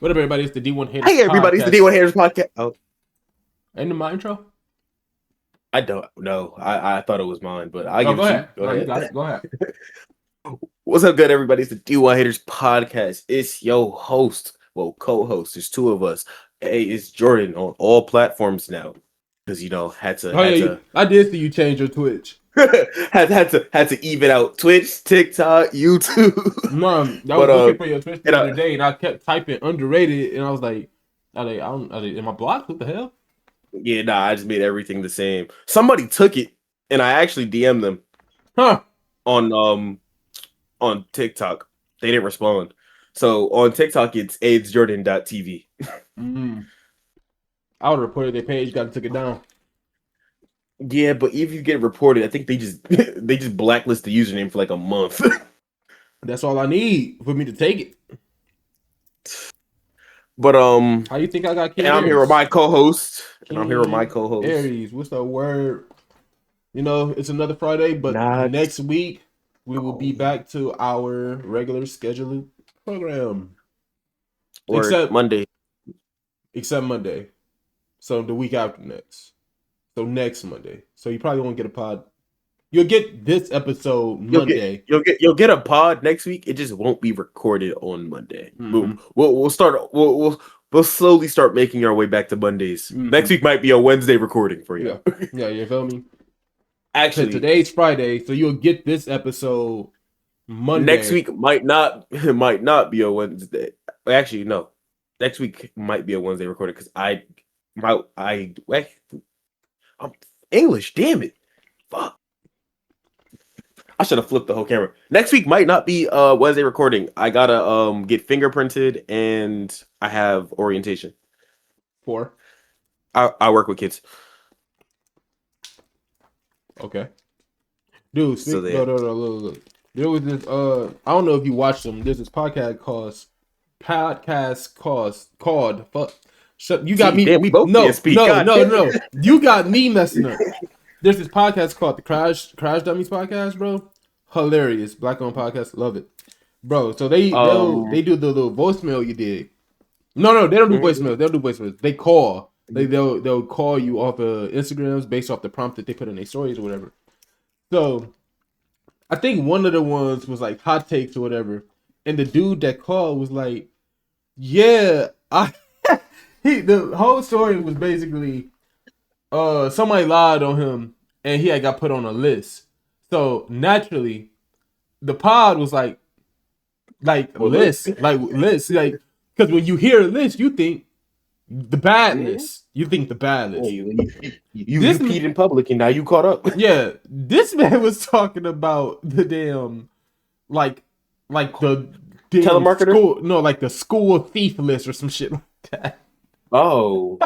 What up, everybody? It's the D1 Haters Hey, everybody, it's the podcast. D1 Haters podcast. Oh, End of my intro? I don't know. I thought it was mine, but I'll Oh, give go it to ahead. you. Go No, you ahead. got it. Go ahead. What's up, good everybody? It's the D1 Haters podcast. It's your host, well, co-host. There's two of us. Hey, it's Jordan on all platforms now, because had to I did see you change your Twitch. had to even out Twitch, TikTok, YouTube. No, I was But looking for your Twitch the and other day, and I kept typing underrated, and I was like, am I blocked? What the hell? yeah, nah, I just made everything the same. Somebody took it, and I actually DM'd them Huh? on TikTok. They didn't respond. So on TikTok, it's aidsjordan.tv. I would have reported their page, got took it down. Yeah, but if you get reported, I think they just they just blacklist the username for like a month. That's all I need for me to take it. But How you think I got King and I'm Aries? here with my co-host. King And I'm here with my co-host. Aries, what's the word? It's another Friday, but next week we will be back to our regular scheduled program. Or except Monday. Except Monday. So the week after next. So next Monday. So you probably won't get a pod. You'll get this episode Monday. You'll get a pod next week. It just won't be recorded on Monday. Mm-hmm. We'll slowly start making our way back to Mondays. Mm-hmm. Next week might be a Wednesday recording for you. Yeah, you feel me? Actually, today's Friday, so you'll get this episode Monday. Next week might not be a Wednesday. Actually, no. Next week might be a Wednesday recording because I'm English. Damn it! Fuck. I should have flipped the whole camera. Next week might not be a Wednesday recording. I gotta get fingerprinted and I have orientation. I work with kids. Okay. Dude, look. There was this I don't know if you watched them. There's this podcast called fuck. Shut you got me. Damn, we both no. No. You got me messing up. There's this podcast called the Crash Dummies Podcast, bro. Hilarious. Black owned podcast. Love it. Bro, so they do the little voicemail you did. No, they don't do voicemails. They don't do voicemails. They call. They'll call you off of Instagrams based off the prompt that they put in their stories or whatever. So I think one of the ones was like hot takes or whatever. And the dude that called was like, yeah, the whole story was basically somebody lied on him and he had got put on a list. So naturally the pod was like list, because when you hear a list, you think the bad list. You think the bad list. You peed in public and now you caught up. Yeah, this man was talking about the damn like the damn telemarketer. Like the school thief list or some shit like that. Oh,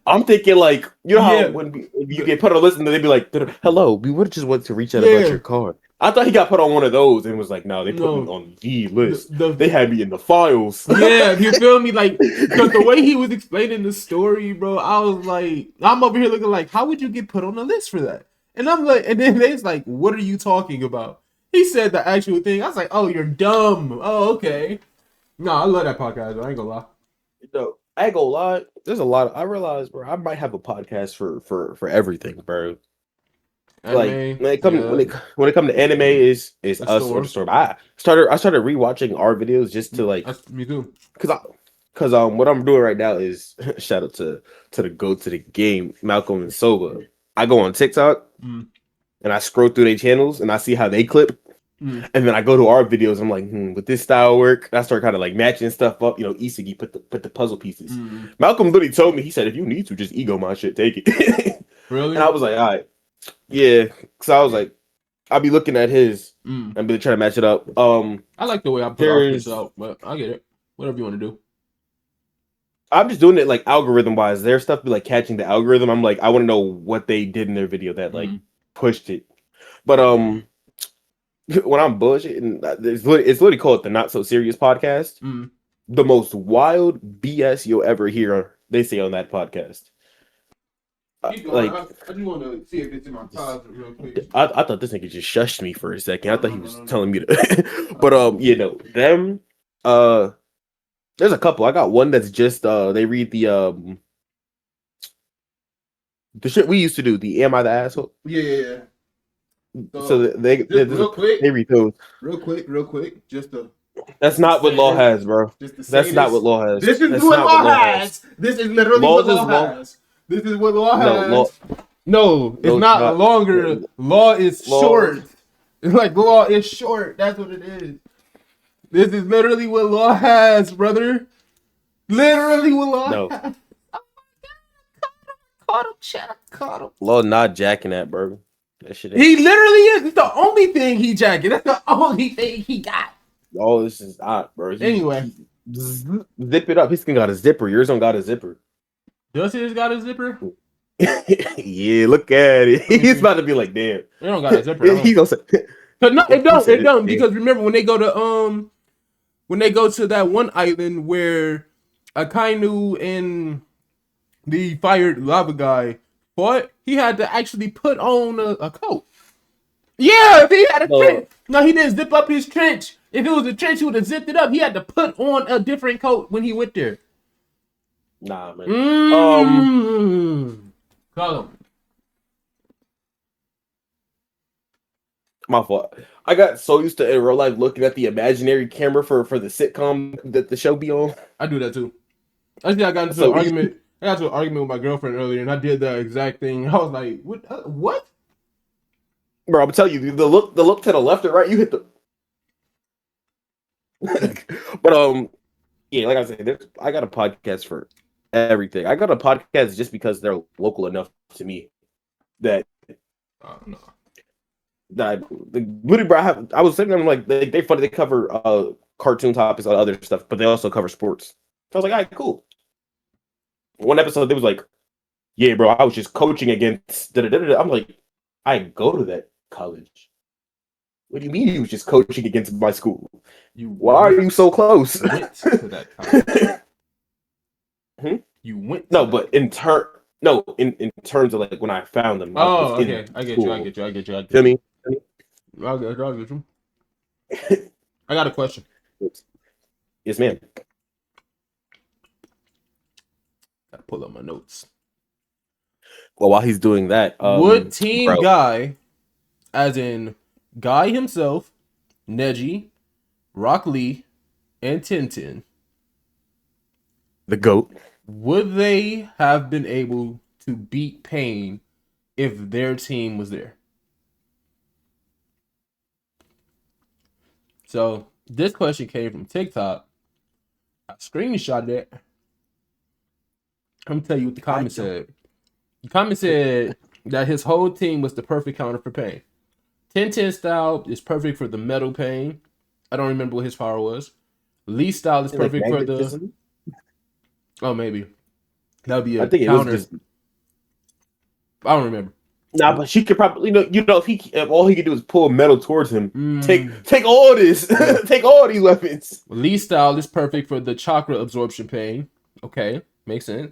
I'm thinking like how when you get put on a list and they'd be like, "Hello, we would just want to reach out about your card." I thought he got put on one of those and was like, "No, they put me on the list. They had me in the files." Yeah, you feel me? Like, because the way he was explaining the story, bro, I was like, I'm over here looking like, how would you get put on a list for that? And I'm like, and then they's like, what are you talking about? He said the actual thing. I was like, oh, you're dumb. Oh, okay. No, I love that podcast, bro. I ain't gonna lie. No, I ain't gonna lie. There's a lot. I realize, bro, I might have a podcast for everything, bro. Anime, like when it comes to anime, is us or the store. I started rewatching our videos just to like. Me too. Because what I'm doing right now is shout out to the GOAT to the game, Malcolm and Soba. I go on TikTok and I scroll through their channels and I see how they clip. And then I go to our videos. I'm like, with this style work, I start kind of like matching stuff up. Isagi put the puzzle pieces. Malcolm literally told me, he said, if you need to, just ego my shit, take it. Really? And I was like, all right, yeah. Because I was like, I'll be looking at his and be trying to match it up. I like the way I put this out, but I get it. Whatever you want to do. I'm just doing it like algorithm wise. Their stuff be like catching the algorithm. I'm like, I want to know what they did in their video that like pushed it. But when I'm bullshitting, it's literally called the Not So Serious Podcast. The most wild BS you'll ever hear, they say on that podcast. I just want to see if it's in my closet real quick. I thought this nigga just shushed me for a second. I thought he was telling me to. But them There's a couple. I got one that's just they read the shit we used to do. The Am I the Asshole? Yeah. So they read those. Real quick. That's not what law has, bro. That's not what law has. This is what law has. This is literally what law has. This is what law has. No, it's not longer. Law is short. It's like law is short. That's what it is. This is literally what law has, brother. Literally what law has. Caught him. Law not jacking that, bro. That shit. He literally is. It's the only thing he jacking. That's the only thing he got. Oh, this is not, bro. Anyway, zip it up. His skin got a zipper. Yours don't got a zipper. Does his got a zipper? Yeah, look at it. He's about to be like, damn. It don't got a zipper. He gonna say, no, it don't. It don't. Because remember when they go to that one island where Akainu and the fired lava guy fought, he had to actually put on a coat. Yeah, if he had a trench. No, he didn't zip up his trench. If it was a trench, he would have zipped it up. He had to put on a different coat when he went there. Nah, man. Call him. My fault. I got so used to in real life looking at the imaginary camera for the sitcom that the show be on. I do that too. Actually, I got into an argument. I got into an argument with my girlfriend earlier, and I did the exact thing. I was like, "What? Bro, I'm telling you, the look to the left or right, you hit the. But yeah, like I said, I got a podcast for everything. I got a podcast just because they're local enough to me that. No. That I was thinking, I'm like, they funny. They cover cartoon topics and other stuff, but they also cover sports. So I was like, all right, cool. One episode, they was like, yeah, bro, I was just coaching against. Da-da-da-da. I'm like, I go to that college. What do you mean you was just coaching against my school? Why are you so close? Went to that college. You went. No, but in terms of like when I found them. Oh, okay. I get you. Feel me? I'll get you. I got a question. Yes, ma'am. Gotta pull up my notes. Well, while he's doing that, would Team Guy, as in Guy himself, Neji, Rock Lee, and Tintin, the GOAT, would they have been able to beat Pain if their team was there? So this question came from TikTok. I screenshotted it. I'm gonna tell you what the comment said. The comment said that his whole team was the perfect counter for Pain. 10-10 style is perfect for the metal Pain. I don't remember what his power was. Lee style is perfect for the. Oh, maybe that would be a counter. It was just... I don't remember. Nah, but she could probably, if all he could do is pull metal towards him, take all this, take all these weapons. Lee style is perfect for the chakra absorption Pain. Okay, makes sense.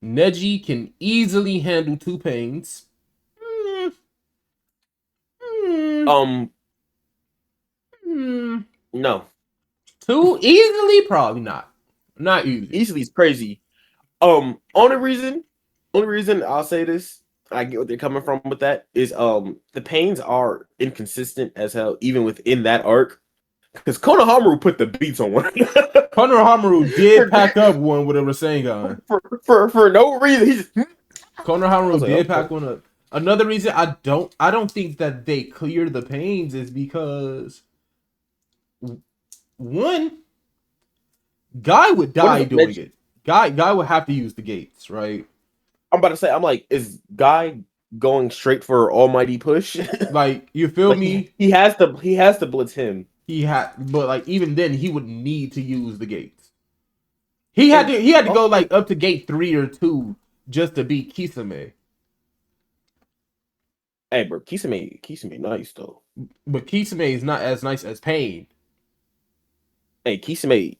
Neji can easily handle 2 Pains. No. 2 easily? Probably not. Not easy. Easily is crazy. Only reason I'll say this, I get what they're coming from with that, is the Pains are inconsistent as hell, even within that arc. Because Konohamaru put the beats on one. Konohamaru did pack up one with a Rasengan. For no reason. He just... Konohamaru did pack one up. Another reason I don't think that they cleared the Pains is because one, Guy would die doing it. Guy would have to use the gates, right? I'm about to say, I'm like, is Guy going straight for almighty push? Like, you feel me? He has to blitz him. But like even then he would need to use the gates. He had to go like up to gate 3 or 2 just to beat Kisame. Hey, bro, Kisame nice though. But Kisame is not as nice as Pain. Hey, Kisame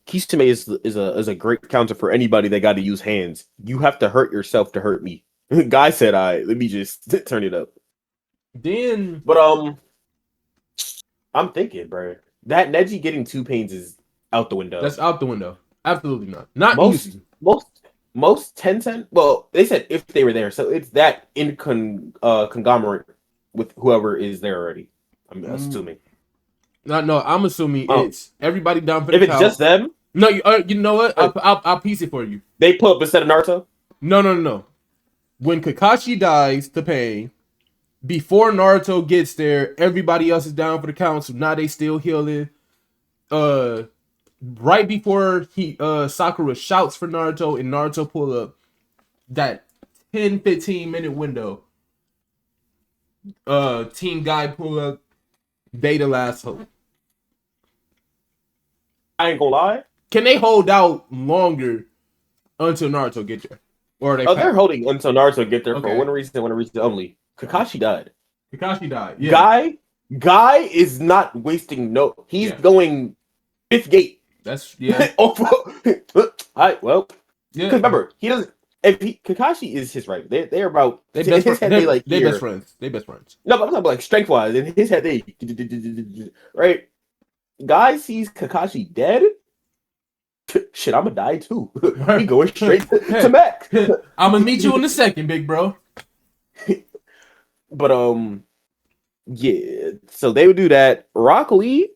is a great counter for anybody that got to use hands. You have to hurt yourself to hurt me. Guy said, let me just turn it up." Then, but I'm thinking, bro, that Neji getting 2 Pains is out the window. That's out the window. Absolutely not. Not Most easy. most Tencent. Well, they said if they were there, so it's that conglomerate with whoever is there already. I'm assuming. No, I'm assuming it's everybody down for the if it's count. just them. No, you know what? I'll piece it for you. They put up instead of Naruto. No. When Kakashi dies to Pain, before Naruto gets there, everybody else is down for the count. So now they still healing. Right before Sakura shouts for Naruto and Naruto pull up, that 10-15 minute window, Team Guy pull up, they the last hope. I ain't gonna lie. Can they hold out longer until Naruto get there? Or they're holding until Naruto get there for one reason only. Kakashi died. Yeah. Guy is not wasting he's going fifth gate. That's All right, well. Because remember, he doesn't. Kakashi is his right. They're about they best friends. They best friends. No, but I'm talking like strength wise. In his head, they right. Guy sees Kakashi dead. Shit, I'm gonna die too. We going straight to Mac. I'm gonna meet you in a second, big bro. But yeah. So they would do that. Rock Lee.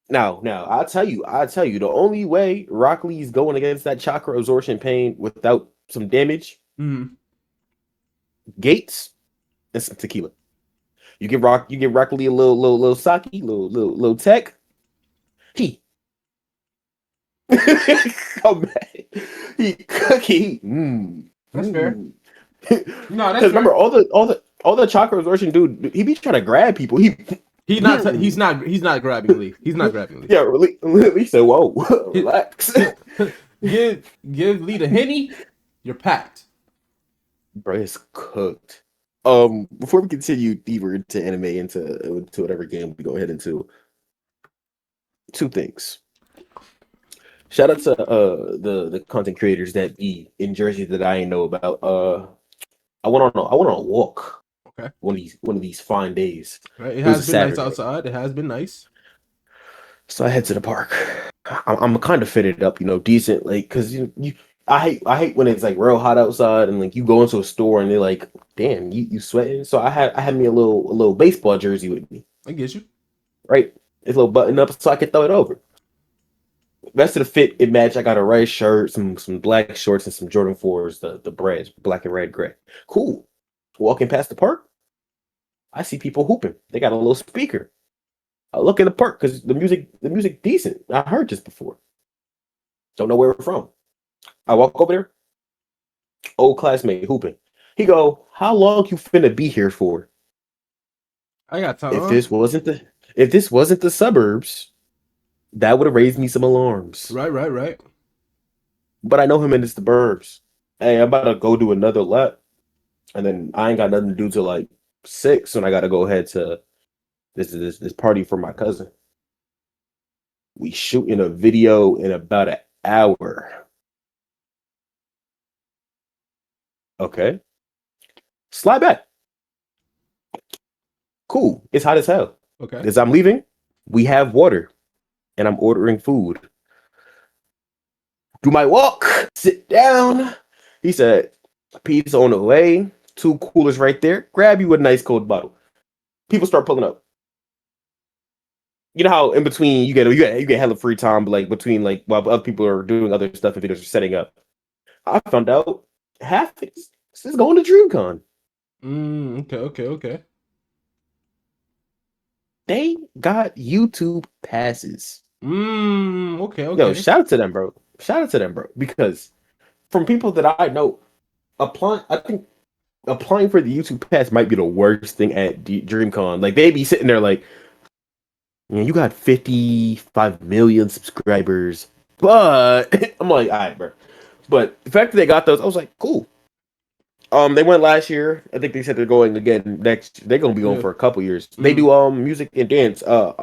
Now, I'll tell you, the only way Rock Lee is going against that chakra absorption pain without some damage, gates and some tequila. You give Rock Lee a little sake, little tech. Oh man, cookie. That's fair. No, that's remember all the chakra absorption dude. He be trying to grab people. He's not grabbing Lee. He's not grabbing Lee. Yeah, Lee said, "Whoa, relax." give Lee the Henny. You're packed. Bro, it's cooked. Before we continue deeper into anime, into whatever game we go ahead into, two things. Shout out to the content creators that be in Jersey that I ain't know about. I went on a walk. Okay. One of these fine days. Right. It has been nice outside. It has been nice. So I head to the park. I'm kind of fitted up, decent, like, cause I hate when it's like real hot outside and like you go into a store and they're like, damn, you sweating. So I had me a little baseball jersey with me. I get you. Right, it's a little button up so I can throw it over. Rest of the fit, it matched. I got a red shirt, some black shorts, and some Jordan 4s, the breads, black and red, gray. Cool. Walking past the park, I see people hooping. They got a little speaker. I look in the park because the music decent. I heard this before. Don't know where we're from. I walk over there. Old classmate hooping. He go, "How long you finna be here for?" I got time. If this wasn't the suburbs, that would have raised me some alarms. Right. But I know him and it's the burbs. Hey, I'm about to go do another lap, and then I ain't got nothing to do till like 6, and I got to go ahead to this party for my cousin. We shooting a video in about an hour. Okay. Slide back. Cool. It's hot as hell. Okay. As I'm leaving, we have water, and I'm ordering food. Do my walk. Sit down. He said, "Pizza on the way. 2 coolers right there. Grab you a nice cold bottle." People start pulling up. You know how in between you get hella free time, but like between like while other people are doing other stuff and videos are setting up. I found out half this is going to DreamCon. Okay. They got YouTube passes. Okay. Yo, shout out to them, bro. Because from people that I know, applying for the YouTube pass might be the worst thing at DreamCon. Like they be sitting there like, you got 55 million subscribers, but I'm like, all right, bro. But the fact that they got those, I was like, cool. They went last year. I think they said they're going again next. They're gonna be going for a couple years. They do music and dance. Let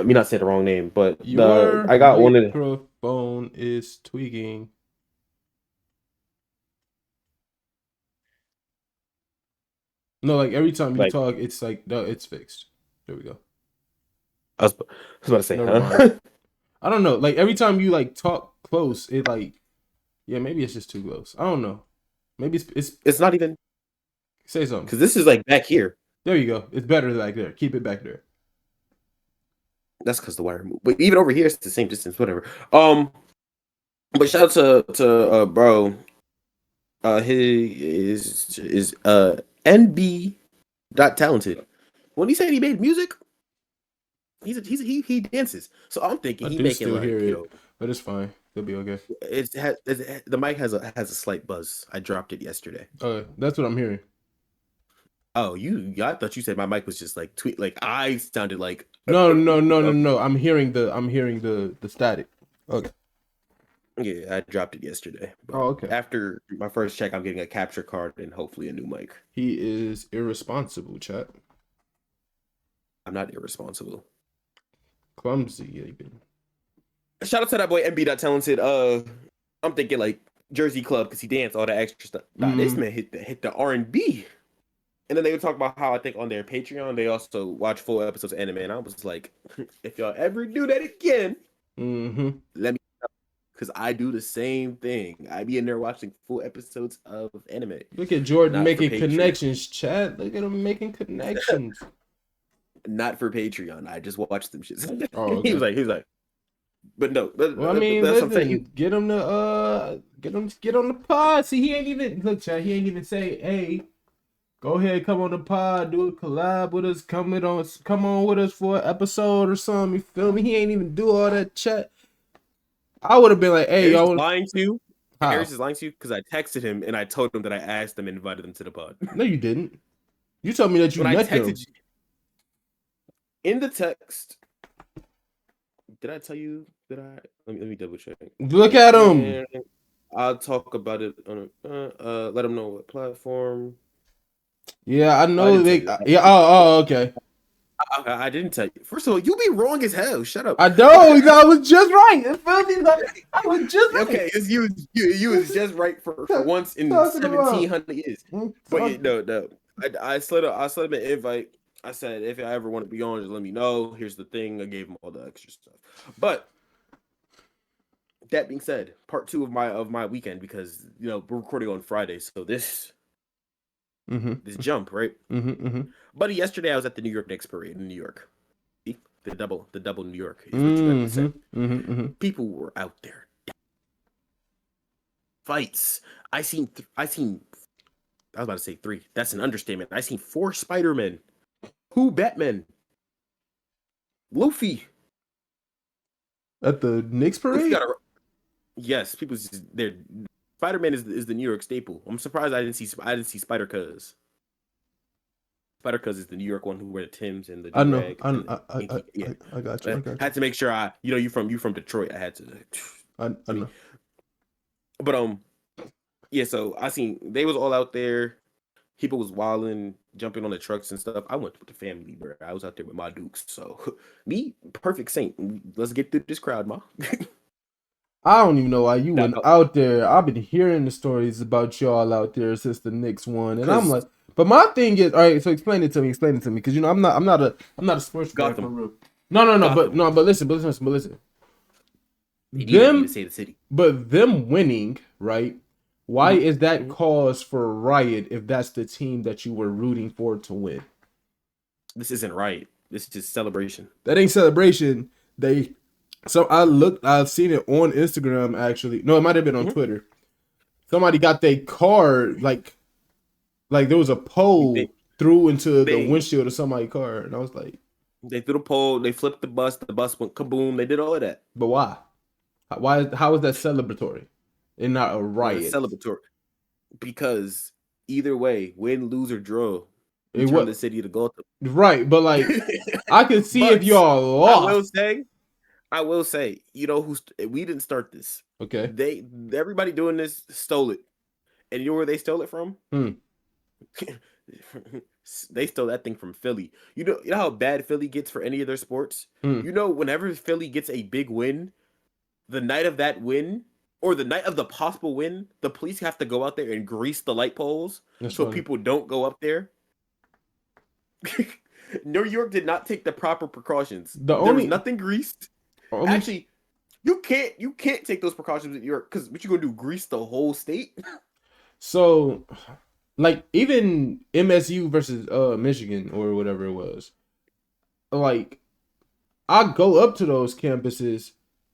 me not say the wrong name, but I got one of the microphone is tweaking. No, like every time you talk, it's like no, it's fixed. There we go. was about to say, Never huh? mind. I don't know. Like every time you like talk close, it like, yeah, maybe it's just too close. I don't know. Maybe It's not even. Say something. Because this is like back here. There you go. It's better back there. Keep it back there. That's because the wire moved. But even over here, it's the same distance. Whatever. But shout out to bro. He is NB talented. When he said he made music, he dances. So I'm thinking he making still like hear it, you know, but it's fine. It'll be okay. The mic has a slight buzz. I dropped it yesterday. That's what I'm hearing. Oh, I thought you said my mic was just like tweet. Like I sounded like no. I'm hearing the static. Okay. Yeah, I dropped it yesterday. But okay. After my first check, I'm getting a capture card and hopefully a new mic. He is irresponsible, chat. I'm not irresponsible. Clumsy, even. Shout out to that boy MB.talented. I'm thinking like Jersey Club because he danced all the extra stuff. Nah, this man hit the R&B. And then they would talk about how I think on their Patreon they also watch full episodes of anime. And I was like, if y'all ever do that again, let me know. Because I do the same thing. I be in there watching full episodes of anime. Look at Jordan making connections, chat. Look at him making connections. Not for Patreon. I just watched them shit. Oh, okay. He was like, but no. Well, I mean, listen, get him to get on the pod. See, he ain't even look, chat. He ain't even say, hey, go ahead, come on the pod, do a collab with us, come on with us for an episode or something. You feel me? He ain't even do all that chat. I would have been like, hey, y'all lying to you. Harris is lying to you because I texted him and I told him that I asked him and invited him to the pod. No, you didn't. You told me that you met them. In the text, did I tell you that let me double check. Look at him. I'll talk about it on let him know what platform. Yeah, I know okay. I didn't tell you. First of all, you be wrong as hell. Shut up. I know. I was just right. I was just right. Okay, you was just right for once in 1,700 years. But no. I slid him an invite. I said, if I ever want to be on, just let me know. Here's the thing. I gave him all the extra stuff. But that being said, part 2 of my weekend, because we're recording on Friday, so this jump, right? Buddy, yesterday I was at the New York Knicks parade in New York. The double New York is what you have to say. People were out there. Fights. I seen. I was about to say 3. That's an understatement. I seen 4 Spider-Men. Who Batman? Luffy. At the Knicks parade? Yes, people there. Spider-Man is the New York staple. I'm surprised I didn't see Spider-Cuz. Spider-Cuz is the New York one who wear the Timbs and the I know. I got you. I had to make sure you from Detroit. I had to. I know. But yeah. So I seen they was all out there. People was wilding, jumping on the trucks and stuff. I went with the family, bro. I was out there with my dukes. So me, perfect saint. Let's get through this crowd, ma. I don't even know why you went out there. I've been hearing the stories about y'all out there since the Knicks won, and I'm like, but my thing is, all right. So explain it to me, because I'm not a sports guy for real. No, but listen. Them say the city, but them winning, right? Why is that cause for riot if that's the team that you were rooting for to win? This isn't riot. This is just celebration. That ain't celebration. I've seen it on Instagram actually. No, it might have been on Twitter. Somebody got their car like there was a pole through into the windshield of somebody's car, and I was like, they threw the pole, they flipped the bus went kaboom. They did all of that. But why? How is that celebratory and not a riot? Celebratory, because either way, win, lose, or draw, we turn the city to Gotham. Right, but like I can see if y'all lost. I will say, we didn't start this. Okay. Everybody doing this stole it. And you know where they stole it from? They stole that thing from Philly. You know how bad Philly gets for any of their sports? Whenever Philly gets a big win, the night of that win, or the night of the possible win, the police have to go out there and grease the light poles so people don't go up there. New York did not take the proper precautions. There was nothing greased. Actually, you can't take those precautions in New York because what you gonna do? Grease the whole state? So, like even MSU versus Michigan or whatever it was, like I go up to those campuses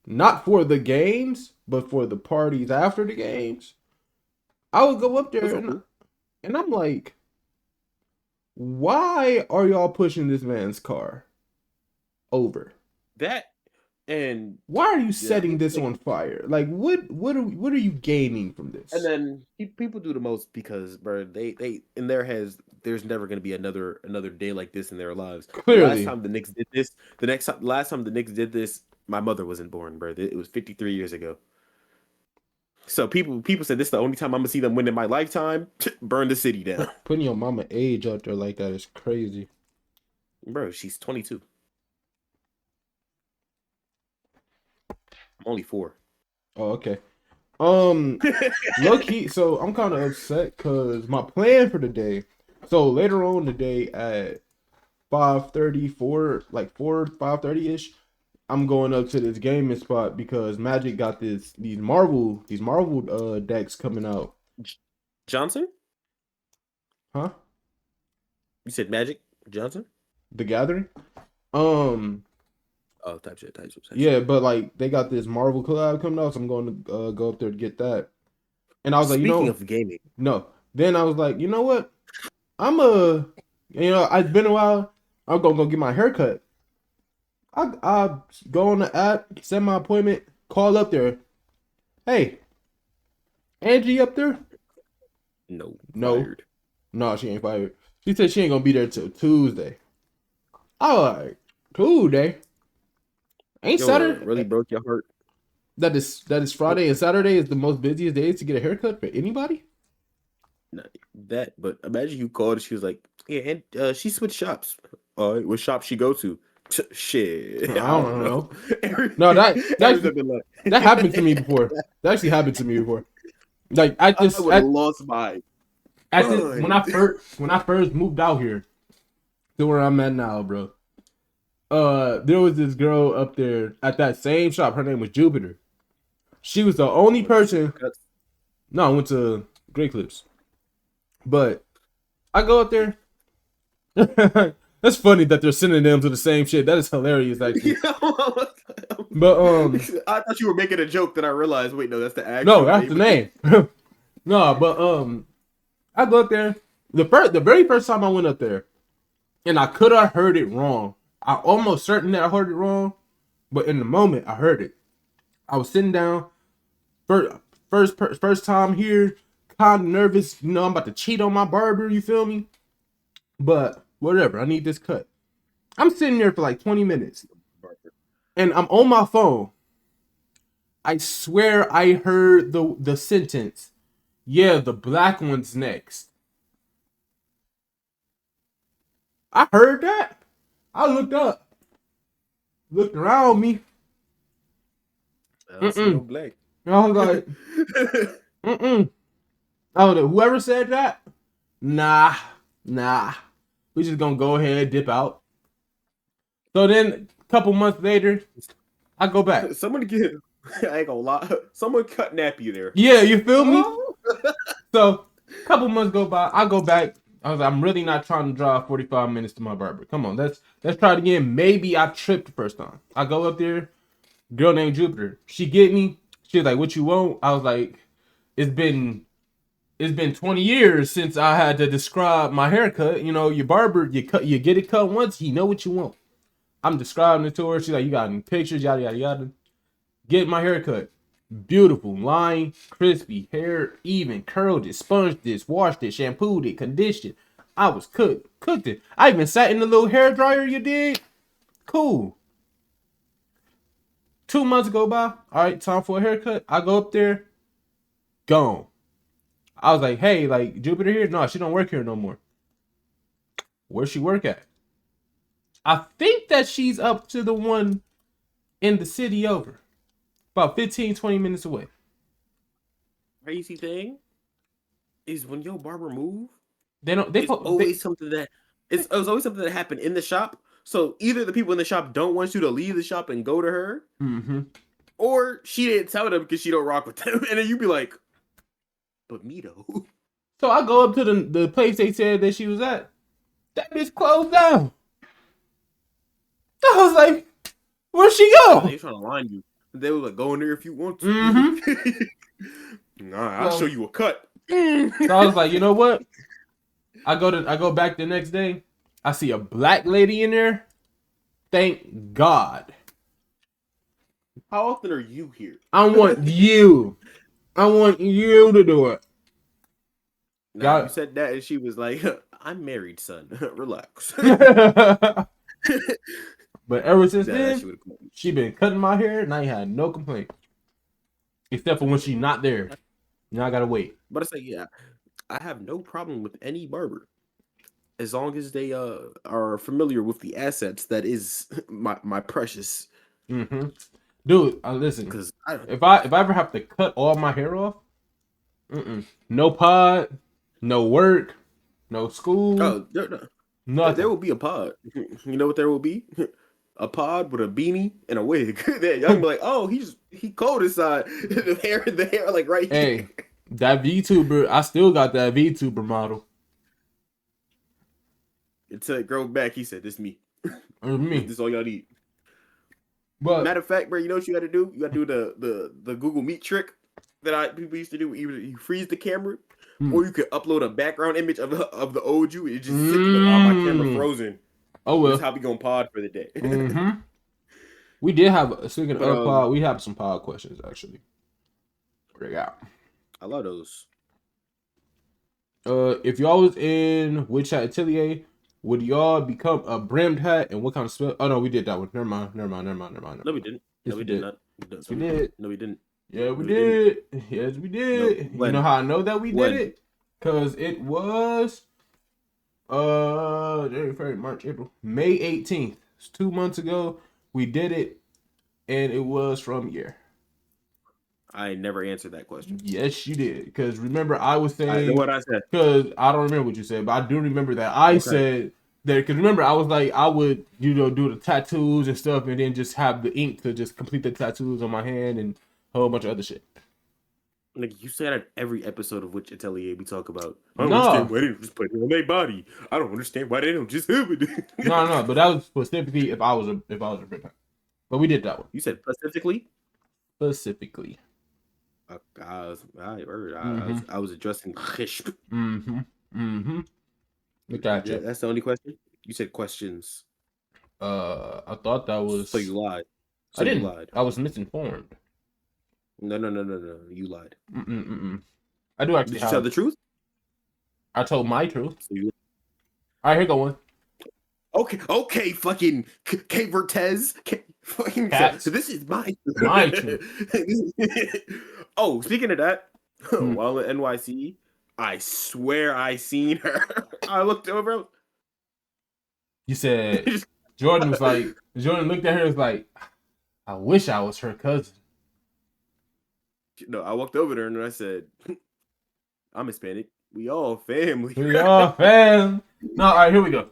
not for the games but for the parties after the games. I would go up there and I'm like, why are y'all pushing this man's car over? That and why are you setting this on fire? Like, what are you gaining from this? And then people do the most because, bro, they in their heads, there's never going to be another day like this in their lives. Clearly, last time the Knicks did this, last time the Knicks did this, my mother wasn't born, bro. It was 53 years ago. So people said this is the only time I'm gonna see them win in my lifetime. Burn the city down. Putting your mama age out there like that is crazy, bro. She's 22. I'm only 4. Oh, okay. Low key. So I'm kind of upset because my plan for the day. So later on today at 5:30, like 5:30 ish, I'm going up to this gaming spot because Magic got these Marvel decks coming out. Johnson? Huh? You said Magic Johnson? The Gathering? Oh, type shit. Yeah, but like they got this Marvel collab coming out, so I'm going to go up there to get that. And I was like, speaking of gaming, no. Then I was like, you know what? It's been a while. I'm gonna go get my hair cut. I go on the app, set my appointment, call up there. Hey, Angie up there? No. Fired. No, she ain't fired. She said she ain't gonna be there till Tuesday. I was like, Tuesday? Ain't Saturday really broke your heart? That is Friday and Saturday is the most busiest days to get a haircut for anybody? Not that, but imagine you called and she was like, yeah, and she switched shops. What shop she go to? Shit. I don't know. No, that happened to me before. That actually happened to me before. Like I would have lost my when I first moved out here to where I'm at now, bro. There was this girl up there at that same shop. Her name was Jupiter. She was the only person. No, I went to Great Clips. But I go up there. That's funny that they're synonyms to the same shit. That is hilarious, actually. But I thought you were making a joke. That I realized. Wait, no, that's the actual. No, that's the name. No, but I go up there. The very first time I went up there, and I could have heard it wrong. I almost certain that I heard it wrong, but in the moment I heard it. I was sitting down, first time here, kind of nervous. You know, I'm about to cheat on my barber. You feel me? But whatever. I need this cut. I'm sitting there for like 20 minutes, and I'm on my phone. I swear I heard the sentence. Yeah, the black one's next. I heard that. I looked up, looked around me. I don't see no black. I was like, Oh, whoever said that, nah. We just gonna go ahead, dip out. So then, a couple months later, I go back. I ain't gonna lie. Someone cut nappy there. Yeah, you feel me? So, a couple months go by. I go back. I was like, I'm really not trying to drive 45 minutes to my barber. Come on, let's try it again. Maybe I tripped the first time. I go up there, girl named Jupiter. She get me. She was like, what you want? I was like, it's been 20 years since I had to describe my haircut. You know, your barber, you get it cut once, you know what you want. I'm describing it to her. She's like, you got any pictures? Yada, yada, yada. Get my haircut. Beautiful, line, crispy, hair even, curled it, sponged this, washed it, shampooed it, conditioned. I was cooked it. I even sat in the little hair dryer you did. Cool. 2 months go by. All right, time for a haircut. I go up there. Gone. I was like, hey, like Jupiter here? No, she don't work here no more. Where she work at? I think that she's up to the one in the city over. About 15, 20 minutes away. Crazy thing is when your barber move, they always something that it was always something that happened in the shop. So either the people in the shop don't want you to leave the shop and go to her, or she didn't tell them because she don't rock with them, and then you'd be like, "But me though." So I go up to the place they said that she was at. That bitch closed down. I was like, where'd she go? They trying to line you. They were like, "Go in there if you want to." Nah, I'll show you a cut. So I was like, you know what? I go back the next day. I see a black lady in there. Thank God. How often are you here? I want you. I want you to do it. Nah, you said that, and she was like, "I'm married, son. Relax." But ever since then, she been cutting my hair, and I ain't had no complaint, except for when she's not there. Now I gotta wait. But I say, yeah, I have no problem with any barber, as long as they are familiar with the assets that is my precious. Dude, listen. Because if I ever have to cut all my hair off, no pod, no work, no school. Oh, nothing. There will be a pod. You know what there will be? A pod with a beanie and a wig. Y'all be like, oh, he cold inside. The hair like right here. Hey, that VTuber, I still got that VTuber model. Until it grows back, he said, "This me. Me. This is all y'all need." But matter of fact, bro, you know what you got to do? You got to do the Google Meet trick that people used to do. Either you freeze the camera, or you could upload a background image of the old you. It just sits my camera frozen. Oh well, that's how we gonna pod for the day. We did have, speaking of pod, we have some pod questions actually. Yeah, I love those. If y'all was in Witch Hat Atelier, would y'all become a brimmed hat, and what kind of spell? Oh no, we did that one. Never mind. No, we didn't. Yes, no, we did not. Yes, we did. No, we didn't. Yeah, we did. Yes, we did. No, you know how I know that we did it? Because it was January, February, March, April, May 18th. It's 2 months ago. We did it, and it was from year. I never answered that question. Yes, you did. Because remember, I was saying. I know what I said. Because I don't remember what you said, but I do remember that I said that. Because remember, I was like, I would, do the tattoos and stuff, and then just have the ink to just complete the tattoos on my hand and a whole bunch of other shit. Like you said, at every episode of Witch Atelier we talk about. I don't understand why they don't just put it on their body. I don't understand why they don't just have it. No, but that was specifically if I was a Brit. But we did that one. You said specifically. Specifically. I was addressing Khishb. Look at you. That's the only question. You said questions. I thought that was. So you lied. I didn't. Lied. I was misinformed. No. You lied. I do actually. Did you tell the truth? I told my truth. So you... All right, here going. Okay, fucking K Vertez. So this is my truth. Oh, speaking of that, while at NYC, I swear I seen her. I looked over. You said Jordan looked at her and was like, I wish I was her cousin. No, I walked over there and I said, I'm Hispanic. We all family. We all fam. No, all right, here we go.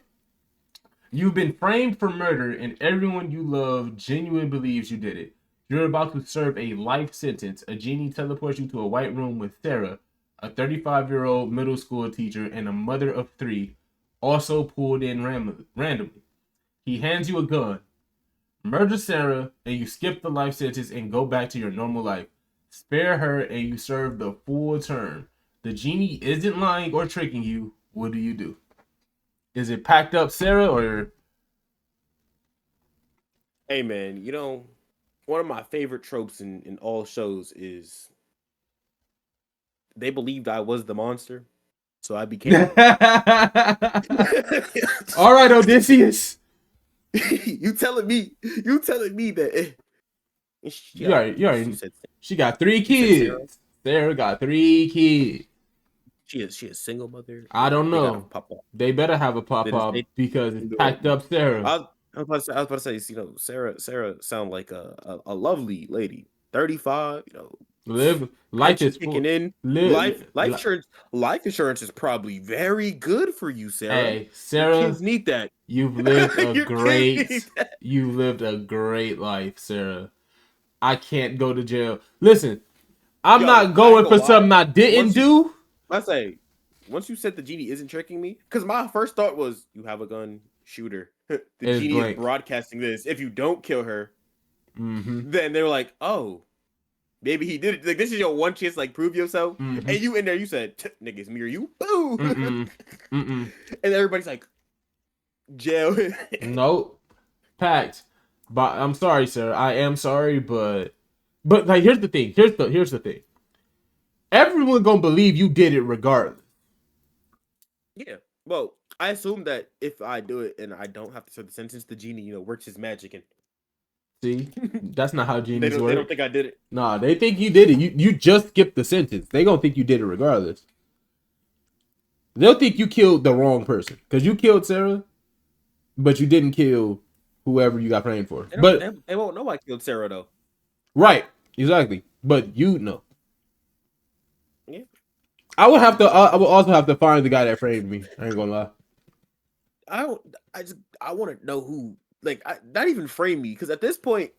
You've been framed for murder and everyone you love genuinely believes you did it. You're about to serve a life sentence. A genie teleports you to a white room with Sarah, a 35-year-old middle school teacher and a mother of 3, also pulled in randomly. He hands you a gun. Murder Sarah and you skip the life sentence and go back to your normal life. Spare her and you serve the full term. The genie isn't lying or tricking you. What do you do? Is it packed up Sarah or? Hey man, one of my favorite tropes in all shows is they believed I was the monster, so I became. All right, Odysseus. You telling me that? She got 3 kids. Sarah got 3 kids. She is single mother. I don't know. They better have a pop-up because it's packed up Sarah. I was about to say, Sarah sound like a lovely lady. 35, Life is kicking in. Life insurance is probably very good for you, Sarah. Hey, Sarah, your kids need that. You've lived a great life, Sarah. I can't go to jail. Listen, I'm not going for something I didn't do. I say, once you said the genie isn't tricking me, because my first thought was, you have a gun, shoot her. The genie is broadcasting this. If you don't kill her, then they're like, oh, maybe he did it. Like, this is your one chance, like, prove yourself. And you in there, you said, nigga, it's me or you. Boom. And everybody's like, jail. Nope. Packed. But I'm sorry, sir. I am sorry, but like, here's the thing. Here's the thing. Everyone gonna believe you did it regardless. Yeah. Well, I assume that if I do it and I don't have to serve the sentence, the genie, works his magic and. See, that's not how genies work. They don't think I did it. Nah, they think you did it. You just skipped the sentence. They gonna think you did it regardless. They'll think you killed the wrong person because you killed Sarah, but you didn't kill whoever you got framed for. They won't know I killed Sarah though. Right, exactly. But you know. Yeah. I would also have to find the guy that framed me. I ain't gonna lie. I want to know who. Like, not even frame me, because at this point,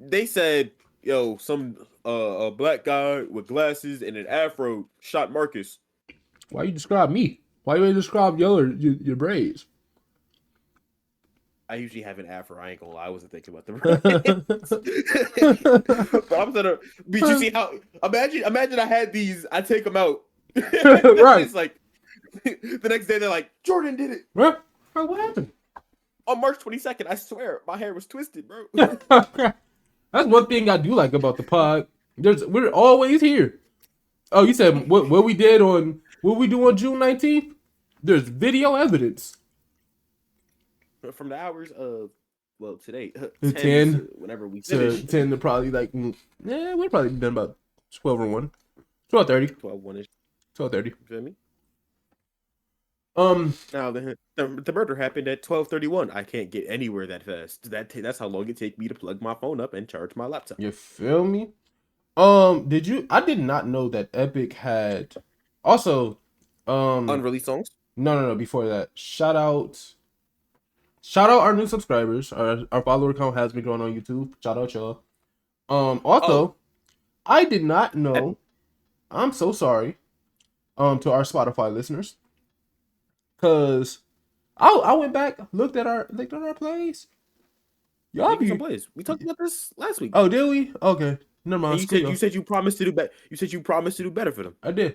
they said, yo, some a black guy with glasses and an afro shot Marcus. Why you describe me? Why you ain't describe your braids? I usually have an afro. I ain't gonna lie. I wasn't thinking about the braids. But I'm gonna. But you see how? Imagine I had these. I take them out. Right. It's like the next day they're like, Jordan did it. What happened? On March 22nd, I swear, my hair was twisted, bro. That's one thing I do like about the pod. We're always here. Oh, you said what we do on June 19th? There's video evidence. From the hours of, today, 10 to whenever we finish. 10 to probably like, we'd probably be done about 12 or 1. 12:30. 1-ish. 12:30. You feel me? Now the murder happened at 12:31. I can't get anywhere that fast. That's how long it take me to plug my phone up and charge my laptop. You feel me? I did not know that Epic had also unreleased songs. No. Before that, shout out our new subscribers. Our follower count has been growing on YouTube. Shout out y'all. Also, I did not know. I'm so sorry. To our Spotify listeners. Cause I went back, looked at our plays. Y'all be some plays. We talked about this last week. Oh, did we? Okay, never mind. You said you promised to do better. You said you promised to do better for them. I do.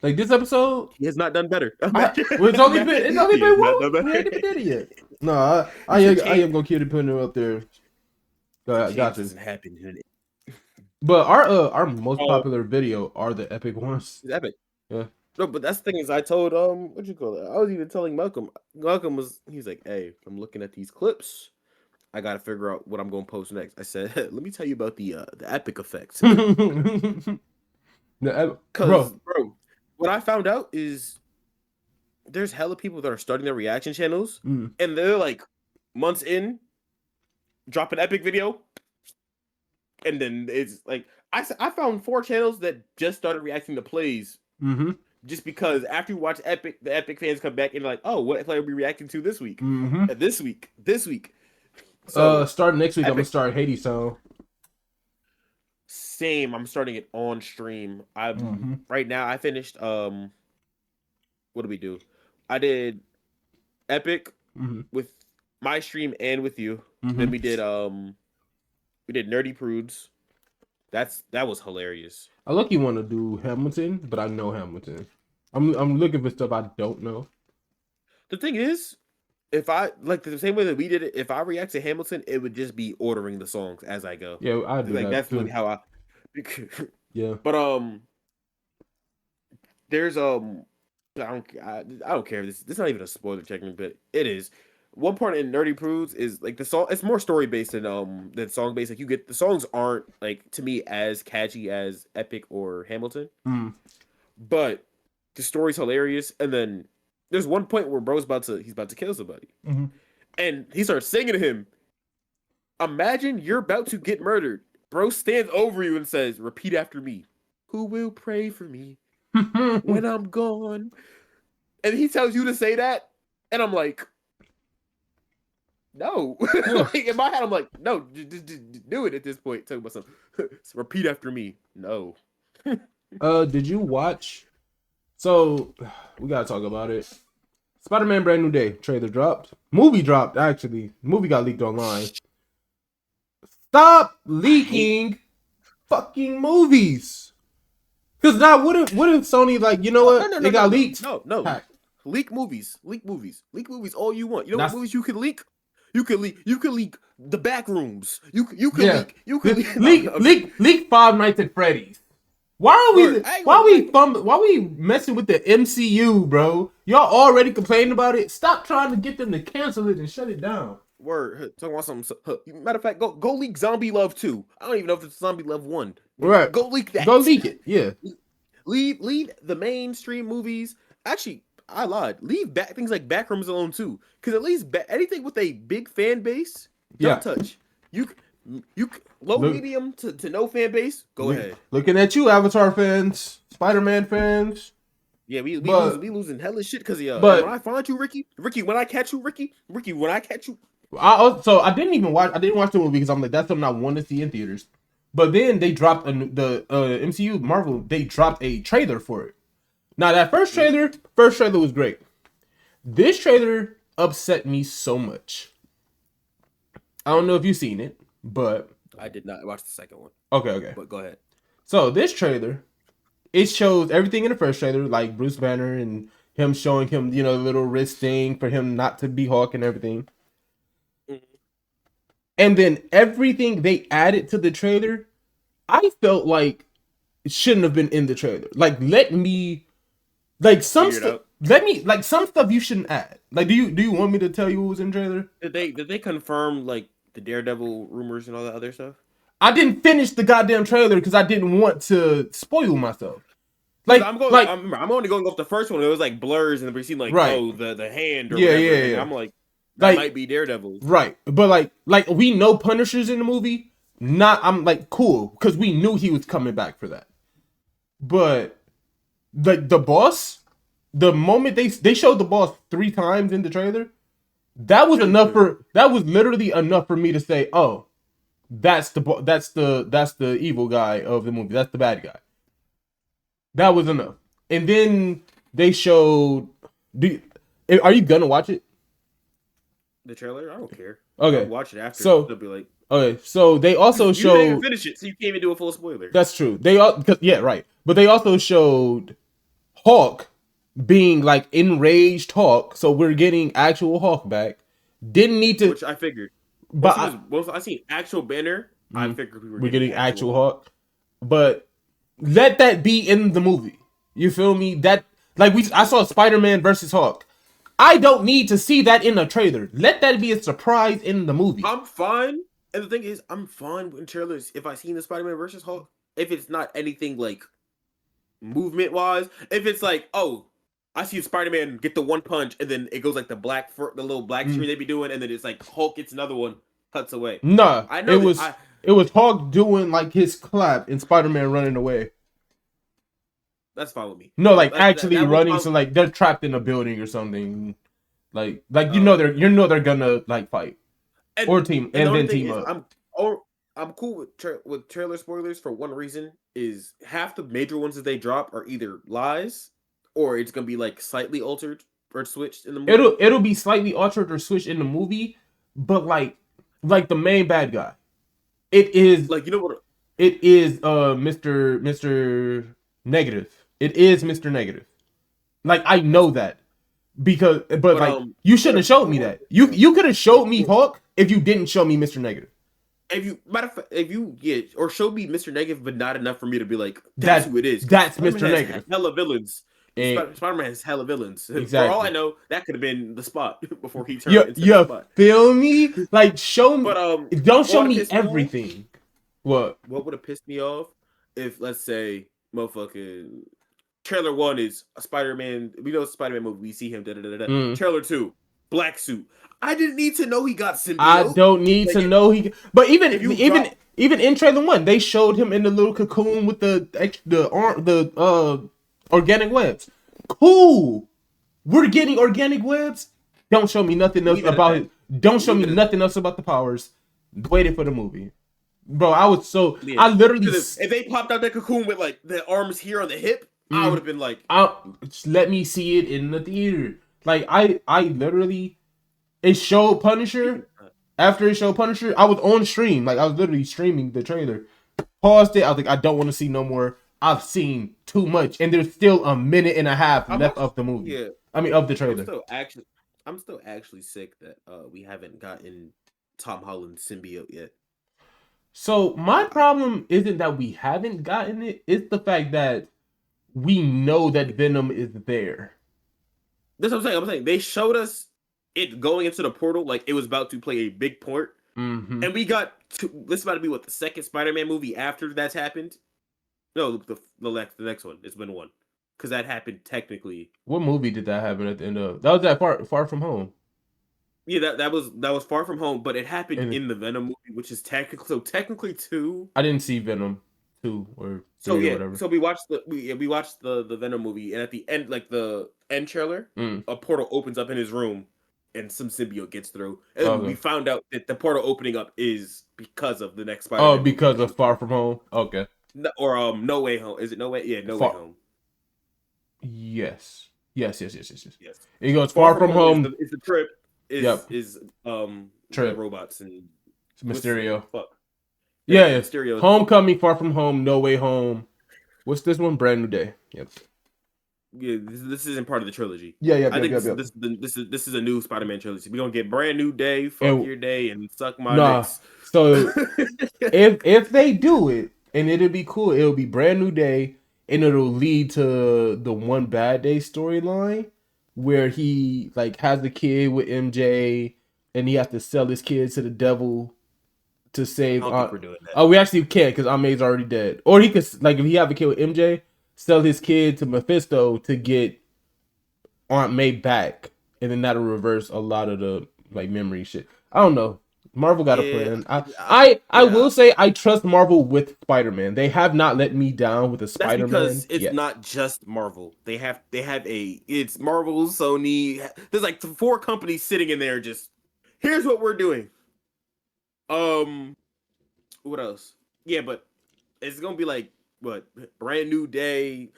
Like this episode, he has not done better. It's only been one. We ain't even did it yet. No, I am gonna keep putting it up there. Got this. Doesn't happen. But our most popular video are the epic ones. It's epic. Yeah. No, but that's the thing is I told what you call it? I was even telling Malcolm. He's like, hey, I'm looking at these clips. I gotta figure out what I'm gonna post next. I said, let me tell you about the epic effects. Bro, what I found out is there's hella people that are starting their reaction channels and they're like months in, drop an epic video, and then it's like I found 4 channels that just started reacting to plays. Just because after you watch Epic, the Epic fans come back and like, oh, what play are we reacting to this week? This week. So starting next week, Epic. I'm gonna start Hades Town. Same. I'm starting it on stream. Right now. I finished. What do we do? I did Epic with my stream and with you. Then we did Nerdy Prudes. That was hilarious. I lucky want to do Hamilton, but I know Hamilton. I'm looking for stuff I don't know. The thing is, if I like the same way that we did it, if I react to Hamilton, it would just be ordering the songs as I go. Yeah, I do like that's really how I. Yeah, but there's I don't care. This is not even a spoiler technically, but it is. One part in Nerdy Prudes is like the song. It's more story based than song based. Like you get the songs aren't like to me as catchy as Epic or Hamilton, but the story's hilarious. And then there's one point where bro's about to kill somebody, and he starts singing to him. Imagine you're about to get murdered, Bro stands over you and says, "Repeat after me. Who will pray for me when I'm gone?" And he tells you to say that, and I'm like, no. Like, in my head, I'm like, no, just do it at this point. Talking about something. So repeat after me. No. Did you watch? So we gotta talk about it. Spider-Man Brand New Day trailer dropped. Movie dropped, actually. Movie got leaked online. Stop leaking fucking movies. Because now, what if Sony, like, you know what? No, they got leaked. No. Hack. Leak movies all you want. You know what movies you can leak? You can leak the back rooms. You can leak Five Nights at Freddy's. Why are we messing with the MCU, bro? Y'all already complaining about it. Stop trying to get them to cancel it and shut it down. Word, talking about something. Matter of fact, go leak Zombie Love 2. I don't even know if it's Zombie Love 1. Right. Go leak that. Go leak it. Yeah. Leave the mainstream movies. Actually, I lied. Leave things like Backrooms alone too, because at least anything with a big fan base, don't touch. You medium to no fan base. Go ahead. Looking at you, Avatar fans, Spider-Man fans. Yeah, we losing hella shit because of y'all. But when I find you, Ricky, when I catch you, Ricky, when I catch you. I didn't watch the movie because I'm like, that's something I want to see in theaters. But then they dropped the MCU Marvel. They dropped a trailer for it. Now that first trailer was great. This trailer upset me so much. I don't know if you've seen it, but I did not watch the second one. Okay. But go ahead. So this trailer, it shows everything in the first trailer, like Bruce Banner and him showing him, the little wrist thing for him not to be Hulk and everything. And then everything they added to the trailer, I felt like it shouldn't have been in the trailer. Like, some stuff you shouldn't add. Like, do you want me to tell you what was in the trailer? Did they confirm like the Daredevil rumors and all that other stuff? I didn't finish the goddamn trailer because I didn't want to spoil myself. Like, I'm only going off the first one. It was like blurs and we seen like the hand or whatever. Yeah. And I'm like, that might be Daredevil. Right. But like we know Punisher's in the movie. I'm like, cool, because we knew he was coming back for that. But the boss, the moment they showed the boss 3 times in the trailer, that was literally enough for me to say, oh, that's the evil guy of the movie. That's the bad guy. That was enough. And then they showed. Are you gonna watch it? The trailer? I don't care. Okay. I'll watch it after. So they'll be like. Okay. So they also showed. You didn't even finish it, so you can't even do a full spoiler. That's true. Right. But they also showed Hulk being like enraged Hulk. So we're getting actual Hulk back. Didn't need to. Which I figured. But I seen actual Banner. I figured we were getting actual Hulk. But let that be in the movie. You feel me? That I saw Spider-Man versus Hulk. I don't need to see that in a trailer. Let that be a surprise in the movie. I'm fine. And the thing is, I'm fine with trailers if I seen the Spider-Man versus Hulk. If it's not anything like movement wise. If it's like, oh, I see Spider-Man get the one punch and then it goes like the little black screen they be doing, and then it's like Hulk gets another one, cuts away. No, I know it was Hulk doing like his clap and Spider-Man running away. That's fine with me. No, like actually running. So like they're trapped in a building or something. Like they're gonna like fight or team and then team up. I'm cool with trailer spoilers for one reason: is half the major ones that they drop are either lies or it's gonna be like slightly altered or switched in the movie. It'll be slightly altered or switched in the movie, but like the main bad guy, it is like, you know what? It is Mr. Negative. It is Mr. Negative. Like, I know that but you shouldn't have showed me that. You could have showed me Hulk if you didn't show me Mr. Negative. Or show me Mr. Negative, but not enough for me to be like, that's who it is. That's Mr. Negative. Hella villains. Spider-Man has hella villains. Exactly. For all I know, that could have been the Spot before he turned into the Spot. Feel me? Like, show me. But don't show me everything. What would have pissed me off if, let's say, motherfucking trailer 1 is a Spider-Man. We know it's a Spider-Man movie. We see him. Trailer 2, black suit. I didn't need to know he got symbiote. I don't need to know he. But even Even in trailer 1, they showed him in the little cocoon with the organic webs. Cool. We're getting organic webs. Don't show me nothing else about it. Don't show me nothing else about the powers. Waiting for the movie. Bro, I was so... Yeah. I literally... If they popped out that cocoon with, like, the arms here on the hip, I would have been like... let me see it in the theater. Like, I literally... It showed Punisher. After it showed Punisher, I was on stream. Like, I was literally streaming the trailer. Paused it. I was like, I don't want to see no more. I've seen too much. And there's still a minute and a half left of the movie. Yeah. I mean, of the trailer. I'm still actually sick that we haven't gotten Tom Holland's symbiote yet. So my problem isn't that we haven't gotten it. It's the fact that we know that Venom is there. That's what I'm saying. I'm saying they showed us it going into the portal like it was about to play a big part. Mm-hmm. And we got this is about to be the second Spider-Man movie after that's happened. No, the next one. It's been one. Because that happened technically. What movie did that happen at the end of? That was that Far From Home. Yeah, that was Far From Home, but it happened in the Venom movie, which is technically 2. I didn't see Venom 2 or 3 or whatever. So we watched the Venom movie, and at the end, like the end trailer, a portal opens up in his room, and some symbiote gets through. And we found out that the portal opening up is because of the next Spider-Man. Oh, because of Far From Home. Okay. No, or No Way Home. Is it No Way? Yeah, No Way Home. Yes. It goes Far From Home. Is the trip. Is Trip. Robots and Mysterio. Fuck. Yeah. Mysterio. Homecoming, Far From Home, No Way Home. What's this one? Brand New Day. Yep. Yeah, this isn't part of the trilogy. Yeah. I think this is a new Spider-Man trilogy. We're gonna get Brand New Day, Fuck Your Day, and Suck My Dicks. So if they do it, and it'll be cool, it'll be Brand New Day, and it'll lead to the One Bad Day storyline where he like has a kid with MJ, and he has to sell his kid to the devil to save. I don't think we're doing that. Oh, we actually can't because Aunt May's already dead. Or he could, like, if he have a kid with MJ, sell his kid to Mephisto to get Aunt May back, and then that'll reverse a lot of the like memory shit. I don't know. Marvel got a plan. I will say I trust Marvel with Spider-Man. They have not let me down with a Spider-Man. That's because it's not just Marvel. They have it's Marvel, Sony. There's like 4 companies sitting in there just here's what we're doing. What else? Yeah, but it's gonna be like what Brand New Day.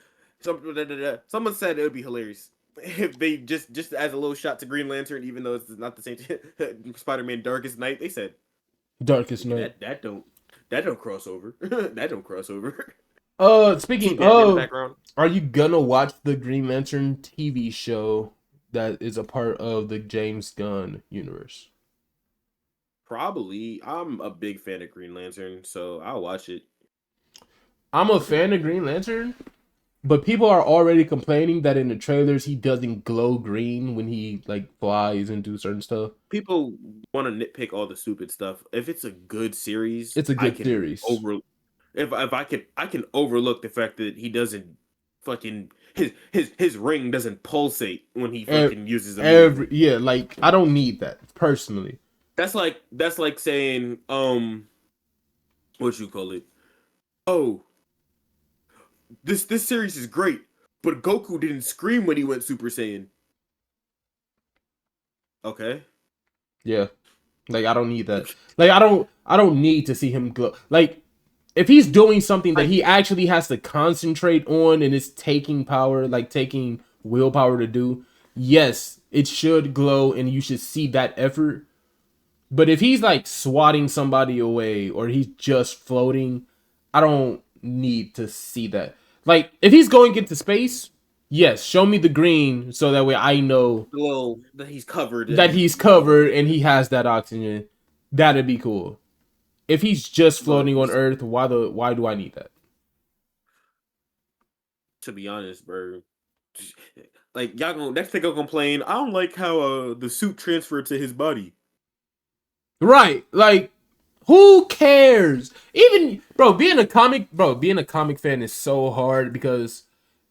Someone said it would be hilarious if they just as a little shot to Green Lantern, even though it's not the same Spider-Man Darkest Night. They said Darkest Night. That don't cross over. That don't cross over. Speaking of, are you gonna watch the Green Lantern TV show that is a part of the James Gunn universe? Probably. I'm a big fan of Green Lantern, so I'll watch it. I'm a fan of Green Lantern, but people are already complaining that in the trailers he doesn't glow green when he like flies and do certain stuff. People want to nitpick all the stupid stuff. If it's a good series, it's a good series. If I can overlook the fact that he doesn't fucking his ring doesn't pulsate when he fucking uses it. Like I don't need that personally. That's like saying what you call it? Oh, this series is great, but Goku didn't scream when he went Super Saiyan. Okay. Yeah. Like I don't need that. Like I don't need to see him glow. Like if he's doing something that he actually has to concentrate on and is taking power, like taking willpower to do, yes, it should glow and you should see that effort. But if he's like swatting somebody away or he's just floating, I don't need to see that. Like if he's going into space, yes, show me the green so that way I know that he's covered. That he's covered and he has that oxygen. That'd be cool. If he's just floating on Earth, why do I need that? To be honest, bro. Like y'all gonna next thing I'll complain, I don't like how the suit transferred to his body. Right. Like who cares? Even being a comic fan is so hard because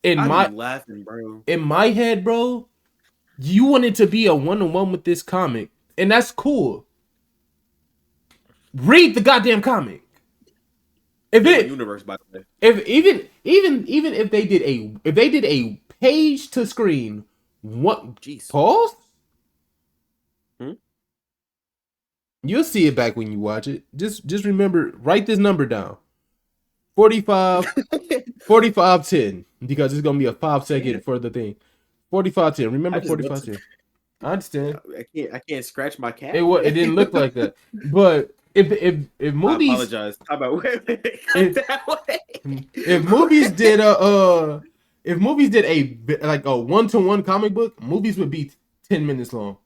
in my head, bro, you wanted to be a one-on-one with this comic, and that's cool. Read the goddamn comic. If it universe, by the way. If even if they did a page to screen, what? Jeez. Pause. You'll see it back when you watch it. Just remember, write this number down. 45, 45:10, because it's gonna be a 5-second for the thing. 45:10. Remember 45:10. I understand. I can't scratch my cat. It didn't look like that. But if movies, I apologize. How about if movies did a 1-to-1 comic book, movies would be 10 minutes long.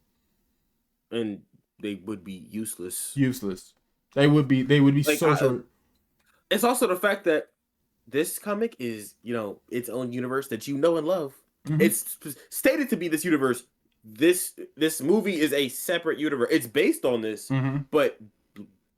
And they would be useless. They would be like, so short. It's also the fact that this comic is, its own universe that you know and love. Mm-hmm. It's stated to be this universe. This movie is a separate universe. It's based on this, but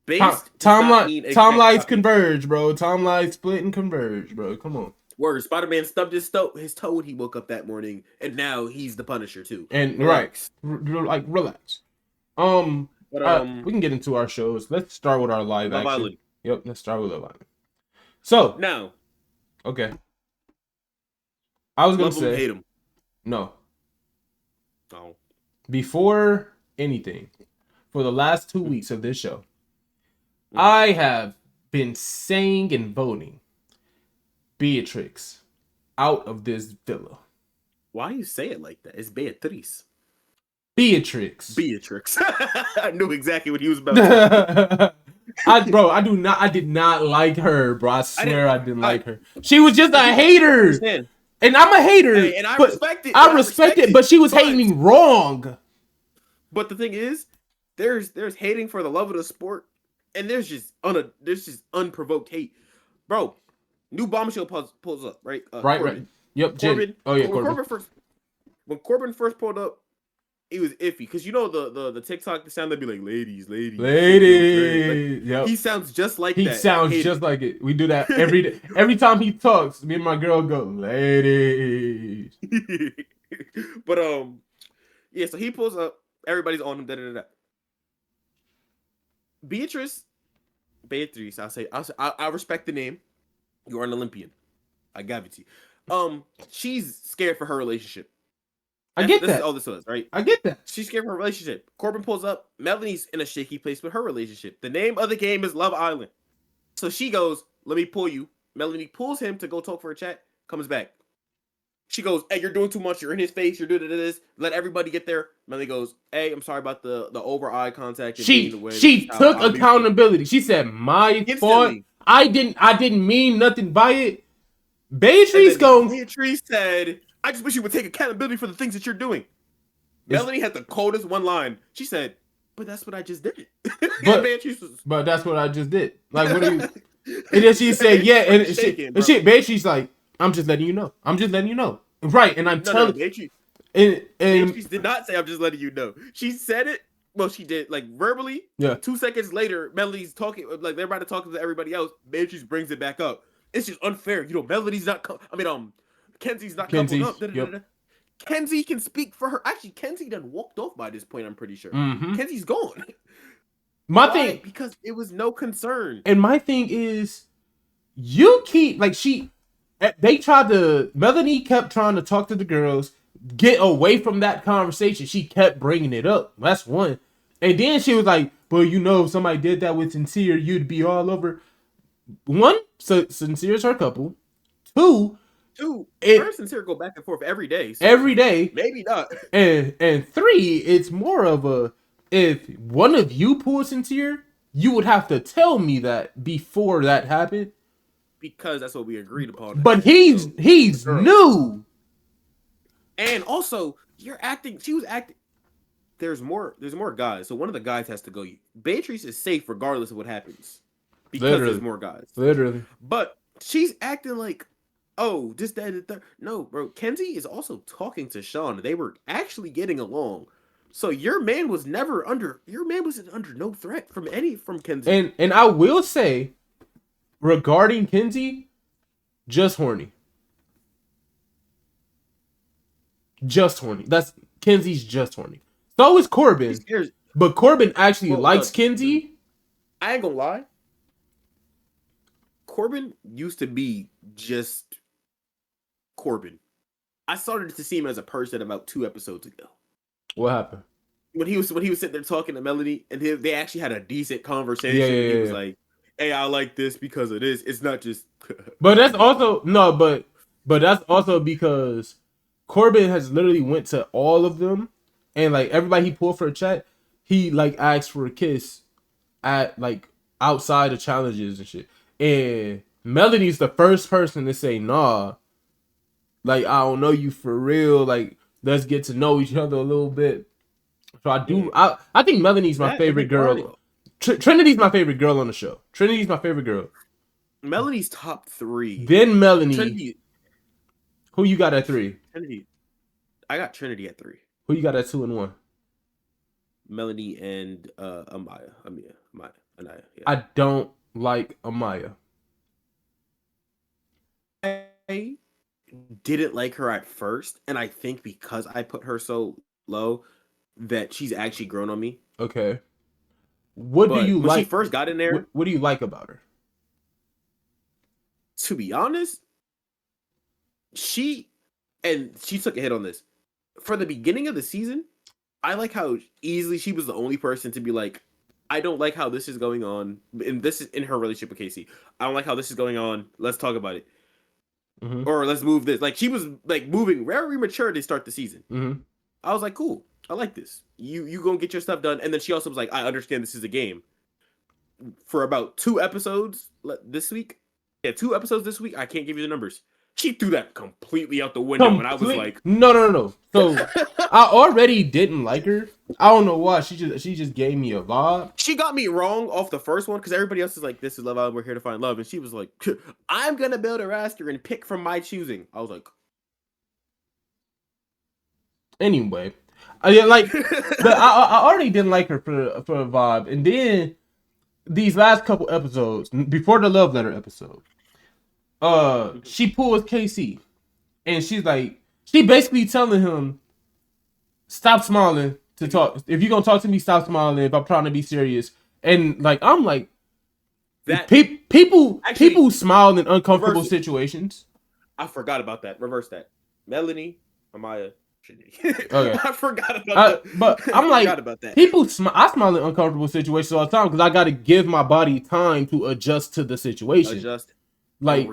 timelines converge, bro. Timelines split and converge, bro. Come on. Word. Spider-Man stubbed his toe when he woke up that morning, and now he's the Punisher too. And relax. Relax. We can get into our shows. Let's start with our live action. Yep, let's start with live. So now, okay. I was gonna say, hate him. No. Oh. Before anything, for the last 2 weeks of this show, I have been saying and voting Beatrix out of this villa. Why you say it like that? It's Beatrice. Beatrix. I knew exactly what he was about to say. I did not like her, bro. I swear I didn't like her. She was just a hater. And I'm a hater. Hey, and I respect it. I respect it, but she was hating wrong. But the thing is, there's hating for the love of the sport, and there's just unprovoked hate. Bro, new bombshell pulls up, right? Right. Yep. Corbin. Corbin. When Corbin first pulled up, it was iffy because the TikTok, the sound they'd be like ladies. Like, yep. He sounds just like that. He sounds just like it. We do that every day. Every time he talks, me and my girl go ladies. But yeah. So he pulls up. Everybody's on him. Beatrice. I respect the name. You are an Olympian. I got it to you. She's scared for her relationship. I get that. This is all this was, right? I get that. She's scared for her relationship. Corbin pulls up. Melanie's in a shaky place with her relationship. The name of the game is Love Island. So she goes, let me pull you. Melanie pulls him to go talk for a chat. Comes back. She goes, hey, you're doing too much. You're in his face. You're doing this. Let everybody get there. Melanie goes, hey, I'm sorry about the over eye contact. She took accountability. She said, my fault. I didn't mean nothing by it. Beatrice said, I just wish you would take accountability for the things that you're doing. Melanie had the coldest one line. She said, but that's what I just did. But that's what I just did. Like, what do you... And then she said, yeah. And Beatrice like, I'm just letting you know. Right. And I'm telling... Beatrice did not say, I'm just letting you know. She said it. Well, she did, like, verbally. Yeah. 2 seconds later, Melanie's talking, like, they're about to talk to everybody else. Beatrice brings it back up. It's just unfair. Melanie's not... Kenzie's not coupled up. Yep. Kenzie can speak for her. Actually, Kenzie done walked off by this point, I'm pretty sure. Mm-hmm. Kenzie's gone. Why? Because it was no concern. And my thing is, Melanie kept trying to talk to the girls, get away from that conversation. She kept bringing it up. That's one. And then she was like, well, if somebody did that with Sincere, you'd be all over. One, so Sincere's her couple. Two, her and Sincere go back and forth every day. So every day. Maybe not. And three, it's more of if one of you pulled Sincere, you would have to tell me that before that happened. Because that's what we agreed upon. But he's new. And also, she was acting. There's more guys. So one of the guys has to go. Beatrice is safe regardless of what happens. Because there's more guys. Literally. But she's acting like, oh, just that. No, bro. Kenzie is also talking to Sean. They were actually getting along. So your man was under no threat from Kenzie. And I will say, regarding Kenzie, just horny. Just horny. Kenzie's just horny. So is Corbin. But Corbin actually likes Kenzie. I ain't gonna lie. Corbin used to be just Corbin. I started to see him as a person about 2 episodes ago. What happened? When he was sitting there talking to Melody, and they actually had a decent conversation. Yeah, he was like, "Hey, I like this because of this. It's not just." But that's also but that's also because Corbin has literally went to all of them, and like everybody he pulled for a chat, he like asked for a kiss at like outside of challenges and shit. And Melody's the first person to say, "Nah, like I don't know you for real. Like let's get to know each other a little bit." So I think Melanie's my favorite girl. Trinity's my favorite girl on the show. Trinity's my favorite girl. Melanie's top 3. Then Melanie. Trinity. Who you got at 3? Trinity. I got Trinity at 3. Who you got at 2 and 1? Melanie and Amaya. Anaya. Yeah. I don't like Amaya. I didn't like her at first, and I think because I put her so low that she's actually grown on me. Okay. What do you like? When she first got in there, what do you like about her? To be honest, she took a hit on this. For the beginning of the season, I like how easily she was the only person to be like, I don't like how this is going on. And this is in her relationship with Casey. I don't like how this is going on. Let's talk about it. Mm-hmm. Or let's move this. Like, she was like moving very mature to start the season. Mm-hmm. I was like, cool. I like this. You gonna get your stuff done. And then she also was like, I understand this is a game. For about 2 episodes this week. Yeah, 2 episodes this week. I can't give you the numbers. She threw that completely out the window, and I was like, no. So I already didn't like her. I don't know why. She just gave me a vibe. She got me wrong off the first one because everybody else is like, this is Love Island, we're here to find love. And she was like, I'm gonna build a roster and pick from my choosing. I was like, anyway, I didn't like, but I already didn't like her for a vibe. And then these last couple episodes before the love letter episode, she pulls KC, and she basically telling him, stop smiling to talk. If you're gonna talk to me, stop smiling. If I'm trying to be serious, and like I'm like, that people smile in uncomfortable situations. I forgot about that. Reverse that. Melanie, Amaya. Okay. I forgot about that. But I'm like, people I smile in uncomfortable situations all the time because I got to give my body time to adjust to the situation. Like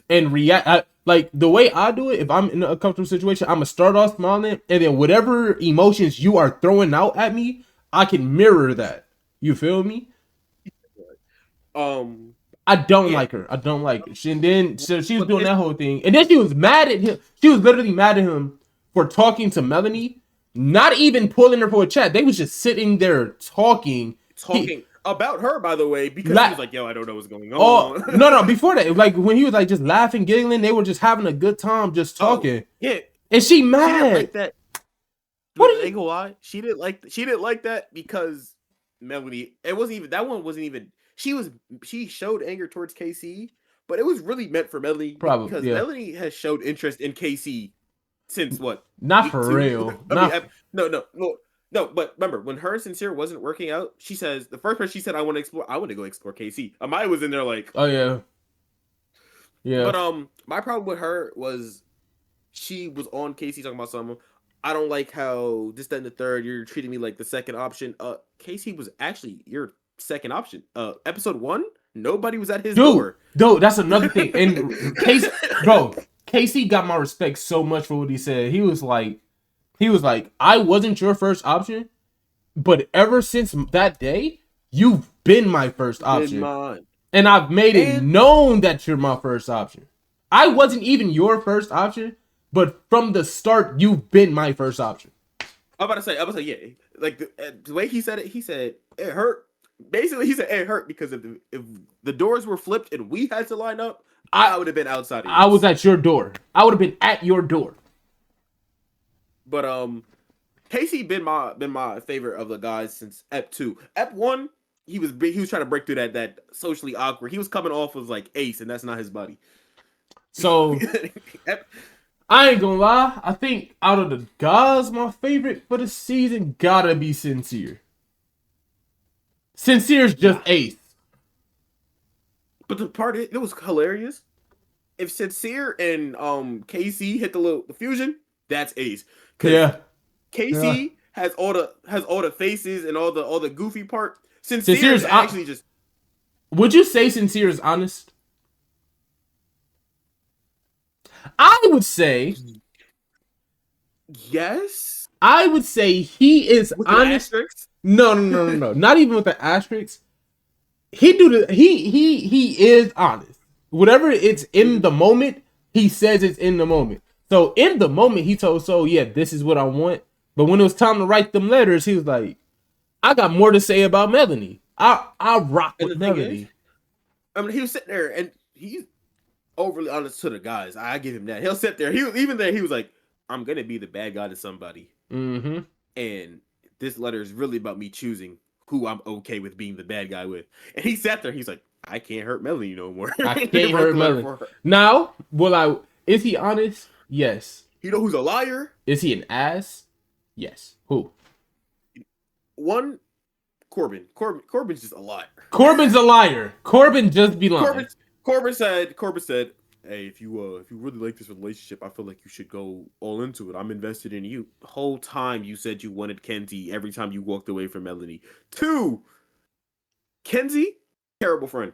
and react. Like the way I do it, if I'm in a comfortable situation, I'm gonna start off smiling, and then whatever emotions you are throwing out at me, I can mirror that. You feel me? I don't like her. I don't like her. And then so she was doing that whole thing, and then she was mad at him. She was literally mad at him for talking to Melanie, not even pulling her for a chat. They was just sitting there talking about her, by the way, because he was like, yo, I don't know what's going on. Oh, no, before that, like when he was like just laughing, giggling, they were just having a good time just talking. Yeah. And she mad. She didn't like that. What you why? She didn't like that because Melanie, that one wasn't even she showed anger towards KC, but it was really meant for Melanie. Probably because Melanie has showed interest in KC since what? Not for real. No, but remember when her and Sincere wasn't working out, she says the first person she said I want to go explore KC. Amaya was in there like, oh yeah. But my problem with her was she was on KC talking about something. I don't like how this, that, and the third. You're treating me like the second option. KC was actually your second option. Episode 1, nobody was at his door. Dude, that's another thing. And KC got my respect so much for what he said. He was like, I wasn't your first option, but ever since that day, you've been my first option. And I've made it known that you're my first option. I wasn't even your first option, but from the start, you've been my first option. I'm about to say, yeah. Like the way he said it hurt. Basically, he said it hurt because if the doors were flipped and we had to line up, I would have been outside of yours. I was at your door. I would have been at your door. But Casey been my favorite of the guys since Ep 2. Ep 1, he was trying to break through that socially awkward. He was coming off as like Ace, and that's not his buddy. So I ain't gonna lie. I think out of the guys, my favorite for the season gotta be Sincere. Sincere's just Ace. But the part it was hilarious. If Sincere and KC hit the fusion, that's ace. Yeah. KC has all the faces and all the goofy part. Sincere is actually just. Would you say Sincere is honest? I would say yes. I would say he is with honest. No. Not even with the asterisks. He is honest. Whatever it's in the moment, he says it's in the moment. So in the moment, he told Soul, yeah, this is what I want. But when it was time to write them letters, he was like, I got more to say about Melanie. I rock with Melanie. He was sitting there and he's overly honest to the guys. I give him that. He'll sit there. He was like, I'm gonna be the bad guy to somebody. Mm-hmm. And this letter is really about me choosing who I'm okay with being the bad guy with. And he sat there. He's like, I can't hurt Melanie no more. I can't hurt Melanie. Now, is he honest? Yes. You know who's a liar? Is he an ass? Yes. Who? One, Corbin. Corbin's just a liar. Corbin's a liar. Corbin just be lying. Corbin said, hey, if you really like this relationship, I feel like you should go all into it. I'm invested in you. The whole time you said you wanted Kenzie every time you walked away from Melanie. 2, Kenzie, terrible friend.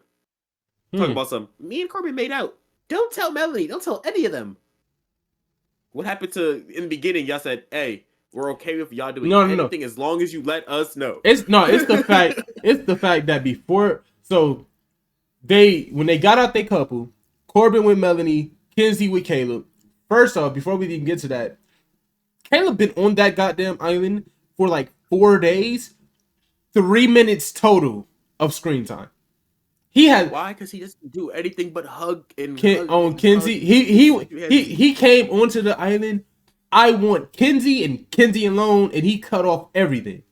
Talking about something. Me and Corbin made out. Don't tell Melanie. Don't tell any of them. What happened to in the beginning? Y'all said, hey, we're okay with y'all doing anything as long as you let us know. It's the fact. It's the fact that before, so when they got out their couple, Corbin with Melanie, Kenzie with Caleb. First off, before we even get to that, Caleb been on that goddamn island for like 4 days, 3 minutes total of screen time. He had why? Because he doesn't do anything but hug and on Kenzie. He came onto the island. I want Kenzie and Kenzie alone, and he cut off everything.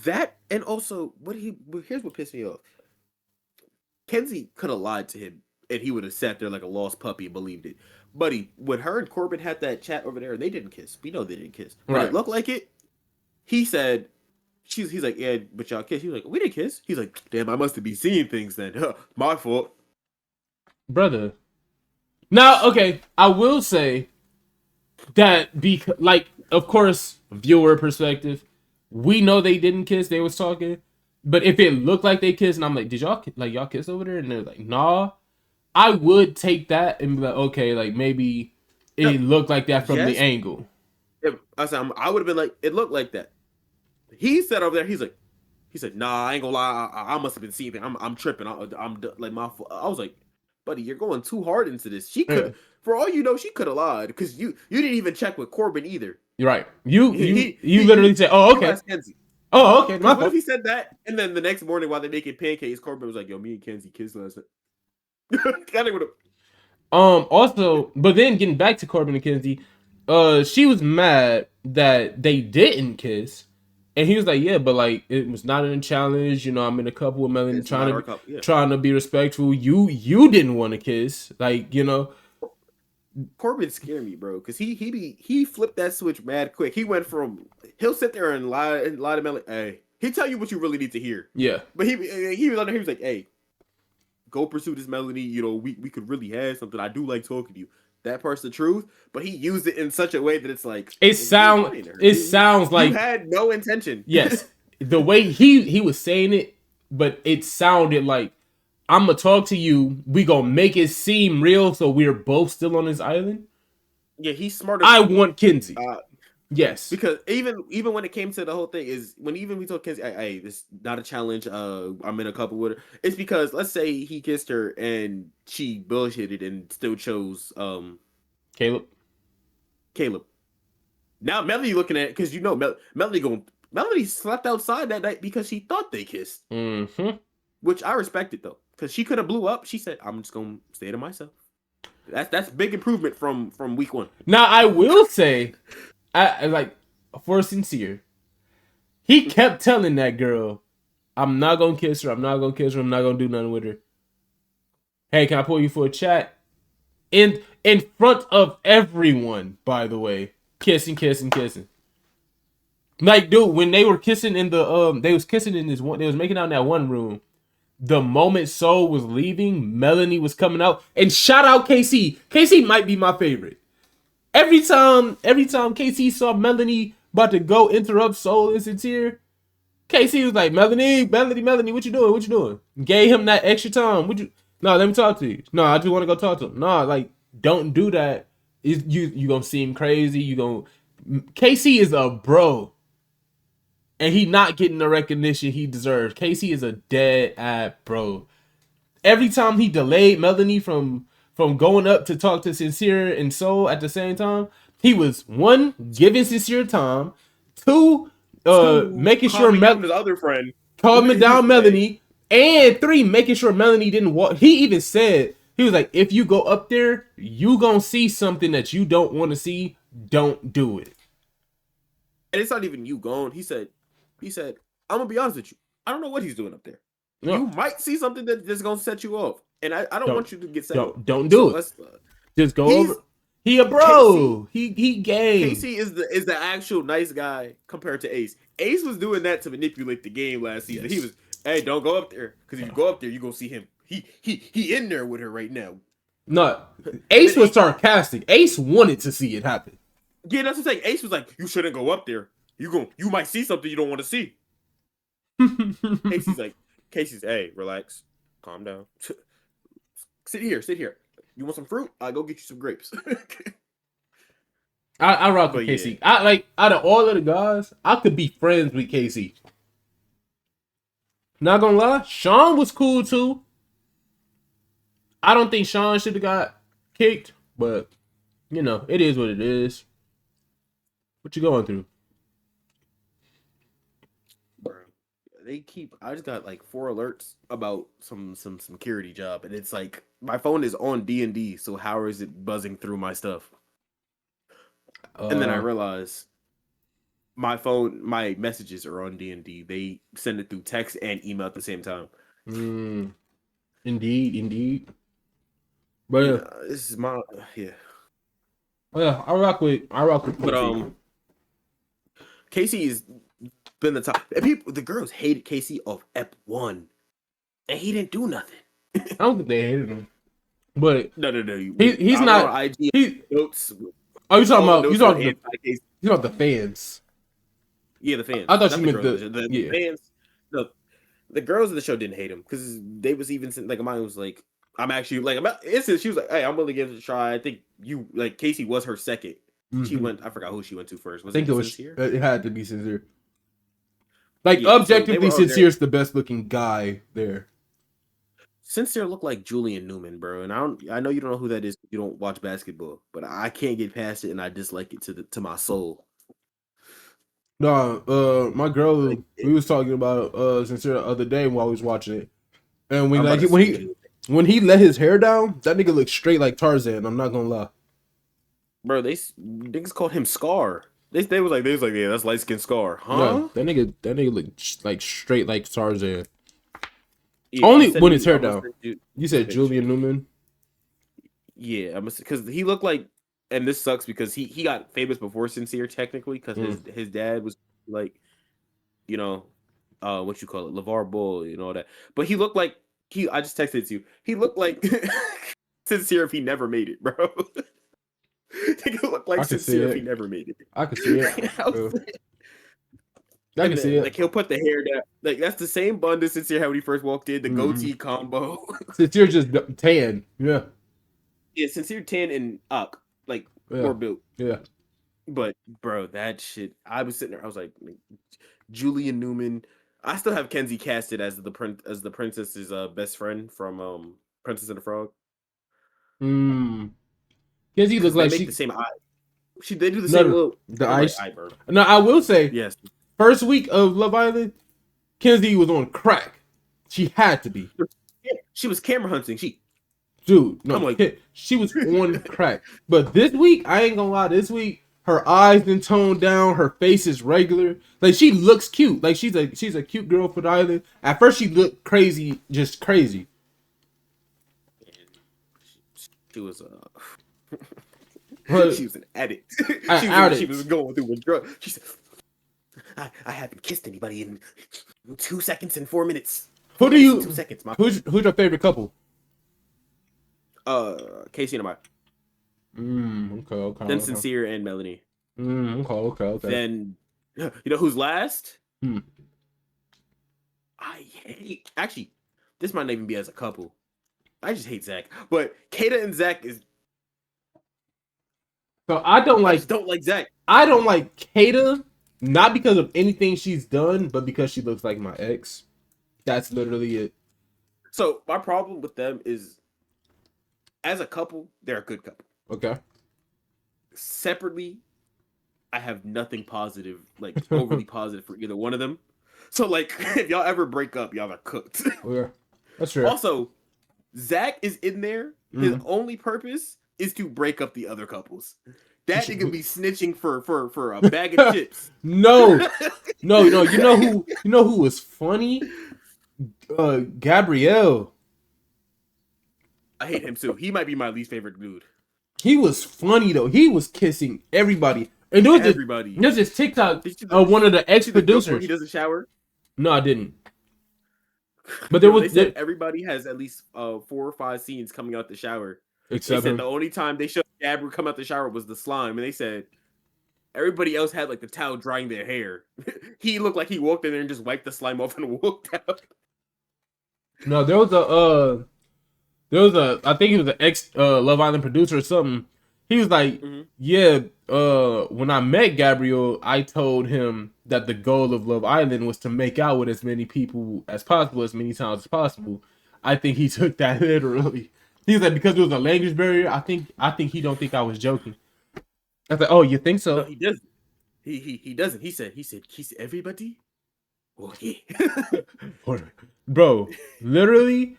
That and also here's what pissed me off. Kenzie could have lied to him, and he would have sat there like a lost puppy and believed it. Buddy, when her and Corbin had that chat over there, they didn't kiss. We know they didn't kiss. But it looked like it. He said, he's like, yeah, but y'all kissed. He was like, we didn't kiss. He's like, damn, I must have been seeing things then. My fault. Brother. Now, okay, I will say that, of course, viewer perspective, we know they didn't kiss. They was talking. But if it looked like they kissed, and I'm like, did y'all kiss over there? And they're like, nah. I would take that and be like, okay, like maybe it looked like that from the angle. I would have been like, it looked like that. He said over there, he said, nah, I ain't gonna lie, I must have been seeing it. I'm tripping. I'm like my. I was like, buddy, you're going too hard into this. She could, for all you know, she could have lied because you didn't even check with Corbin either. You're right. You literally said, oh, okay. Oh, okay. What if he said that, and then the next morning while they're making pancakes, Corbin was like, yo, me and Kenzie kissed last night. Also, but then getting back to Corbin and Kenzie, she was mad that they didn't kiss, and he was like, yeah, but like it was not in a challenge. You know, I'm in a couple with Melanie, trying to be respectful. You didn't want to kiss, like, you know. Corbin scared me, bro, because he flipped that switch mad quick. He went from he'll sit there and lie to Melanie. Hey, he tell you what you really need to hear. Yeah, but he was under. He was like, hey, go pursue this Melanie. You know, we could really have something. I do like talking to you. That part's the truth, but he used it in such a way that it's like it sounds like you had no intention. Yes, the way he was saying it, but it sounded like, I'm gonna talk to you. We gonna make it seem real, so we're both still on this island. Yeah, he's smarter. I want Kenzie. Yes, because even when it came to the whole thing is when we told Kenzie, hey, this is not a challenge. I'm in a couple with her. It's because let's say he kissed her and she bullshitted and still chose Caleb. Now Melanie looking at it because you know Melanie slept outside that night because she thought they kissed. Mm-hmm. Which I respected though, because she could have blew up. She said, I'm just gonna stay to myself. That's big improvement from week 1. Now I will say, I like, for Sincere, he kept telling that girl, I'm not gonna kiss her, I'm not gonna do nothing with her. Hey, can I pull you for a chat? In front of everyone, by the way. Kissing. Like, dude, when they were kissing in the they was kissing in this one, they was making out in that one room. the moment Soul was leaving, Melanie was coming out. And shout out KC. KC might be my favorite. Every time KC saw Melanie about to go interrupt Soul and Sincere, KC was like, Melanie, what you doing? Gave him that extra time. No, let me talk to you. No, I just want to go talk to him. No, like, don't do that. You gonna seem crazy. KC is a bro. And he not getting the recognition he deserves. KC is a dead bro. Every time he delayed Melanie from going up to talk to Sincere and Soul at the same time, he was 1, giving Sincere time, 2, making sure his other friend calming down Melanie, and 3, making sure Melanie didn't walk. He even said, he was like, if you go up there, you gonna see something that you don't want to see. Don't do it. And it's not even you going. He said, I'm gonna be honest with you. I don't know what he's doing up there. No. You might see something that's gonna set you off, and I don't want you to get set. Don't do it. Just go over. He a bro. He gay. KC is the actual nice guy compared to Ace. Ace was doing that to manipulate the game last season. Yes. He was, hey, don't go up there, because if you go up there, you gonna see him. He in there with her right now. No, Ace was sarcastic. Ace wanted to see it happen. Yeah, that's what I'm saying. Ace was like, you shouldn't go up there. You might see something you don't want to see. Casey's, hey, relax, calm down, sit here. You want some fruit? I'll go get you some grapes. I rock with Casey. I like, out of all of the guys, I could be friends with Casey. Not gonna lie, Sean was cool too. I don't think Sean should have got kicked, but it is what it is. What you going through? I just got like 4 alerts about some security job, and it's like my phone is on D&D, so how is it buzzing through my stuff? And then I realize my messages are on D&D. They send it through text and email at the same time. Indeed. But this is my Yeah, I rock with. But Casey has been the top. The girls hated Casey off Ep 1, and he didn't do nothing. I don't think they hated him, but no. He's not. IG notes. Oh, you talking about the fans? Yeah, the fans. I thought you meant the fans. No, the girls of the show didn't hate him because they was even like mine was like, I'm actually like about instant. She was like, hey, I'm willing to give it a try. I think Casey was her second. Mm-hmm. She went. I forgot who she went to first. I think it was Sincere? It had to be Sincere. Like objectively, Sincere's the best looking guy there. Sincere looked like Julian Newman, bro, and I know you don't know who that is. You don't watch basketball, but I can't get past it, and I dislike it to my soul. No, my girl, we was talking about Sincere the other day while we was watching it, and when he let his hair down, that nigga looked straight like Tarzan. I'm not gonna lie, bro. Niggas called him Scar. They was like, yeah, that's light skin Scar, huh? No, that nigga looked like straight like Tarzan. Yeah, only when his hair down. You said Julian Newman. Yeah, because he looked like, and this sucks because he got famous before Sincere technically because his dad was like, what you call it, LeVar Ball, all that. But he looked like I just texted it to you. He looked like Sincere if he never made it, bro. He looked like Sincere if he never made it. I could see it. I can see it. Like he'll put the hair down. Like that's the same bun that Sincere had when he first walked in. The goatee combo. Sincere just tan. Yeah. Yeah, Sincere tan and up, more built. Yeah. But bro, that shit. I was sitting there. I was like, Julian Newman. I still have Kenzie casted as the princess's best friend from Princess and the Frog. Kenzie looks like she the same eye. They do the same little eye burn. No, I will say yes. First week of Love Island, Kenzie was on crack. She had to be. Yeah, she was camera hunting. She was on crack. But this week, I ain't gonna lie. This week, her eyes been toned down. Her face is regular. Like she looks cute. Like she's a cute girl for the island. At first, she looked crazy, just crazy. She was she was an addict. She was going through withdrawal. She said, I haven't kissed anybody in 2 seconds and 4 minutes. Who do you? 2 seconds. Who's your favorite couple? Casey and Amaya. Okay. Then Sincere and Melanie. Okay. Then, you know who's last? Hmm. I hate. Actually, this might not even be as a couple. I just hate Zach. But Kata and Zach is. So I don't like Zach. I don't like Kata, not because of anything she's done, but because she looks like my ex. That's literally it. So my problem with them is, as a couple, they're a good couple. Okay. Separately, I have nothing positive, like overly positive for either one of them. So like, if y'all ever break up, y'all are cooked. Yeah, that's true. Also, Zach is in there. His only purpose is to break up the other couples. That nigga be snitching for a bag of chips. No. You know who was funny? Gabrielle. I hate him too. He might be my least favorite dude. He was funny though. He was kissing everybody. And there was this TikTok of one of the ex-producers. He doesn't shower. No, I didn't. But they said everybody has at least 4 or 5 scenes coming out the shower. Except they said the only time they showed Gabru come out the shower was the slime, and they said everybody else had like the towel drying their hair. He looked like he walked in there and just wiped the slime off and walked out. No, there was a I think he was an ex Love Island producer or something. He was like, yeah, when I met Gabriel, I told him that the goal of Love Island was to make out with as many people as possible, as many times as possible. I think he took that literally. He was like, because it was a language barrier, I think he don't think I was joking. I was like, oh, you think so? No, he doesn't. He doesn't. He said kiss everybody. Oh yeah. Bro, literally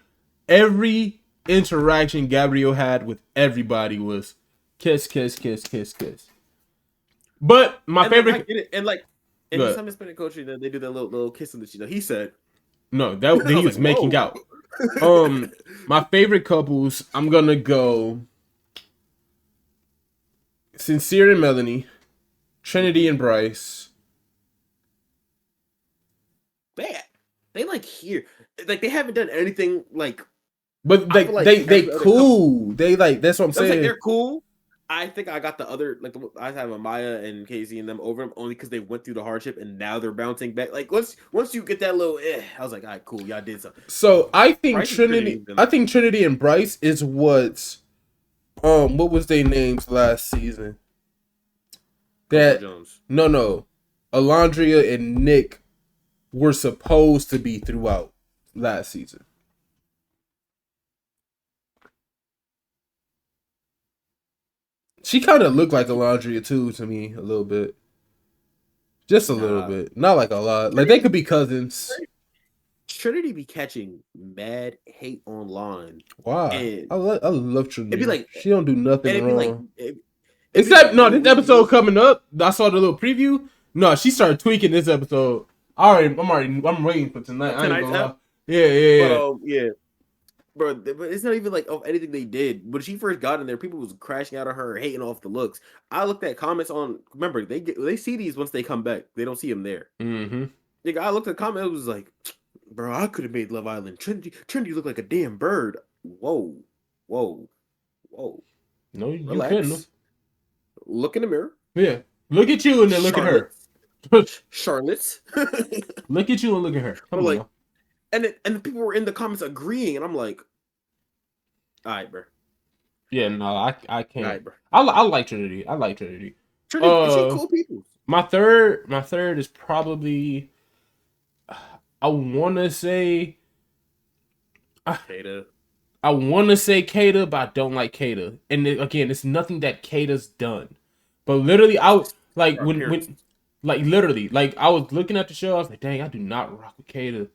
every interaction Gabriel had with everybody was kiss. But my favorite, and in some Hispanic culture, they do that little kiss on the cheek. He said, no, that he was making out. My favorite couples, I'm gonna go Sincere and Melanie, Trinity and Bryce. They like here, like they haven't done anything like. But they cool. They like that's what I'm saying. Like, they're cool. I think I got the other I have Amaya and Casey and them over them only because they went through the hardship and now they're bouncing back. Like once you get that little, I was like, all right, cool, y'all did something. So I think Trinity and Bryce is what was their names last season? That Jones. No, Alondria and Nick were supposed to be throughout last season. She kind of looked like Alondria too to me a little bit. Just a little bit. Not like a lot. Like they could be cousins. Trinity be catching mad hate online. Why? I love Trinity. It'd be like she don't do nothing wrong. This episode coming up. I saw the little preview. No, she started tweaking this episode. I'm waiting for tonight. I ain't gonna lie. Yeah. Yeah. Bro, but it's not even like anything they did. When she first got in there, people was crashing out of her, hating off the looks. I looked at comments on. Remember, they see these once they come back. They don't see them there. Mm-hmm. Like, I looked at the comment. It was like, bro, I could have made Love Island. Trinity looked like a damn bird. Whoa. No, you Relax. couldn't. Look in the mirror. Yeah, look at you and then look at her. Charlotte. Look at you and look at her. Come on. And the people were in the comments agreeing, and I'm like, all right, bro. Yeah, no, I can't. All right, bro. I like Trinity. Trinity, she cool people. My third is probably, I want to say, Kata. I want to say Kata, but I don't like Kata. And again, it's nothing that Kata's done. But literally, I was like when literally, I was looking at the show, I was like, dang, I do not rock with Kata.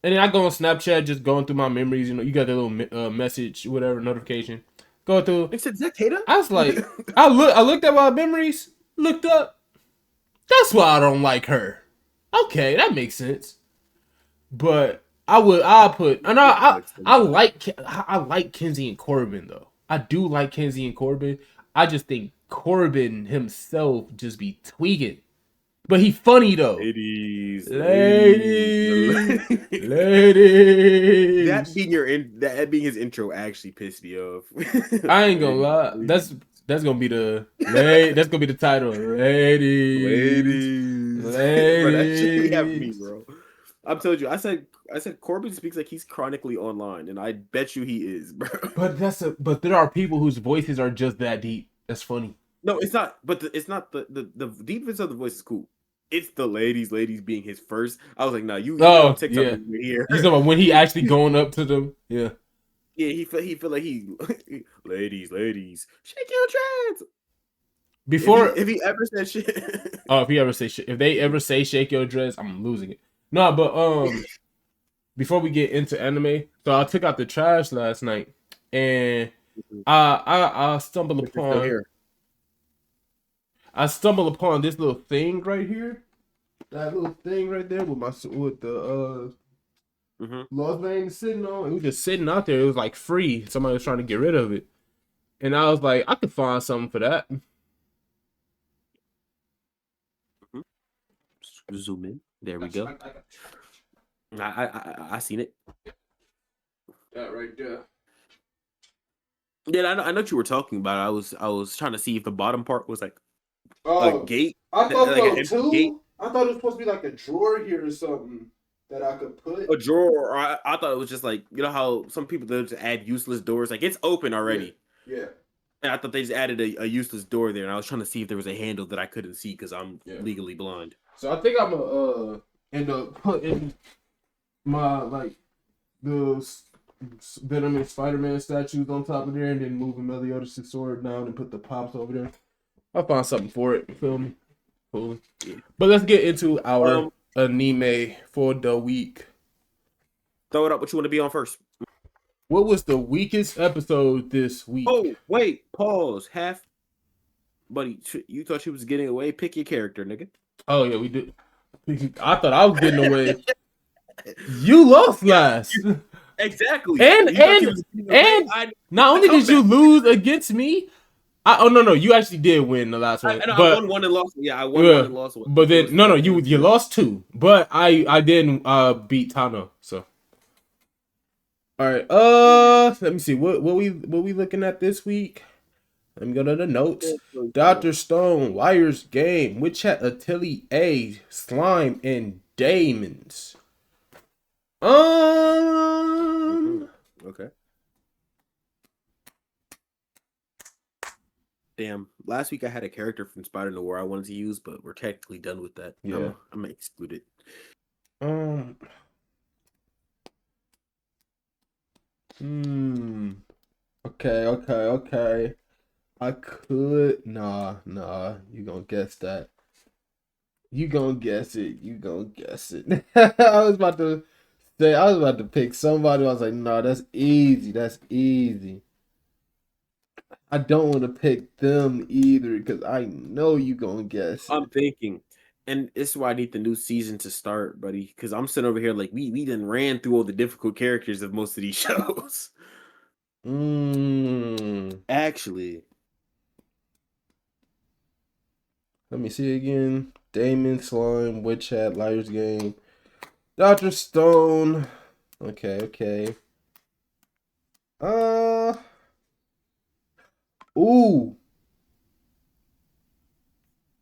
And then I go on Snapchat, just going through my memories. You know, you got that little message, whatever, notification. Go through. They said, is that Kata? I was like, I looked at my memories, looked up. That's why I don't like her. Okay, that makes sense. But I like Kenzie and Corbin though. I do like Kenzie and Corbin. I just think Corbin himself just be tweaking. But he funny though. Ladies. Ladies. That being his intro actually pissed me off. I ain't gonna lie. That's gonna be the that's gonna be the title. Ladies. Bro, that shit really happened to me, bro. I'm telling you, I said Corbin speaks like he's chronically online, and I bet you he is, bro. But there are people whose voices are just that deep. That's funny. No, it's not. But it's not the deepness of the voice is cool. It's the ladies being his first. I was like, nah, you on TikTok here. He's talking about when he actually going up to them. Yeah. Yeah, he feel like he ladies, shake your dreads. Before if he ever said shit. If they ever say shake your dreads, I'm losing it. No, but before we get into anime, so I took out the trash last night, and I stumbled upon this little thing right here. That little thing right there with the Lost Lane sitting on. It was just sitting out there. It was like free. Somebody was trying to get rid of it, and I was like, I could find something for that. Zoom in. There we go. I seen it. That right there. Yeah, I know what you were talking about. I was trying to see if the bottom part was like a gate. I thought like so too. Gate. I thought it was supposed to be like a drawer here or something that I could put. A drawer, or I thought it was just like, you know how some people just add useless doors. Like, it's open already. Yeah. And I thought they just added a useless door there, and I was trying to see if there was a handle that I couldn't see because I'm legally blind. So I think I'm gonna end up putting my the Venom and Spider-Man statues on top of there, and then moving Meliodas' sword down and put the pops over there. I'll find something for it. You feel me? Cool. Yeah. But let's get into our anime for the week. Throw it up. What you want to be on first? What was the weakest episode this week? Oh, wait. Pause. Buddy, you thought she was getting away? Pick your character, nigga. Oh, yeah, we did. I thought I was getting away. You lost last. Exactly. And not only did you lose against me, no, you actually did win the last one. I won one and lost. Yeah, I won one and lost one. But then you lost two. But I didn't beat Tano. So all right. Let me see what we looking at this week. Let me go to the notes. Dr. Stone, Liar's Game, Witch Hat, Atelier A, Slime, and Daemons. Okay. Damn. Last week I had a character from Spider Noir I wanted to use, but we're technically done with that. Yeah. I'm gonna exclude it. Okay. I could. Nah. You gonna guess that. You gonna guess it. I was about to pick somebody. I was like, nah, that's easy. I don't want to pick them either because I know you gonna guess. I'm thinking, and this is why I need the new season to start, buddy. Because I'm sitting over here like we done ran through all the difficult characters of most of these shows. Actually, let me see again. Damon, Slime, Witch Hat, Liar's Game, Dr. Stone. Okay.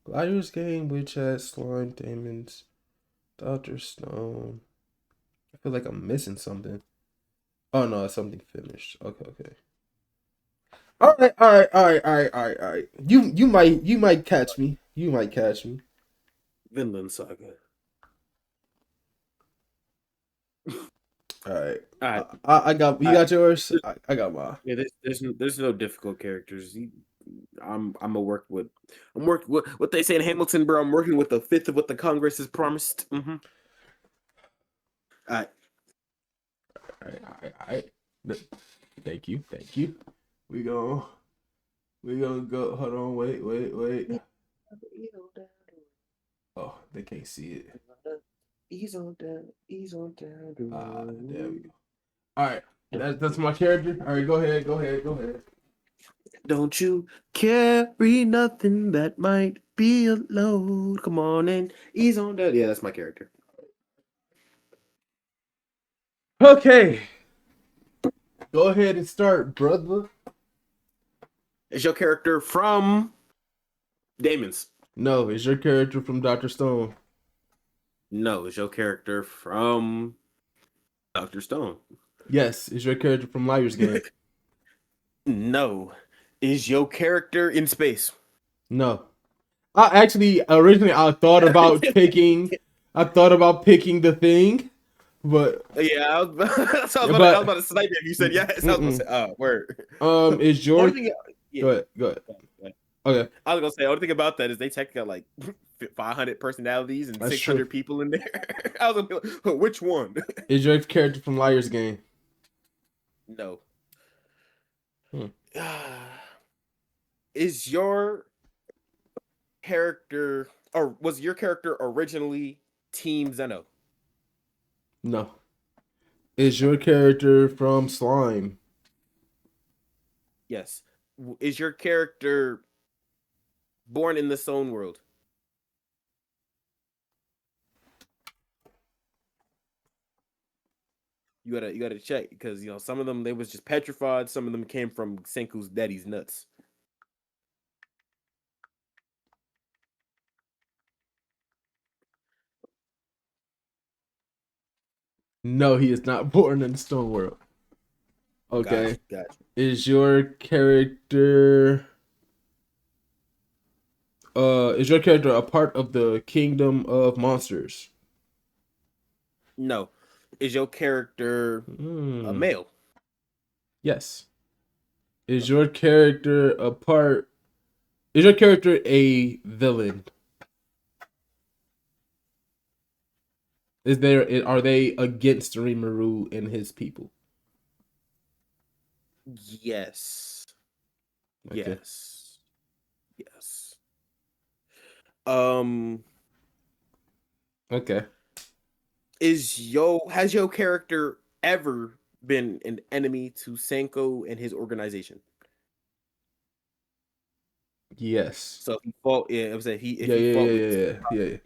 Liar's Game, Witch Hat, Slime, Demons, Dr. Stone. I feel like I'm missing something. Oh no, it's something finished. Okay. All right. You might catch me. Vinland Saga. All right. I got. You got yours. I got mine. Yeah, there's no difficult characters. I'm working with what they say in Hamilton, bro. I'm working with a fifth of what the Congress has promised. Mm-hmm. All right. Thank you. We gonna go. Hold on. Wait. Oh, they can't see it. Ease on down. There we go. All right, that's my character. All right, go ahead. Don't you carry nothing that might be alone. Come on and ease on that. Yeah, that's my character. Okay. Go ahead and start, brother. Is your character from Damon's? No, is your character from Dr. Stone? No, is your character from Dr. Stone? Yes, is your character from Liar's Game? No. Is your character in space? No. Originally I thought about picking The Thing, but yeah, I was about to snipe it if you said yes. I was gonna say, oh, word. Is your yeah. Go ahead. Okay. I was gonna say, the only thing about that is they technically got like 500 personalities and That's 600 true. people in there. I was gonna be like, which one? Is your character from Liar's Game? No. Is your character, or was your character originally Team Zeno? No. Is your character from Slime? Yes. Is your character born in the Stone world? You gotta check, because some of them they was just petrified, some of them came from Senku's daddy's nuts. No, he is not born in the Stone world. Okay. Gotcha. Is your character a part of the Kingdom of Monsters? No. Is your character a male? Yes. Is your character a villain? Are they against Rimuru and his people? Yes. Okay. Yes. Okay. Has your character ever been an enemy to Senko and his organization? Yes. So if he fought, yeah, I was saying yeah.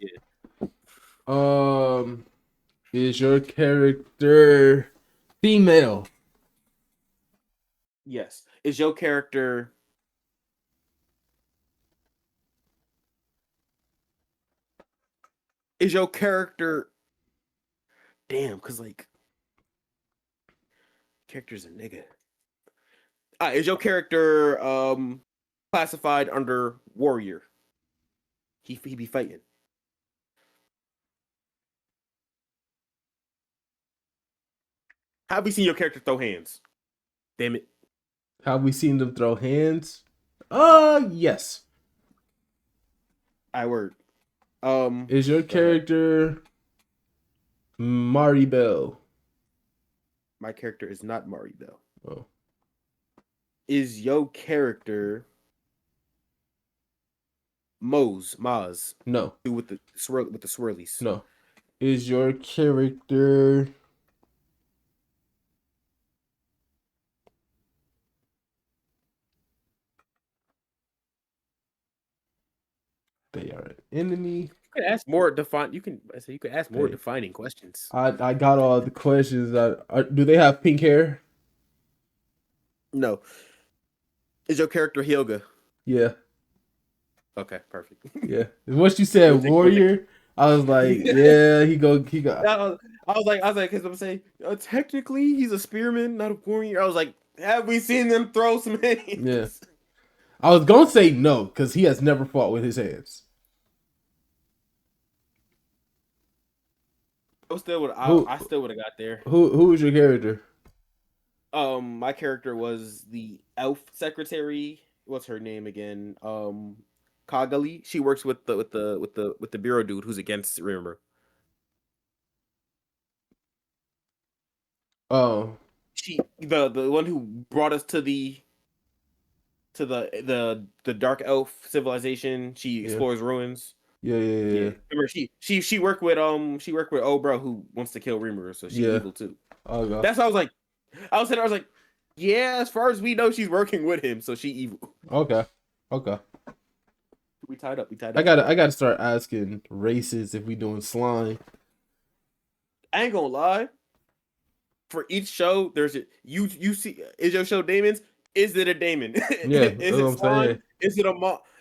Is your character female? Yes. Is your character damn, because like character's a nigga. Is your character classified under warrior? He be fighting. Have we seen your character throw hands? Damn it. Have we seen them throw hands? Yes. I word. Is your character Maribel? My character is not Maribel. Oh. Is your character Maz? No. With the swirlies. No. Is your character they are an enemy? You can ask more defining questions. I got all the questions. Do they have pink hair? No. Is your character Hyuga? Yeah. Okay, perfect. Yeah. Once you said warrior, I was like, yeah, he got. I was like, because I'm saying technically he's a spearman, not a warrior. I was like, have we seen them throw some hands? Yeah. I was gonna say no because he has never fought with his hands. I still would have got there. Who was your character? My character was the elf secretary. What's her name again? Kagali. She works with the bureau dude who's against Rimuru. Oh. She the one who brought us to the dark elf civilization. She explores ruins. Yeah. Remember, she worked with Obra who wants to kill Rimuru, so she's evil too. Oh god. That's how I was like, yeah, as far as we know, she's working with him, so she evil. Okay. We tied up. I gotta start asking races if we doing slime. I ain't gonna lie. For each show, there's you see. Is your show Damon's? Is it a Damon? Yeah, Is it slime? saying.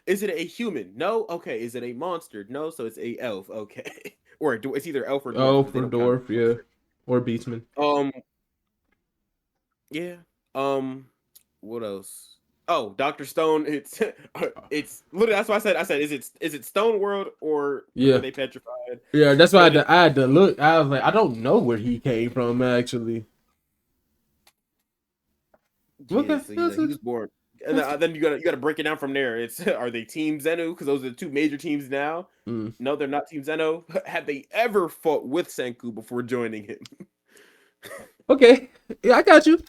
Is it a human? No. Okay. Is it a monster? No. So it's a elf. Okay. Or it's either elf or dwarf. Elf or dwarf, yeah, or beastman. Yeah. What else? Oh, Dr. Stone. It's literally that's why I said is it Stone World or are they petrified? Yeah, that's why I had to look. I was like, I don't know where he came from actually. Yeah, so he was born, and then you gotta break it down from there. It's are they Team Zenu? Because those are the two major teams now. No, they're not Team Zeno. Have they ever fought with Senku before joining him? Okay, yeah, I got you.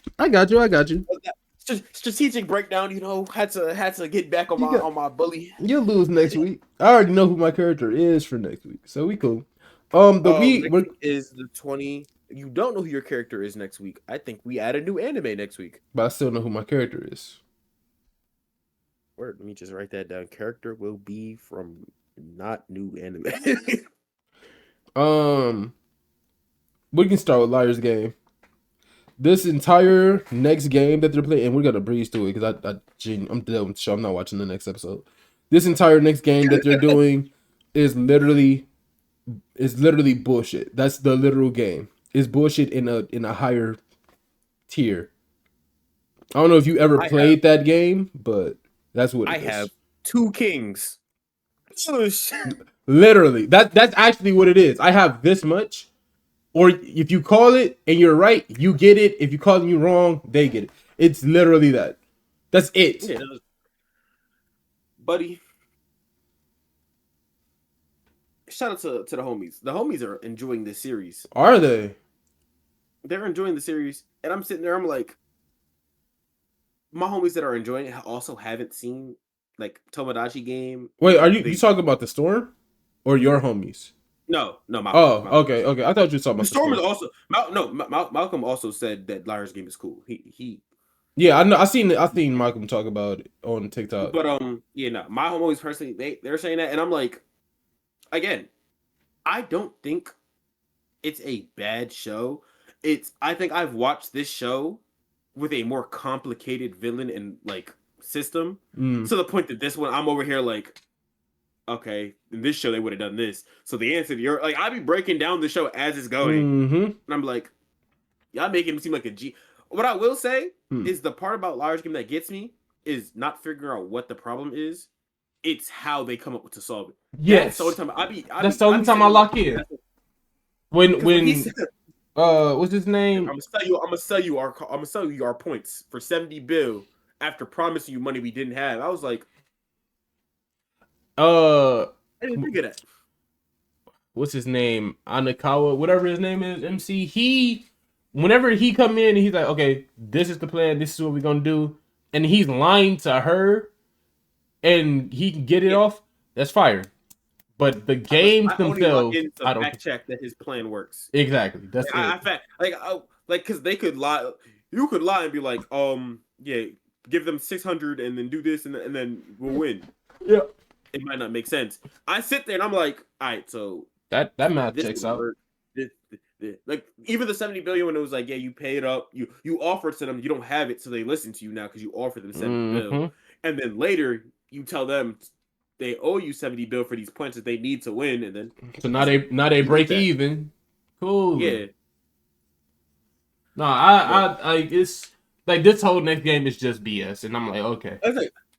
Strategic breakdown. Had to get back on my bully. You'll lose next week. I already know who my character is for next week, so we cool. Next week is the 20. You don't know who your character is next week. I think we add a new anime next week. But I still know who my character is. Word, let me just write that down. Character will be from not new anime. We can start with Liar's Game. This entire next game that they're playing, and we're gonna breeze through it because I'm done with the show. I'm not watching the next episode. This entire next game that they're doing is literally bullshit. That's the literal game. It's bullshit in a higher tier. I don't know if you ever played that game, but that's what it is. I have 2 kings. Literally, that's actually what it is. I have this much, or if you call it and you're right, you get it. If you call you wrong, they get it. It's literally that. That's it. Yeah, buddy. Shout out to the homies. The homies are enjoying this series. Are they? They're enjoying the series, and I'm sitting there. I'm like, my homies that are enjoying it also haven't seen like Tomodachi Game. Wait, are you talking about the Storm or your homies? No, Malcolm. Oh, okay. I thought you were talking about the Storm. Is also Malcolm also said that Liar's Game is cool. He. Yeah, I know. I seen Malcolm talk about it on TikTok. But my homies personally, they're saying that, and I'm like, again, I don't think it's a bad show. I think I've watched this show with a more complicated villain and like system to the point that this one I'm over here like, okay, in this show they would have done this. So the answer to your like, I be breaking down the show as it's going, and I'm like, y'all making him seem like a G. What I will say is the part about Liar's Game that gets me is not figuring out what the problem is. It's how they come up to solve it. Yes. That's the only time I lock in. When what's his name? I'm gonna sell you our points for 70 bill after promising you money we didn't have. I was like, I didn't think of that. What's his name? Anakawa, whatever his name is, MC. Whenever he come in and he's like, okay, this is the plan, this is what we're gonna do, and he's lying to her, and he can get it off. That's fire. But the games themselves, I don't fact check that his plan works. Exactly. That's because they could lie. You could lie and be like, yeah, give them 600 and then do this and then we'll win. Yeah, it might not make sense. I sit there and I'm like, all right, so that math checks out. Like even the 70 billion when it was like, yeah, you pay it up, you offer it to them, you don't have it, so they listen to you now because you offer them 70 bill, and then later you tell them they owe you 70 bill for these points that they need to win, and then so now they break even. Cool. Yeah. No, I it's like this whole next game is just BS, and I'm like, okay.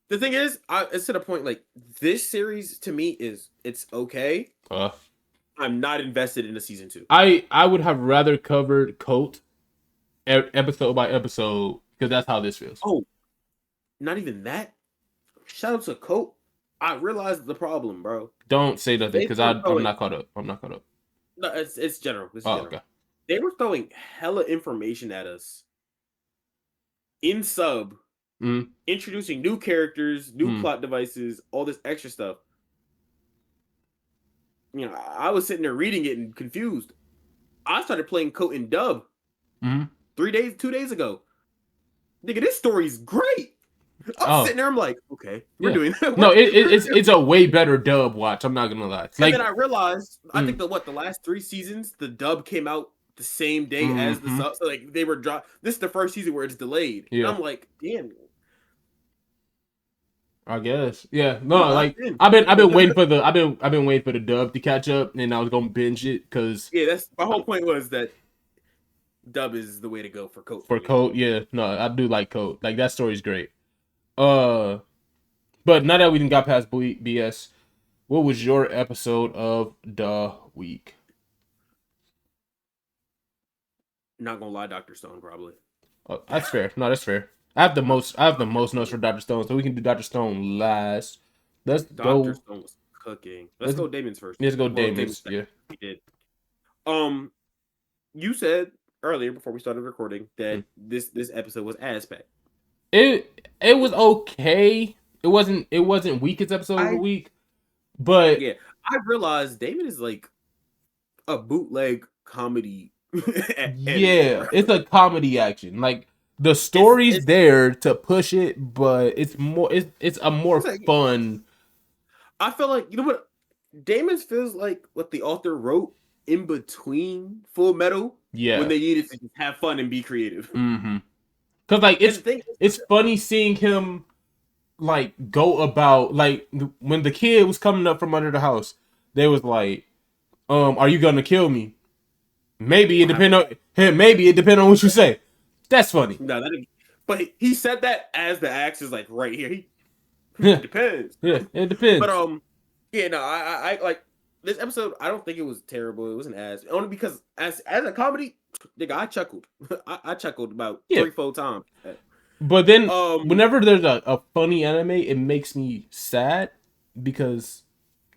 The thing is, it's to the point like this series to me it's okay. I'm not invested in a season 2. I would have rather covered Coat episode by episode because that's how this feels. Oh, not even that. Shout out to Coat. I realized the problem, bro. Don't say nothing because I'm not caught up. No, it's general. Okay. They were throwing hella information at us in sub, introducing new characters, new plot devices, all this extra stuff. I was sitting there reading it and confused. I started playing Coat in dub 2 days ago. Nigga, this story's great. I'm sitting there. I'm like, okay, we're doing that. No, it's a way better dub watch. I'm not gonna lie. Like, and then I realized, I think the last 3 seasons, the dub came out the same day as the sub. So like they were dropped. This is the first season where it's delayed. Yeah. And I'm like, damn. I guess. Yeah. No, like I've been waiting for the I've been waiting for the dub to catch up, and I was gonna binge it because that's my whole point was that dub is the way to go for Coat. For Coat, yeah. No, I do like Coat. Like that story's great. But now that we didn't got past BS, what was your episode of the week? Not gonna lie, Dr. Stone probably. Oh, that's fair. No, that's fair. I have the most notes for Dr. Stone, so we can do Dr. Stone last. Let's go. Dr. Stone was cooking. Let's go Damon's first. Let's go Damon's. Yeah. We did. You said earlier before we started recording that this episode was ass packed. It was okay. It wasn't weakest episode of the week, but yeah, I realized Damon is like a bootleg comedy. Yeah, it's a comedy action. Like the story's there to push it, but it's a more fun. I feel like, you know what, Damon's feels like what the author wrote in between Full Metal. Yeah, when they needed to just have fun and be creative. Because like it's funny seeing him like go about, like when the kid was coming up from under the house, they was like, are you gonna kill me? Maybe it depend on what you say. That's funny. No, but he said that as the axe is like right here. It depends. Yeah, it depends. But yeah, no, I like this episode. I don't think it was terrible. It wasn't only because as a comedy, nigga, I chuckled. I chuckled about 3-4 times. But then whenever there's a funny anime, it makes me sad because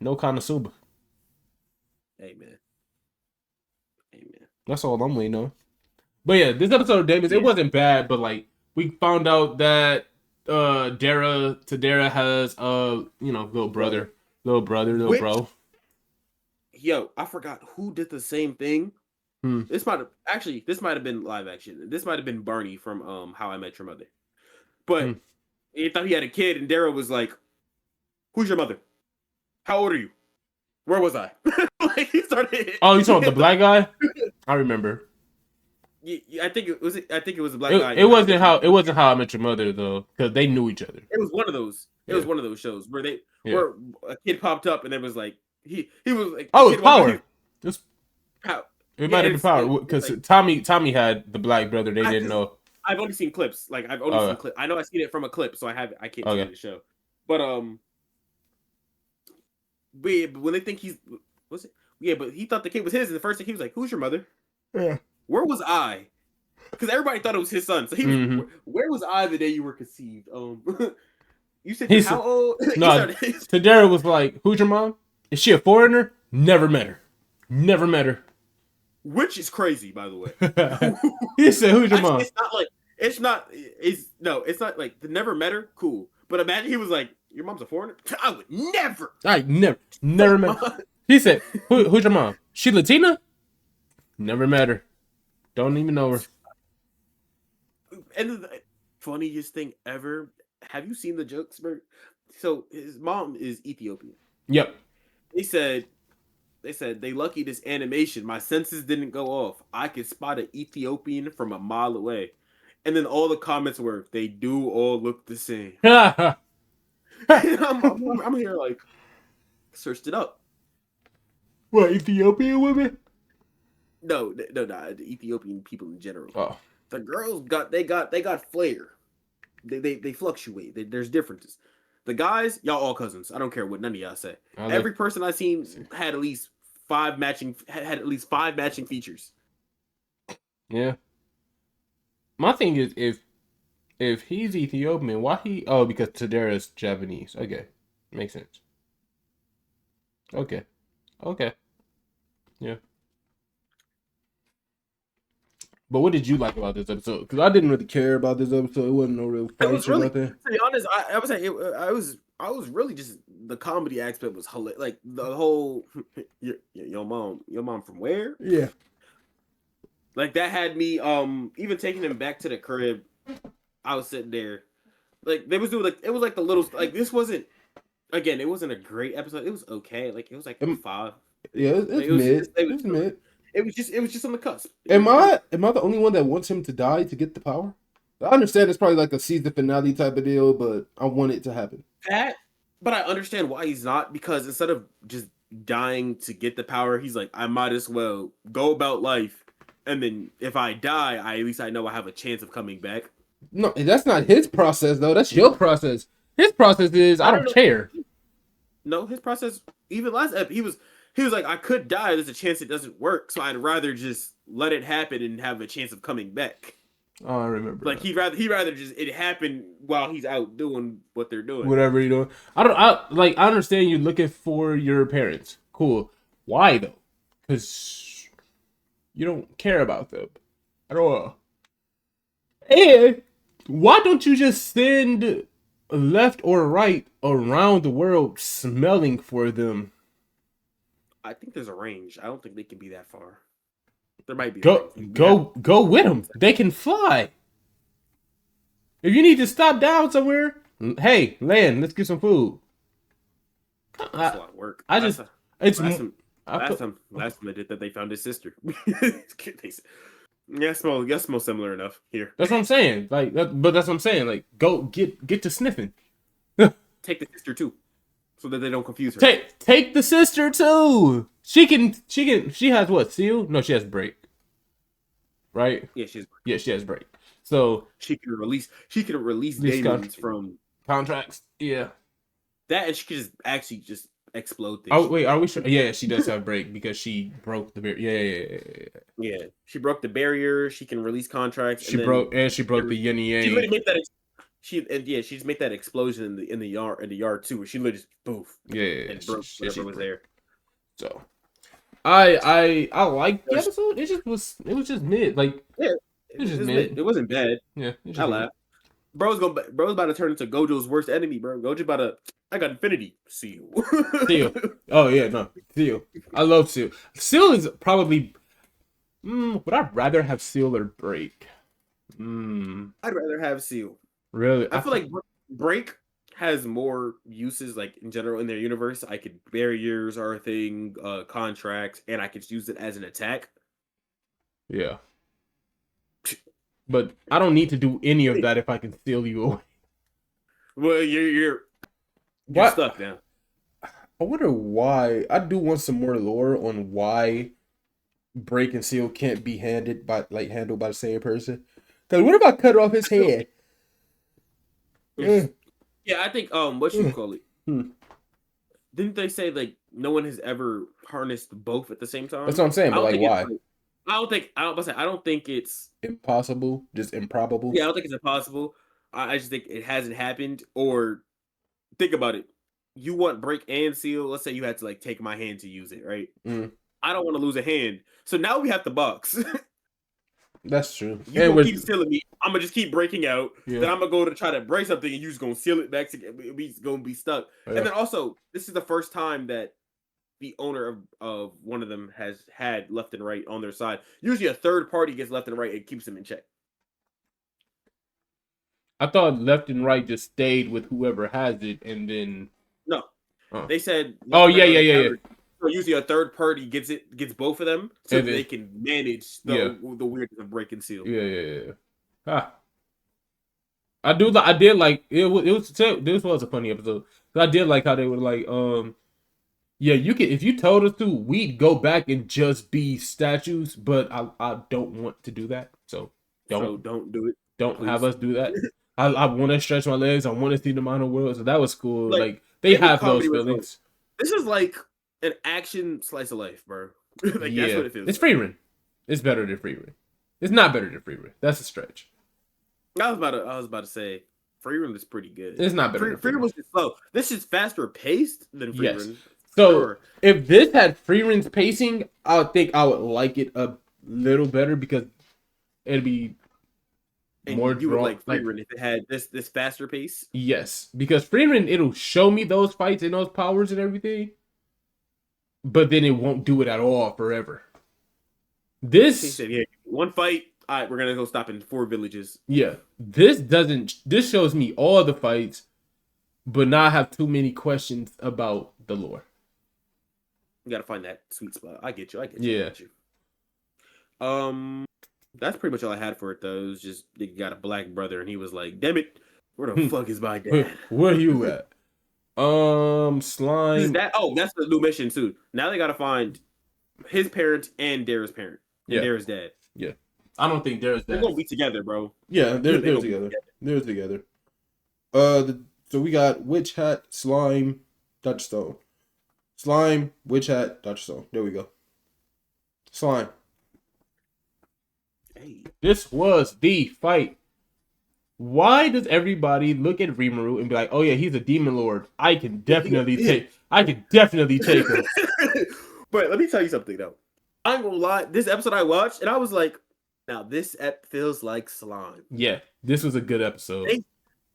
no Konosuba. Amen. That's all I'm waiting on. But yeah, this episode of Damon's, it wasn't bad, but like we found out that Tadera has little brother, bro. Yo, I forgot who did the same thing. This might have been live action. This might have been Barney from How I Met Your Mother. But he thought he had a kid, and Dara was like, "Who's your mother? How old are you? Where was I?" Like he started. Oh, you talking the black guy? I remember. Yeah, I think it was the black guy. It wasn't How I Met Your Mother though, because they knew each other. It was one of those. It was one of those shows where where a kid popped up and it was like he was like, oh, it's Power. It might have been Power because like, Tommy had the black brother. They didn't know. I've only seen clips. Like I've only seen clips. I know I seen it from a clip, so I can't see the show. But when they think but he thought the kid was his, and the first thing he was like, "Who's your mother?" Yeah. Where was I? Because everybody thought it was his son. So he was, where was I the day you were conceived? You said how old? No, Tadera was like, "Who's your mom? Is she a foreigner? Never met her." Which is crazy, by the way. He said, "Who's your mom?" It's not like the never met her. Cool, but imagine he was like, "Your mom's a foreigner." I would never. I never met her. He said, who's your mom? She Latina? Never met her. Don't even know her. And the funniest thing ever, have you seen the jokes, Bert? So his mom is Ethiopian. Yep. They said they lucky this animation. My senses didn't go off. I could spot an Ethiopian from a mile away. And then all the comments were, they do all look the same. And I'm here like, searched it up. What, Ethiopian women? No, the Ethiopian people in general. Oh. The girls got flair. They fluctuate. There's differences. The guys, y'all all cousins. I don't care what none of y'all say. Every person I seen had at least 5 matching features. Yeah. My thing is if he's Ethiopian, why he? Oh, because Tadera's Japanese. Okay, makes sense. Okay. Yeah. But what did you like about this episode? Because I didn't really care about this episode. It wasn't no real fights or nothing. To be honest, I was really just the comedy aspect was hilarious. Like the whole your mom from where? Yeah. Like that had me even taking him back to the crib. I was sitting there like they was doing like it was like the little like this wasn't again it wasn't a great episode. It was okay. Like it was like 5. Yeah, it's like, mid. It's mid. It was just on the cusp. Am I the only one that wants him to die to get the power? I understand it's probably like a season finale type of deal, but I want it to happen. But I understand why he's not, because instead of just dying to get the power, he's like, I might as well go about life, and then if I die, at least I know I have a chance of coming back. No, that's not his process though. That's your process. His process is I don't care. No, his process even last episode he was like, I could die. There's a chance it doesn't work, so I'd rather just let it happen and have a chance of coming back. Oh, I remember. Like he'd rather just it happen while he's out doing what they're doing. Whatever you're doing. I understand you're looking for your parents. Cool. Why though? Because you don't care about them at all. And why don't you just send left or right around the world smelling for them? I think there's a range. I don't think they can be that far. There might be. Go with them. They can fly. If you need to stop down somewhere, hey, land. Let's get some food. That's a lot of work. Last time they did that, they found his sister. Yeah, smell similar enough here. That's what I'm saying. Like, but that's what I'm saying. Like, go get to sniffing. Take the sister too, so that they don't confuse her. Take the sister too. She has what? Seal? No, she has break. Right? Yeah, she has break. So she can release demons from contracts. Yeah. That, and she could just explode things. Oh wait, are we sure? Yeah, she does have break because she broke the barrier. Yeah. She broke the barrier. She can release contracts. She broke the yin and yang. She literally made that. She just made that explosion in the yard too, where she literally just poof. Yeah. And broke whatever was there. So, I liked the episode. It was just mid. Like, yeah, it was just mid. It wasn't bad. Yeah, I laughed. Bro's about to turn into Gojo's worst enemy, bro. Gojo I got Infinity. Seal. Seal. Oh yeah, no. Seal. I love Seal. Seal is probably. Would I rather have Seal or Break? I'd rather have Seal. Really? I feel like Break has more uses, like in general in their universe. Barriers are a thing, contracts, and I could use it as an attack. Yeah. But I don't need to do any of that if I can steal you away. Well, you're stuck now. I wonder why. I do want some more lore on why Break and Seal can't be handled by the same person. Because what if I cut off his head? Yeah, I think what you call it? Didn't they say like no one has ever harnessed both at the same time? That's what I'm saying. But like, why? I don't think it's impossible, just improbable. Yeah, I don't think it's impossible. I just think it hasn't happened. Or think about it. You want Break and Seal. Let's say you had to like take my hand to use it, right? I don't want to lose a hand, so now we have to box. That's true. You gonna keep sealing me. I'm gonna just keep breaking out. Yeah. Then I'm gonna go to try to break something, and you just gonna seal it back. We's gonna be stuck. Yeah. And then also, this is the first time that the owner of one of them has had left and right on their side. Usually, a third party gets left and right and keeps them in check. I thought left and right just stayed with whoever has it, and then no, they said. Oh yeah. So usually a third party gets both of them, so that they can manage the weirdness of Break and Seal. Yeah. I did like it. This was a funny episode. I did like how they were like, yeah, you can if you told us to, we'd go back and just be statues, but I don't want to do that. So don't do it. Don't please. Have us do that. I want to stretch my legs. I want to see the minor world. So that was cool. Like they have those feelings. This is like an action slice of life, bro. That's what it feels. It's free run. It's better than free run. It's not better than free run. That's a stretch. I was about to say free run is pretty good. It's not better. Free run was slow. This is faster paced than free run. So if this had free run's pacing, I think I would like it a little better because it'd be more. You would like free run if it had this faster pace. Yes, because free run it'll show me those fights and those powers and everything. But then it won't do it at all forever. This one fight, all right, we're gonna go stop in 4 villages. Yeah, this shows me all the fights, but not have too many questions about the lore. You gotta find that sweet spot. I get you. Yeah. I get you. That's pretty much all I had for it though. It was just they got a black brother and he was like, "Damn it, where the fuck is my dad? Where you at?" Slime. That's the new mission too. Now they gotta find his parents and Dara's parent. And Dara's dad. Yeah. I don't think Dara's dad. They're gonna be together, bro. Yeah, they're together. They're together. So we got Witch Hat, Slime, Dutch Stone. Slime, Witch Hat, Dutch Stone. There we go. Slime. Hey. This was the fight. Why does everybody look at Rimuru and be like, "Oh yeah, he's a demon lord. I can definitely take him." But let me tell you something though. I ain't gonna lie. This episode I watched and I was like, "Now this ep feels like slime." Yeah, this was a good episode.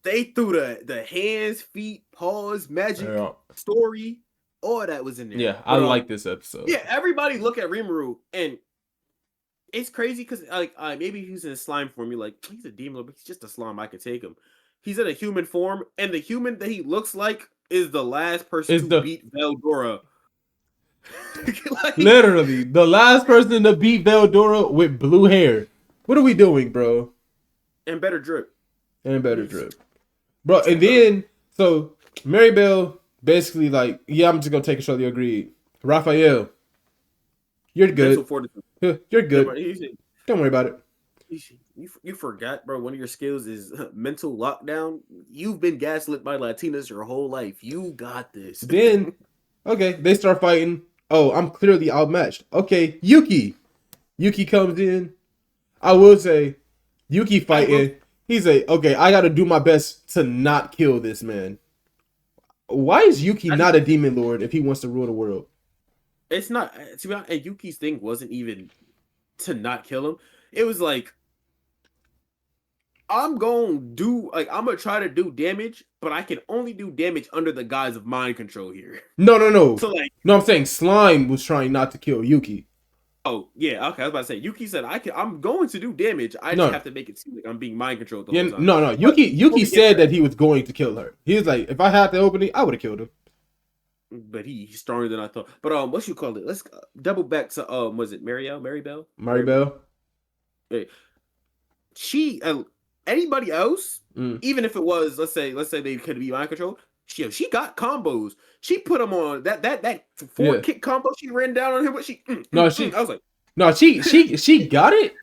They threw the hands, feet, paws, magic, story, all that was in there. Yeah, I like this episode. Yeah, everybody look at Rimuru and it's crazy because maybe he's in a slime form. You're like, he's a demon, but he's just a slime. I could take him. He's in a human form, and the human that he looks like is the last person to beat Veldora. Literally, the last person to beat Veldora with blue hair. What are we doing, bro? And better drip. Bro, and then, so, Maribel basically like, yeah, I'm just going to take a shot. You agreed. Raphael, you're good. You're good. Don't worry about it. You forgot, bro. One of your skills is mental lockdown. You've been gaslit by Latinas your whole life. You got this. Then, okay, they start fighting. Oh, I'm clearly outmatched. Okay, Yuki. Yuki comes in. I will say, Yuki fighting. He's like, okay, I got to do my best to not kill this man. Why is Yuki not a demon lord if he wants to rule the world? It's not. To be honest, Yuki's thing wasn't even to not kill him. It was like, I'm gonna try to do damage, but I can only do damage under the guise of mind control here. No. So no, I'm saying Slime was trying not to kill Yuki. Oh yeah, okay. I was about to say Yuki said I'm going to do damage. I just have to make it seem like I'm being mind controlled the whole time. No. Yuki said that he was going to kill her. He was like, if I had the opening, I would have killed him. But he's stronger than I thought. But what you call it? Let's double back to was it Maribel? Hey, she anybody else, even if it was let's say they could be mind controlled. She got combos. She put them on that 4 kick combo. She ran down on him, but I was like, she got it.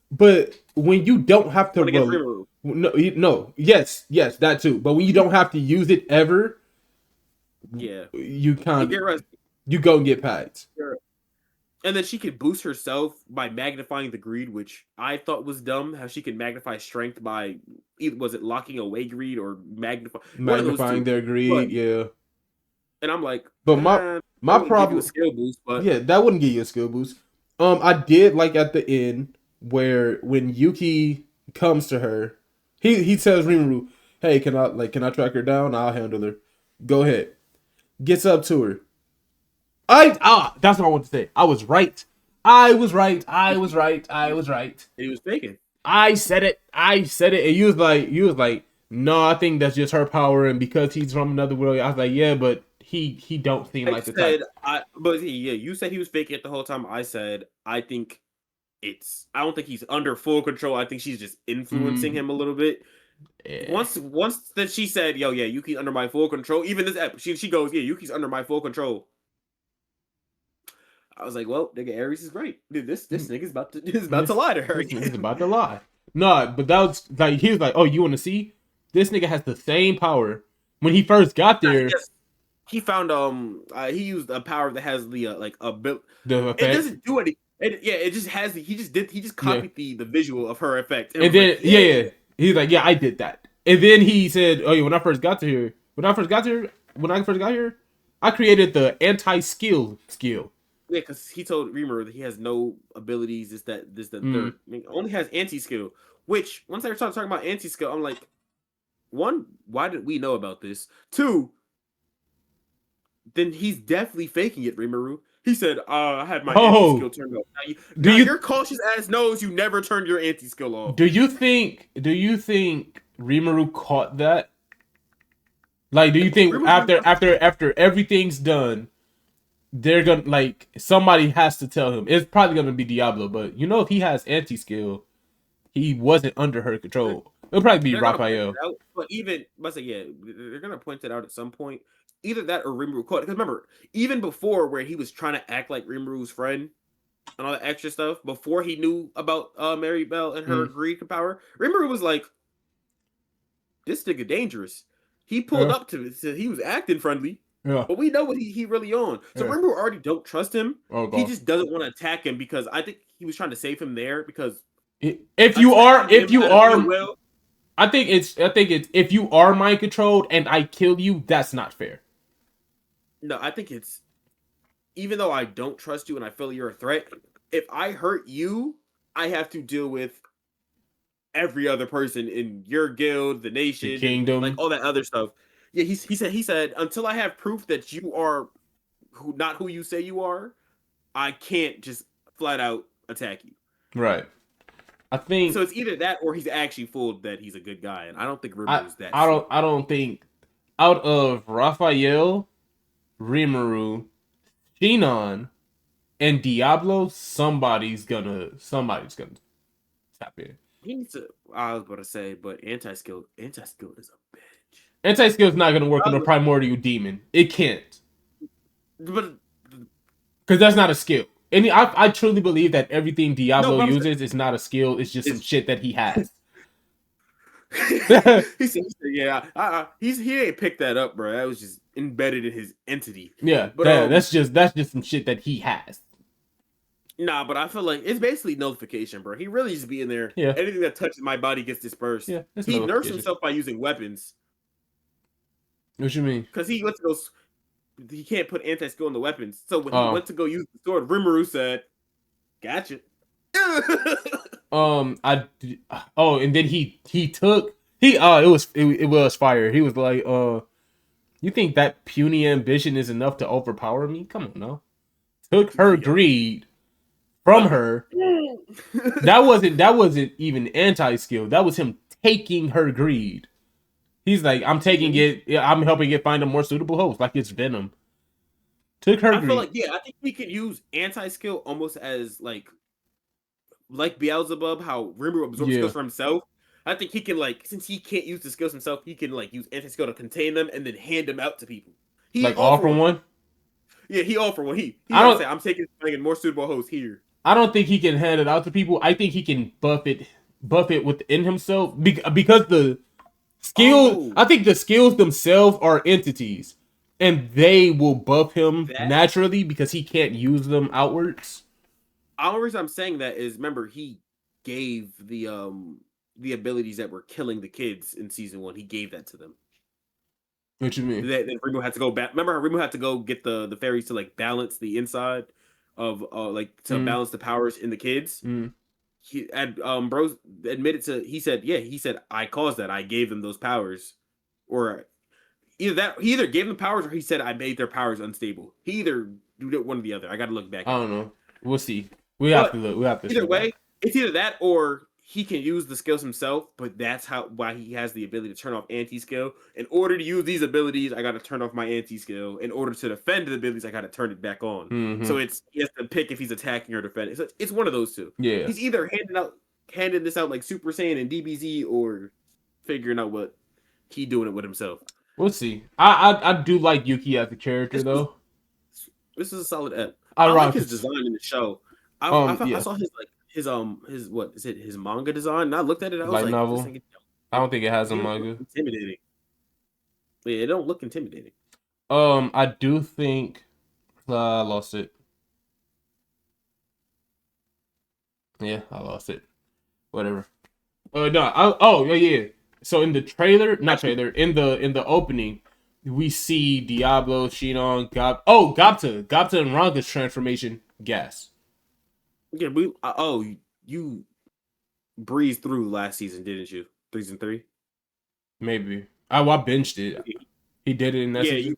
But when you don't have to, yes, that too. But when you don't have to use it ever, you go and get pads. And then she could boost herself by magnifying the greed, which I thought was dumb. How she could magnify strength by was it locking away greed or magnifying their greed? Yeah. And I'm like, but my problem, skill boost, but that wouldn't give you a skill boost. I did like at the end where when Yuki comes to her, he tells Rimuru, "Hey, can I track her down? I'll handle her. Go ahead." Gets up to her. That's what I want to say. I was right. He was faking. I said it. And you was like, no, I think that's just her power. And because he's from another world, I was like, yeah, but he don't seem like the type. You said he was faking it the whole time. I said, I don't think he's under full control. I think she's just influencing him a little bit. Yeah. Once that she said, Yuki's under my full control. Even this episode, she goes, Yuki's under my full control. I was like, well, nigga, Ares is great. Dude, this nigga's about to lie to her. He's about to lie. No, but that was like, he was like, oh, you want to see? This nigga has the same power. When he first got there, he found he used a power that has the ability. The effect. It doesn't do anything. It just has he just copied the visual of her effect. And then he's like, I did that. And then he said, oh yeah, when I first got here, I created the anti-skill skill. Yeah, because he told Rimuru that he has no abilities. This, third. I mean, only has anti-skill. Which, once I started talking about anti-skill, I'm like, 1, why did we know about this? 2, then he's definitely faking it, Rimuru. He said, I had my anti-skill turned off. Now your cautious ass knows you never turned your anti-skill off. Do you think Rimuru caught that? Like, do you think after everything's done, they're gonna, like, somebody has to tell him? It's probably gonna be Diablo, but you know, if he has anti-skill, he wasn't under her control. It'll probably be Raphael. But even, they're gonna point it out at some point. Either that or Rimuru caught it. Because remember, even before where he was trying to act like Rimuru's friend and all that extra stuff, before he knew about Mary Bell and her greed and power, Rimuru was like, this nigga dangerous. He pulled up to it, said he was acting friendly. Yeah. But we know what he really on. So Rimuru already don't trust him. He just doesn't want to attack him because I think he was trying to save him there because if you are I think it's if you are mind controlled and I kill you, that's not fair. No, I think it's, even though I don't trust you and I feel you're a threat, if I hurt you, I have to deal with every other person in your guild, the nation, the kingdom, like all that other stuff. Yeah, he said until I have proof that you are not who you say you are, I can't just flat out attack you. Right. I think so. It's either that or he's actually fooled that he's a good guy, and I don't think Rimuru's that. I don't think out of Raphael, Rimuru, Shinon, and Diablo, somebody's gonna tap in. He needs to. I was about to say, but anti-skill is a bitch. Anti-skill is not gonna work on a primordial demon. It can't. But because that's not a skill. And I truly believe that everything Diablo uses is not a skill. It's just some shit that he has. he said, yeah. He ain't picked that up, bro. That was just embedded in his entity. Yeah, but that's just some shit that he has. Nah, but I feel like it's basically nullification, bro. He really just be in there. Yeah. Anything that touches my body gets dispersed. Yeah, he nursed himself by using weapons. What you mean? Because he went to go. He can't put anti-skill in the weapons. So when he went to go use the sword, Rimuru said, "Gotcha." And then it was fire. He was like, you think that puny ambition is enough to overpower me? Come on, no. Took her greed from her. That wasn't even anti-skill. That was him taking her greed. He's like, I'm taking it. I'm helping it find a more suitable host, like it's Venom. Took her. I feel like I think we could use anti-skill almost as like Beelzebub, how Rimuru absorbs skills for himself. I think he can, like, since he can't use the skills himself, he can like use anti-skill to contain them and then hand them out to people. He like offer one. Yeah, he offered one. He say, I'm taking a more suitable host here. I don't think he can hand it out to people. I think he can buff it within himself because the skill. I think the skills themselves are entities, and they will buff him naturally because he can't use them outwards. The only reason I'm saying that is, remember, he gave the abilities that were killing the kids in season 1. He gave that to them. What you mean? That Rimuru had to go back. Remember how Rimuru had to go get the fairies to like balance the inside of balance the powers in the kids. He bros admitted to. He said I caused that. I gave them those powers, or he either gave them powers or he said I made their powers unstable. He either did one or the other. I got to look back. I don't know. We'll see. We have to look. We have to. Either way, it's either that or he can use the skills himself, but that's why he has the ability to turn off anti-skill. In order to use these abilities, I got to turn off my anti-skill. In order to defend the abilities, I got to turn it back on. Mm-hmm. So he has to pick if he's attacking or defending. So it's one of those two. Yeah. He's either handing this out like Super Saiyan and DBZ, or figuring out what he doing it with himself. We'll see. I do like Yuki as a character though. This is a solid ep. I like his design in the show. I saw his what is it? His manga design. And I looked at it. I was like, novel. I don't think it has a manga. Intimidating. Yeah, it don't look intimidating. I do think I lost it. Yeah, I lost it. Whatever. Yeah. So in the trailer, in the opening, we see Diablo, Shinon, Gapta and Ranga's transformation. Gas. Yeah, you breezed through last season, didn't you? Season 3? Maybe. I binged it. He did it in SCG.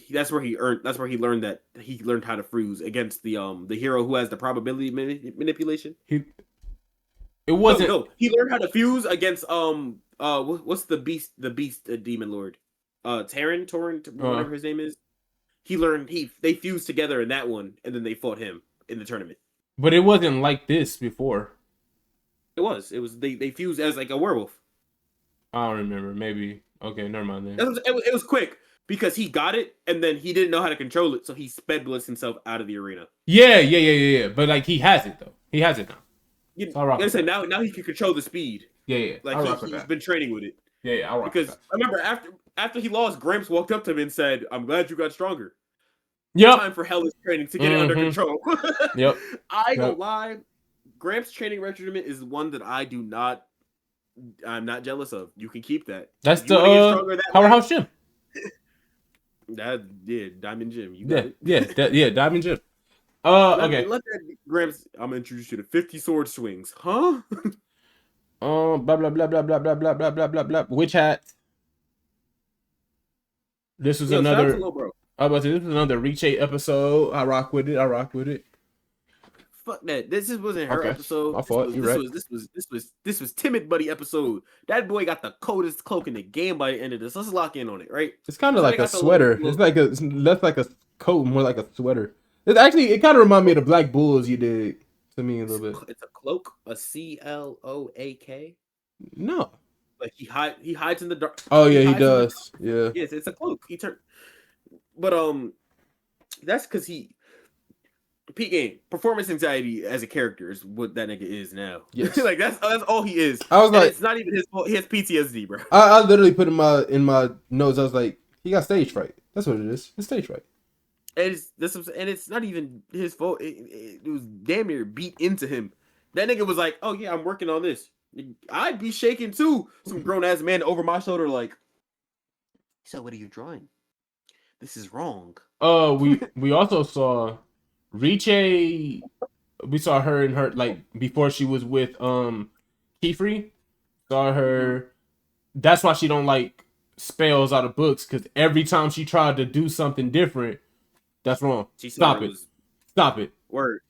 That's where he earned. That's where he learned that he learned how to freeze against the hero who has the probability manipulation. It wasn't. No, he learned how to fuse against what's the beast demon lord, Torin, whatever his name is. He learned they fused together in that one, and then they fought him in the tournament. But it wasn't like this before. It was they fused as like a werewolf. I don't remember. Maybe. Okay, never mind then. It was quick because he got it and then he didn't know how to control it, so he sped blitzed himself out of the arena. Yeah. But like he has it though. He has it now. You say now he can control the speed. Yeah. Like he's been training with it. Yeah. I'll rock because I remember after he lost, Gramps walked up to him and said, "I'm glad you got stronger." Yep. Time for hellish training to get it under control. Yep. I don't lie. Gramps' training regimen is one that I'm not jealous of. You can keep that. That's the Powerhouse Gym. Diamond Gym. You got it. Diamond Gym. Okay. Let that Gramps. I'm gonna introduce you to 50 sword swings, huh? Blah blah blah blah blah blah blah blah blah blah blah. Witch hat. This was another. This was another Reach 8 episode. I rock with it. Fuck that. This wasn't her episode. My fault. This was Timid Buddy episode. That boy got the coldest cloak in the game by the end of this. Let's lock in on it, right? It's kind of like a sweater. It's less like a coat, more like a sweater. It kind of reminds me of the Black Bulls you did to me a little bit. It's a cloak, a CLOAK. No. Like he hides in the dark. Oh yeah, he does. Yeah. Yes, it's a cloak. But that's because Pete Game, performance anxiety as a character is what that nigga is now. Yes. Like that's all he is. I was like, it's not even his fault. He has PTSD, bro. I literally put in my notes. I was like, he got stage fright. That's what it is. It's stage fright. And it's not even his fault. It was damn near beat into him. That nigga was like, "Oh yeah, I'm working on this." I'd be shaking too. Some grown ass man over my shoulder, like, "So what are you drawing? This is wrong." We also saw Riche. We saw her in her like before she was with Keyfree. Saw her. That's why she don't like spells out of books, because every time she tried to do something different, that's wrong. Stop it. Word.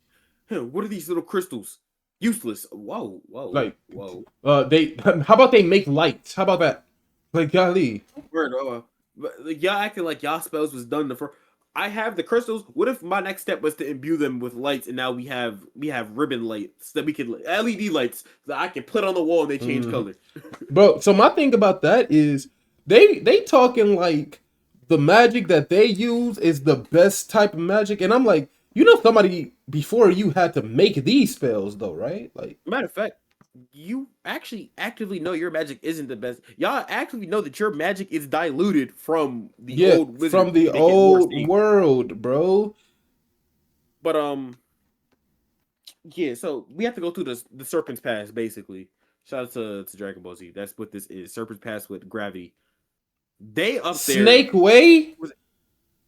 What are these little crystals? Useless. Whoa. How about they make lights? How about that? Like, golly. Word. Y'all acting like y'all spells was done the first. I have the crystals. What if my next step was to imbue them with lights, and now we have ribbon lights that we can LED lights that I can put on the wall and they change color. Bro, so my thing about that is they talking like the magic that they use is the best type of magic, and I'm like, somebody before you had to make these spells though, right? Like, matter of fact, you actually actively know your magic isn't the best. Y'all actively know that your magic is diluted from the old wizard, from the old world, bro. But so we have to go through the Serpent's Pass, basically. Shout out to Dragon Ball Z. That's what this is. Serpent's Pass with gravity. They up there. Snake Way?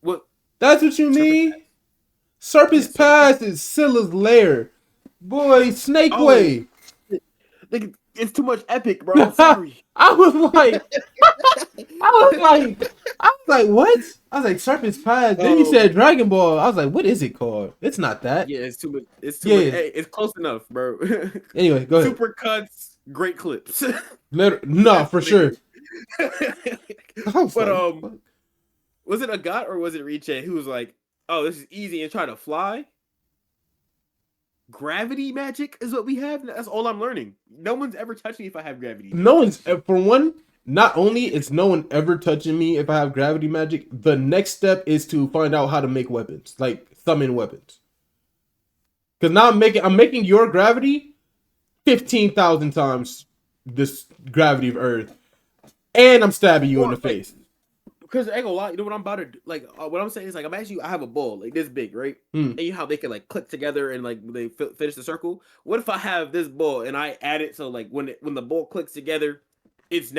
What? That's what you mean? Serpent's Pass is Scylla's lair. Boy, Snake Way. It's too much epic, bro. I'm sorry. I was like, what? I was like, Serpent's Pass. Then you said Dragon Ball. I was like, what is it called? It's not that. Yeah, it's too much. It's too much. Hey, it's close enough, bro. Anyway, go ahead. Super cuts, great clips. No, for sure. But was it a god or was it Riche who was like, "Oh, this is easy," and try to fly? Gravity magic is what we have. That's all I'm learning. No one's ever touched me if I have gravity. No one's, for one, not only is no one ever touching me if I have gravity magic, the next step is to find out how to make weapons, like summon weapons. Because now I'm making your gravity 15,000 times this gravity of Earth, and I'm stabbing you in the face. Because I ain't gonna lie, you know what I'm about to do? Like, what I'm saying is, like, imagine I have a ball like this big, right? And you know how they can like click together and like they finish the circle. What if I have this ball and I add it so like when the ball clicks together, its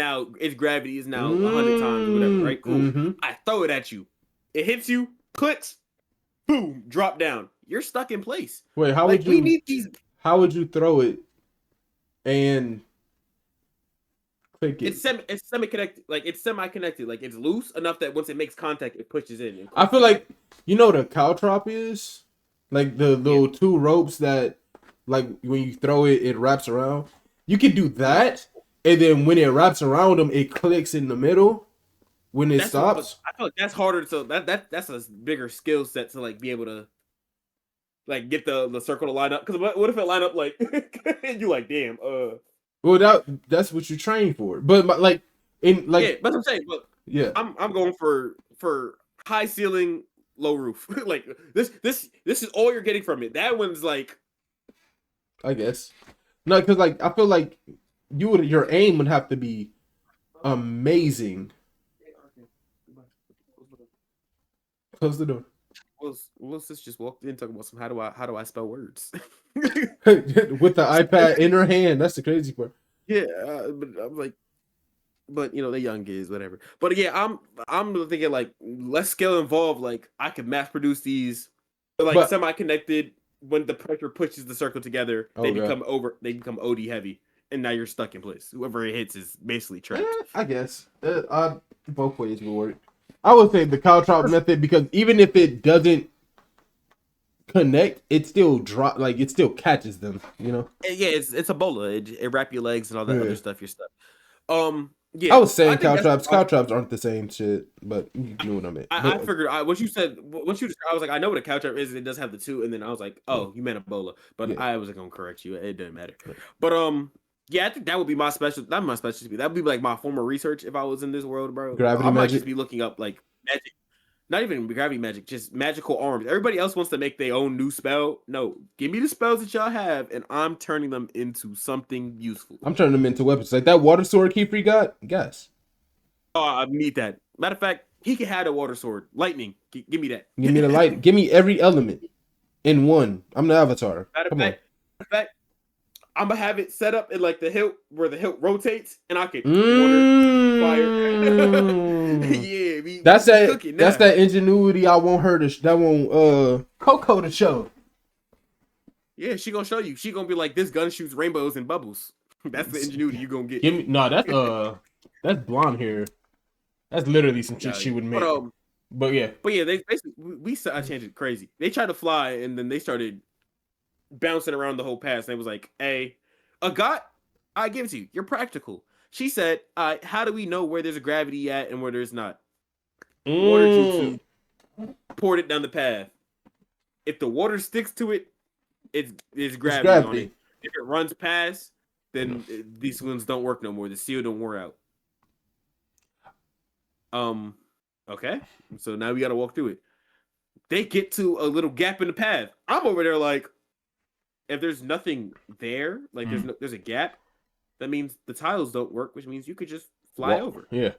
gravity is now 100 times or whatever, right? Cool. I throw it at you, it hits you, clicks, boom, drop down. You're stuck in place. Wait, how would you? We need these. How would you throw it and click it. It's semi-connected. Like it's semi-connected. Like it's loose enough that once it makes contact, it pushes in. I feel like what a caltrop is, like the little two ropes that, like when you throw it, it wraps around. You can do that, and then when it wraps around them, it clicks in the middle. When it stops, I feel like that's harder. So that's a bigger skill set to like be able to like get the circle to line up. Because what if it line up like and you like damn well that's what you train for. But like but I'm saying I'm going for high ceiling, low roof. Like this is all you're getting from it. That one's like I guess no, because like I feel like your aim would have to be amazing. Close the door. Will sis just walked in talking about some how do I spell words with the iPad in her hand. That's the crazy part. Yeah, but I'm like, but they're young kids, whatever. But yeah, I'm thinking like less skill involved. Like I could mass produce these, like semi-connected. When the pressure pushes the circle together, they become OD heavy, and now you're stuck in place. Whoever it hits is basically trapped. I guess both ways will work. I would say the caltrop method, because even if it doesn't connect, it still it still catches them, Yeah, it's a bola. It wrap your legs and all that other stuff. Your stuff. Yeah, I was saying caltrops aren't the same shit, but you know what I meant. I figured what you said, what you described, I was like, I know what a caltrop is. It does have the two, and then I was like, oh, you meant a bola, but I wasn't gonna correct you. It didn't matter. But yeah, I think that would be my specialty. Not my specialty. That would be like my form of research if I was in this world, bro. Gravity I might magic. just be looking up like magic. Not even gravity magic, just magical arms. Everybody else wants to make their own new spell. No, give me the spells that y'all have, and I'm turning them into something useful. I'm turning them into weapons. Like that water sword Keyfree got? Guess. Oh, I need that. Matter of fact, he can have a water sword. Lightning. Give me that. Give me the light. Give me every element in one. I'm the Avatar. Matter of fact, I'm gonna have it set up in like the hilt where the hilt rotates, and I can water, fire. Yeah, that's that ingenuity. I want her to. That want Coco to show. Yeah, she gonna show you. She gonna be like, this gun shoots rainbows and bubbles. That's the ingenuity you gonna get. That's blonde hair. That's literally some shit she would make. But yeah, they basically I changed it crazy. They tried to fly, and then they started bouncing around the whole pass. And they was like, hey, I give it to you. You're practical. She said, how do we know where there's a gravity at and where there's not? Water jutsu poured it down the path. If the water sticks to it, it's gravity on it. If it runs past, then these ones don't work no more. The seal don't wear out. Okay. So now we gotta walk through it. They get to a little gap in the path. I'm over there like, if there's nothing there, like there's a gap, that means the tiles don't work, which means you could just fly over. Yeah.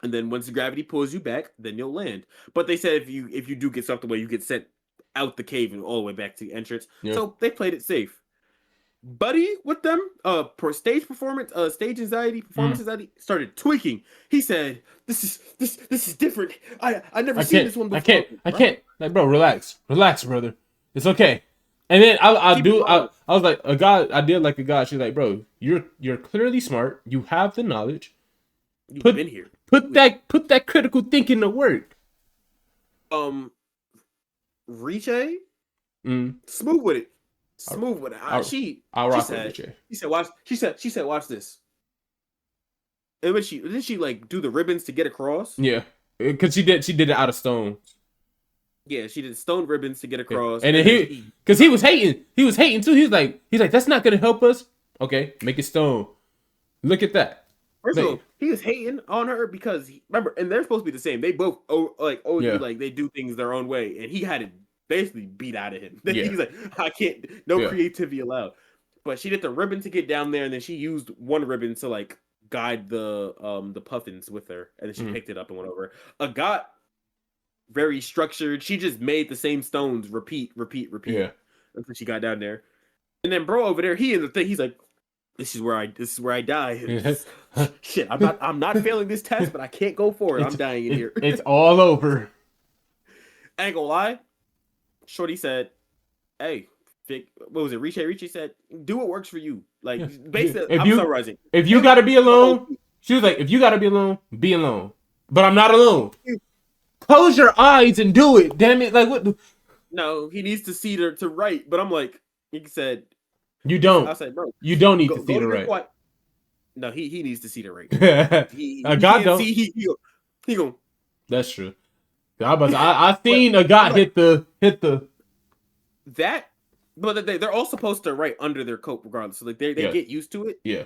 And then once the gravity pulls you back, then you'll land. But they said if you do get sucked away, you get sent out the cave and all the way back to the entrance. Yeah. So they played it safe. Buddy with them, stage anxiety, performance anxiety started tweaking. He said, "This is different. I never seen this one before." I can't. Like, bro, relax, brother. It's okay. And then I was like, I did like a god. She's like, bro, you're clearly smart. You have the knowledge. You've been here. Put that critical thinking to work. Riche, smooth with it. Smooth with it. She said, watch this. And when didn't she like do the ribbons to get across? Yeah, because she did it out of stone. Yeah, she did stone ribbons to get across. And then he was hating too. He's like, that's not gonna help us. Okay, make it stone. Look at that. First of all, he was hating on her because remember, and they're supposed to be the same. They both like they do things their own way, and he had it basically beat out of him. Yeah. He's like, I can't, creativity allowed. But she did the ribbon to get down there, and then she used one ribbon to like guide the puffins with her, and then she picked it up and went over. Agat, very structured. She just made the same stones repeat. Yeah, until she got down there. And then bro over there, he's like, this is where I die. Shit, I'm not failing this test, but I can't go for it. I'm dying in here. It's all over. I ain't gonna lie. Shorty said, hey, what was it? Richie said, "Do what works for you." Like Yeah. basically, I'm summarizing. If you gotta be alone, she was like, "If you gotta be alone, be alone." But I'm not alone. Close your eyes and do it. Damn it! Like what? No, he needs to see to right. But I'm like, he said, You don't. I said, bro, You don't need to see go the to your right. quiet. No, he needs to see the right. He God can't don't. see. He go. That's true. I seen a guy hit the that, but they're all supposed to write under their coat regardless. So like they get used to it. Yeah.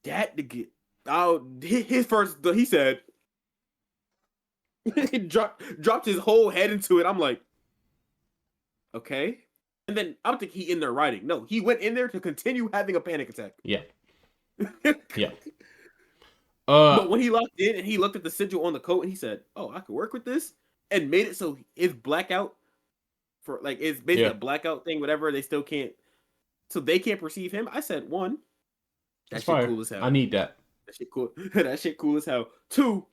That to get out his first. He said he dropped his whole head into it. I'm like, okay. And then I don't think he in there writing. No, he went in there to continue having a panic attack. Yeah. Yeah. But when he locked in and he looked at the sigil on the coat and he said, "Oh, I could work with this," and made it so his blackout for like it's basically a blackout thing, whatever. They still can't, so they can't perceive him. I said, one, that shit cool as hell. I need that. That shit cool. That shit cool as hell. Two,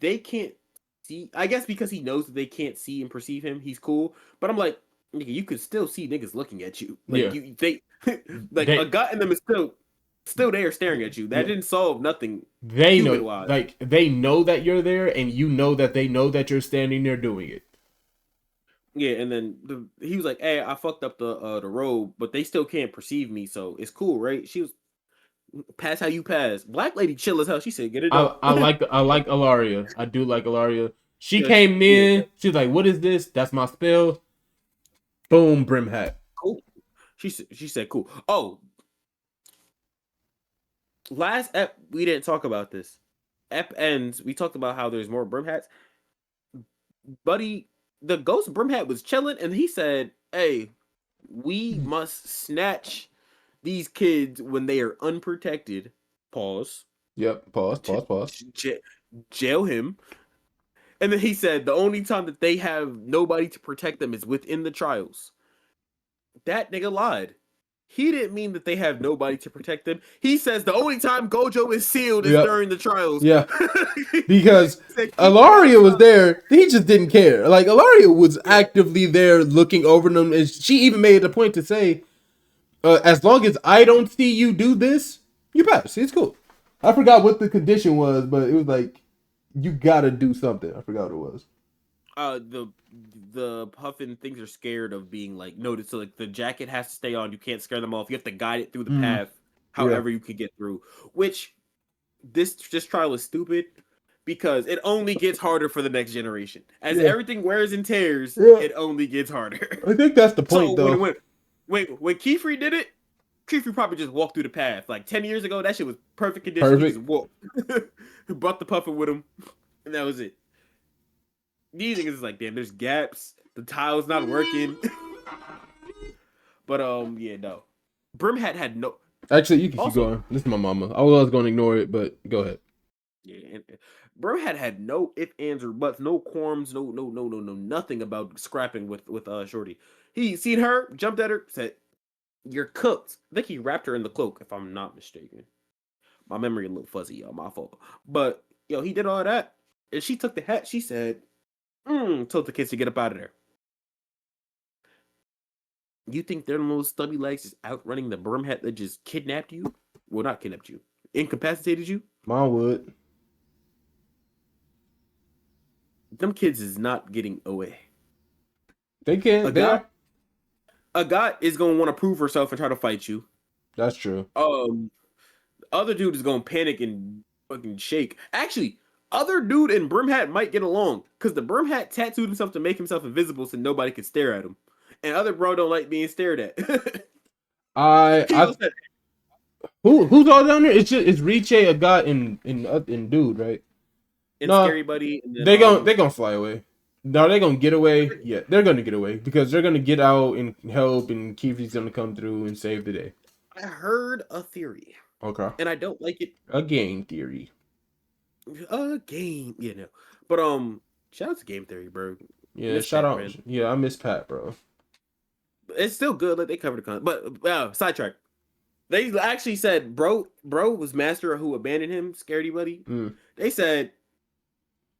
they can't see. I guess because he knows that they can't see and perceive him, he's cool. But I'm like, nigga, you could still see niggas looking at you. Like a gut in them is still there staring at you. That didn't solve nothing. They know, like they know that you're there, and you know that they know that you're standing there doing it. Yeah, and then he was like, "Hey, I fucked up the robe, but they still can't perceive me, so it's cool, right?" She was, "Pass how you pass." Black lady chill as hell. She said, "Get it up." I like Ilaria. I do like Ilaria. She came in. She's like, "What is this? That's my spell." Boom, brim hat. Cool. She said, "Cool." Oh. Last ep, we didn't talk about this. Ep ends, we talked about how there's more brim hats. Buddy, the ghost brim hat was chilling, and he said, "Hey, we must snatch these kids when they are unprotected." Pause. Yep. Pause. Jail him. And then he said, the only time that they have nobody to protect them is within the trials. That nigga lied. He didn't mean that they have nobody to protect them. He says the only time Gojo is sealed is during the trials. Yeah. Because Ilaria was there. He just didn't care. Like, Ilaria was actively there looking over them. And she even made a point to say, as long as I don't see you do this, you pass. It's cool. I forgot what the condition was, but it was like, you gotta do something. I forgot what it was. The puffin things are scared of being like noticed, so like the jacket has to stay on. You can't scare them off. You have to guide it through the path, however you can get through. Which this trial is stupid because it only gets harder for the next generation. As everything wears and tears, it only gets harder. I think that's the point, though. When Kefri did it, Kefri probably just walked through the path. Like 10 years ago, that shit was perfect condition. He just walked. He brought the puffin with him, and that was it. These niggas is like, damn, there's gaps. The tile's not working. But yeah, no. Brim hat had no. Actually, you can keep going. This is my mama. I was going to ignore it, but go ahead. Yeah, Brim hat had no ifs, ands, or buts, no qualms, no, nothing about scrapping with Shorty. He seen her, jumped at her, said, "You're cooked." I think he wrapped her in the cloak, if I'm not mistaken. My memory a little fuzzy, y'all. My fault. But yo, he did all that, and she took the hat. She said, told the kids to get up out of there. You think their little stubby legs is outrunning the brim hat that just kidnapped you? Well, not kidnapped you. Incapacitated you? Mine would. Them kids is not getting away. They can't. A guy is going to want to prove herself and try to fight you. That's true. Other dude is going to panic and fucking shake. Actually, other dude in brim hat might get along because the brim hat tattooed himself to make himself invisible so nobody could stare at him. And other bro don't like being stared at. Who's all down there? It's Riche, a guy, and dude, right? And Scary Buddy. And then, they're gonna fly away. No, they're gonna get away. Yeah, they're gonna get away because they're gonna get out and help, and Kiefer's gonna come through and save the day. I heard a theory. Okay. And I don't like it. A game theory. A game, no. But shout out to Game Theory, bro. Yeah, shout out. Man. Yeah, I miss Pat, bro. It's still good. Like they covered the content. But sidetrack. They actually said bro was master who abandoned him, Scaredy Buddy. They said,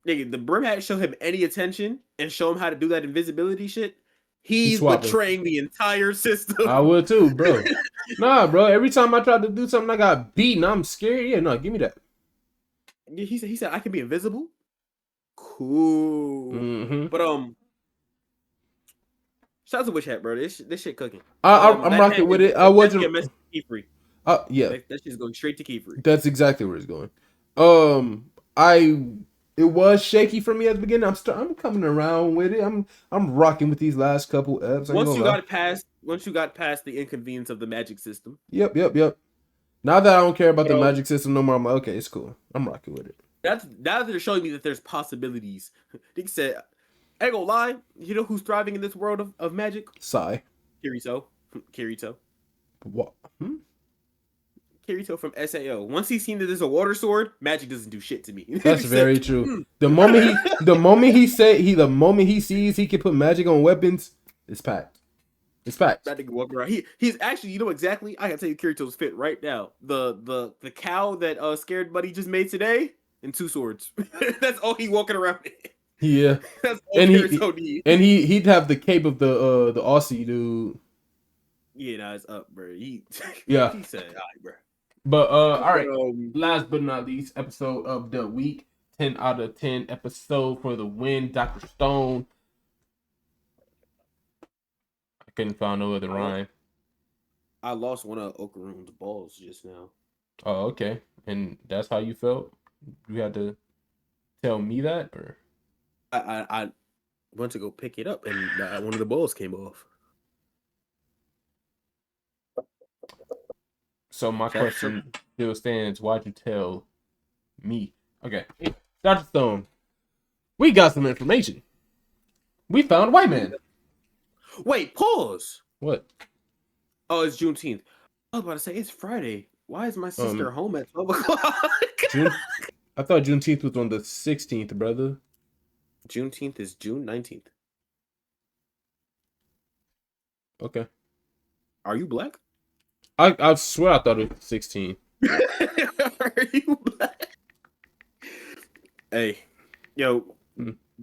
nigga, the brim hat show him any attention and show him how to do that invisibility shit. He's betraying the entire system. I would too, bro. Nah, bro. Every time I tried to do something, I got beaten. I'm scared. Yeah, no, give me that. He said I can be invisible. Cool. Mm-hmm. But shout out to Witch Hat, bro. This shit cooking. I'm rocking with it. I wasn't. Key free. Yeah. That shit's going straight to key free. That's exactly where it's going. It was shaky for me at the beginning. I'm coming around with it. I'm rocking with these last couple eps. Once you got past the inconvenience of the magic system. Yep. Now that I don't care about the magic system no more, I'm like, okay, it's cool. I'm rocking with it. Now that they're showing me that there's possibilities. They said, I ain't gonna lie, you know who's thriving in this world of magic? Sai. Kirito. What? Kirito from SAO. Once he's seen that there's a water sword, magic doesn't do shit to me. That's very true. The moment he sees he can put magic on weapons, it's packed. It's packed. That nigga walking around. He's actually, you know exactly. I can tell you Kirito's fit right now. The cow that Scared Buddy just made today, and 2 swords. That's all he walking around in. Yeah. That's all Kirito needs. And he'd have the cape of the Aussie dude. Yeah, nah, it's up, bro. He said, all right, bro. But all right. Last but not least, episode of the week. 10 out of 10 episode for the win. Dr. Stone. I couldn't find no other rhyme. I lost one of Okaroon's balls just now. Oh, okay. And that's how you felt? You had to tell me that, or I went to go pick it up and one of the balls came off. So my question still stands. Why'd you tell me? Okay. Dr. Stone, we got some information. We found a white man. Wait, pause. What? Oh, it's Juneteenth. I was about to say, it's Friday. Why is my sister home at 12 o'clock? I thought Juneteenth was on the 16th, brother. Juneteenth is June 19th. Okay. Are you black? I swear I thought it was 16. Are you black? Hey, yo,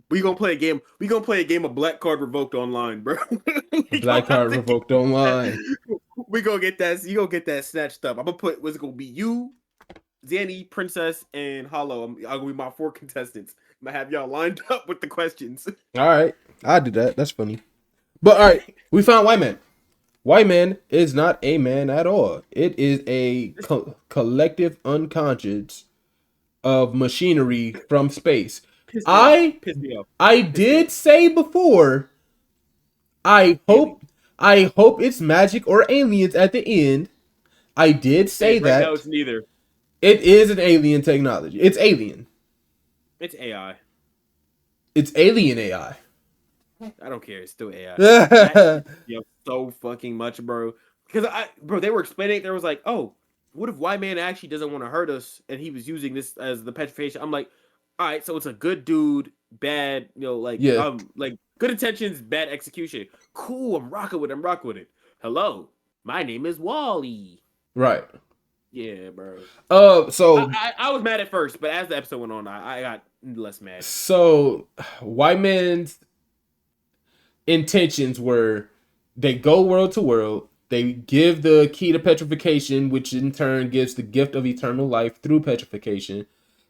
we gonna play a game. We gonna play a game of Black Card Revoked online, bro. Black Card Revoked online. We gonna get that. You gonna get that snatched up. I'm gonna put. What's it gonna be? You, Zanny, Princess, and Hollow. I'm gonna be my 4 contestants. I'm gonna have y'all lined up with the questions. All right, I do that. That's funny. But all right, we found white man. White man is not a man at all. It is a collective unconscious of machinery from space. I did say before, I hope it's magic or aliens at the end. I did say that. No, it's neither. It is an alien technology. It's alien. It's AI. It's alien AI. I don't care. It's still AI. So fucking much, bro. Because they were explaining it. There was like, oh, what if white man actually doesn't want to hurt us, and he was using this as the petrification? I'm like, all right, so it's a good dude, bad, like good intentions, bad execution. Cool, I'm rocking with it. Hello, my name is Wally. Right. Yeah, bro. So I was mad at first, but as the episode went on, I got less mad. So white man's intentions were they go world to world. They give the key to petrification, which in turn gives the gift of eternal life through petrification.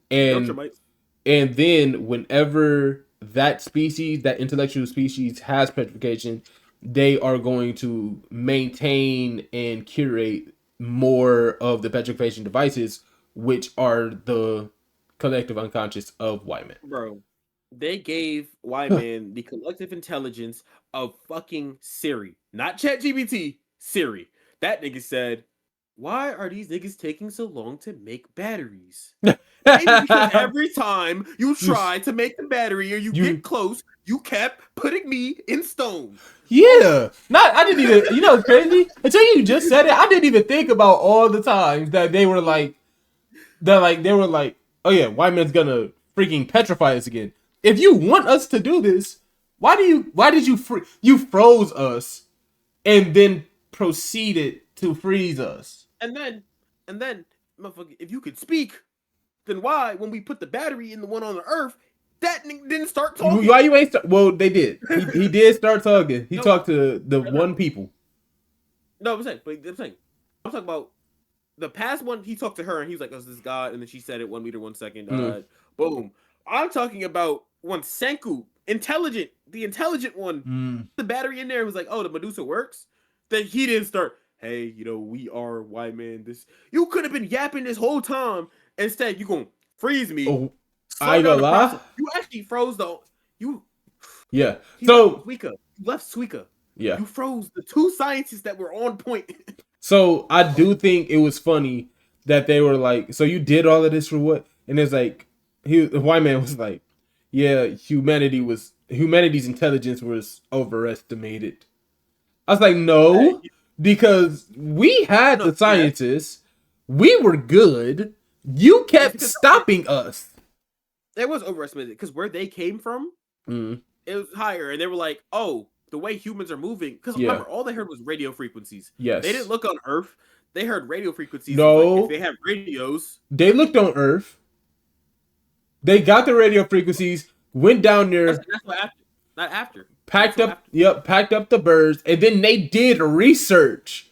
And then whenever that species, that intellectual species has petrification, they are going to maintain and curate more of the petrification devices, which are the collective unconscious of white men. Bro, they gave white men the collective intelligence of fucking Siri. Not ChatGPT, Siri. That nigga said, why are these niggas taking so long to make batteries? Maybe because every time you try to make the battery or you get close, you kept putting me in stone. Yeah. I didn't even, it's crazy? Until you just said it, I didn't even think about all the times that they were like, oh yeah, white man's gonna freaking petrify us again. If you want us to do this, why did you froze us and then proceeded to freeze us? And then, motherfucker, if you could speak, then why, when we put the battery in the one on the Earth, That nigga didn't start talking. Why you ain't start? Well, they did. He did start talking. He talked to the one people. No, I'm saying. I'm talking about the past one. He talked to her and he was like, "Oh, this is God," and then she said it 1 meter 1 second. Boom. I'm talking about one Senku, the intelligent one. The battery in there was like, "Oh, the Medusa works." Then he didn't start. Hey, we are white man. This you could have been yapping this whole time. Instead, you gonna freeze me. Oh, I ain't gonna lie. You actually froze though. Yeah. So Suika. You left Suika. Yeah. You froze the 2 scientists that were on point. So I do think it was funny that they were like, "So you did all of this for what?" And it's like, the white man was like, "Yeah, humanity's intelligence was overestimated." I was like, "No, because we had the scientists, we were good. You kept stopping us." It was overestimated because where they came from, it was higher, and they were like, "Oh, the way humans are moving." Because remember, all they heard was radio frequencies. Yes, they didn't look on Earth. They heard radio frequencies. No, if they have radios, they looked on Earth. They got the radio frequencies, went down there. That's what after, not after. Packed up the birds, and then they did research.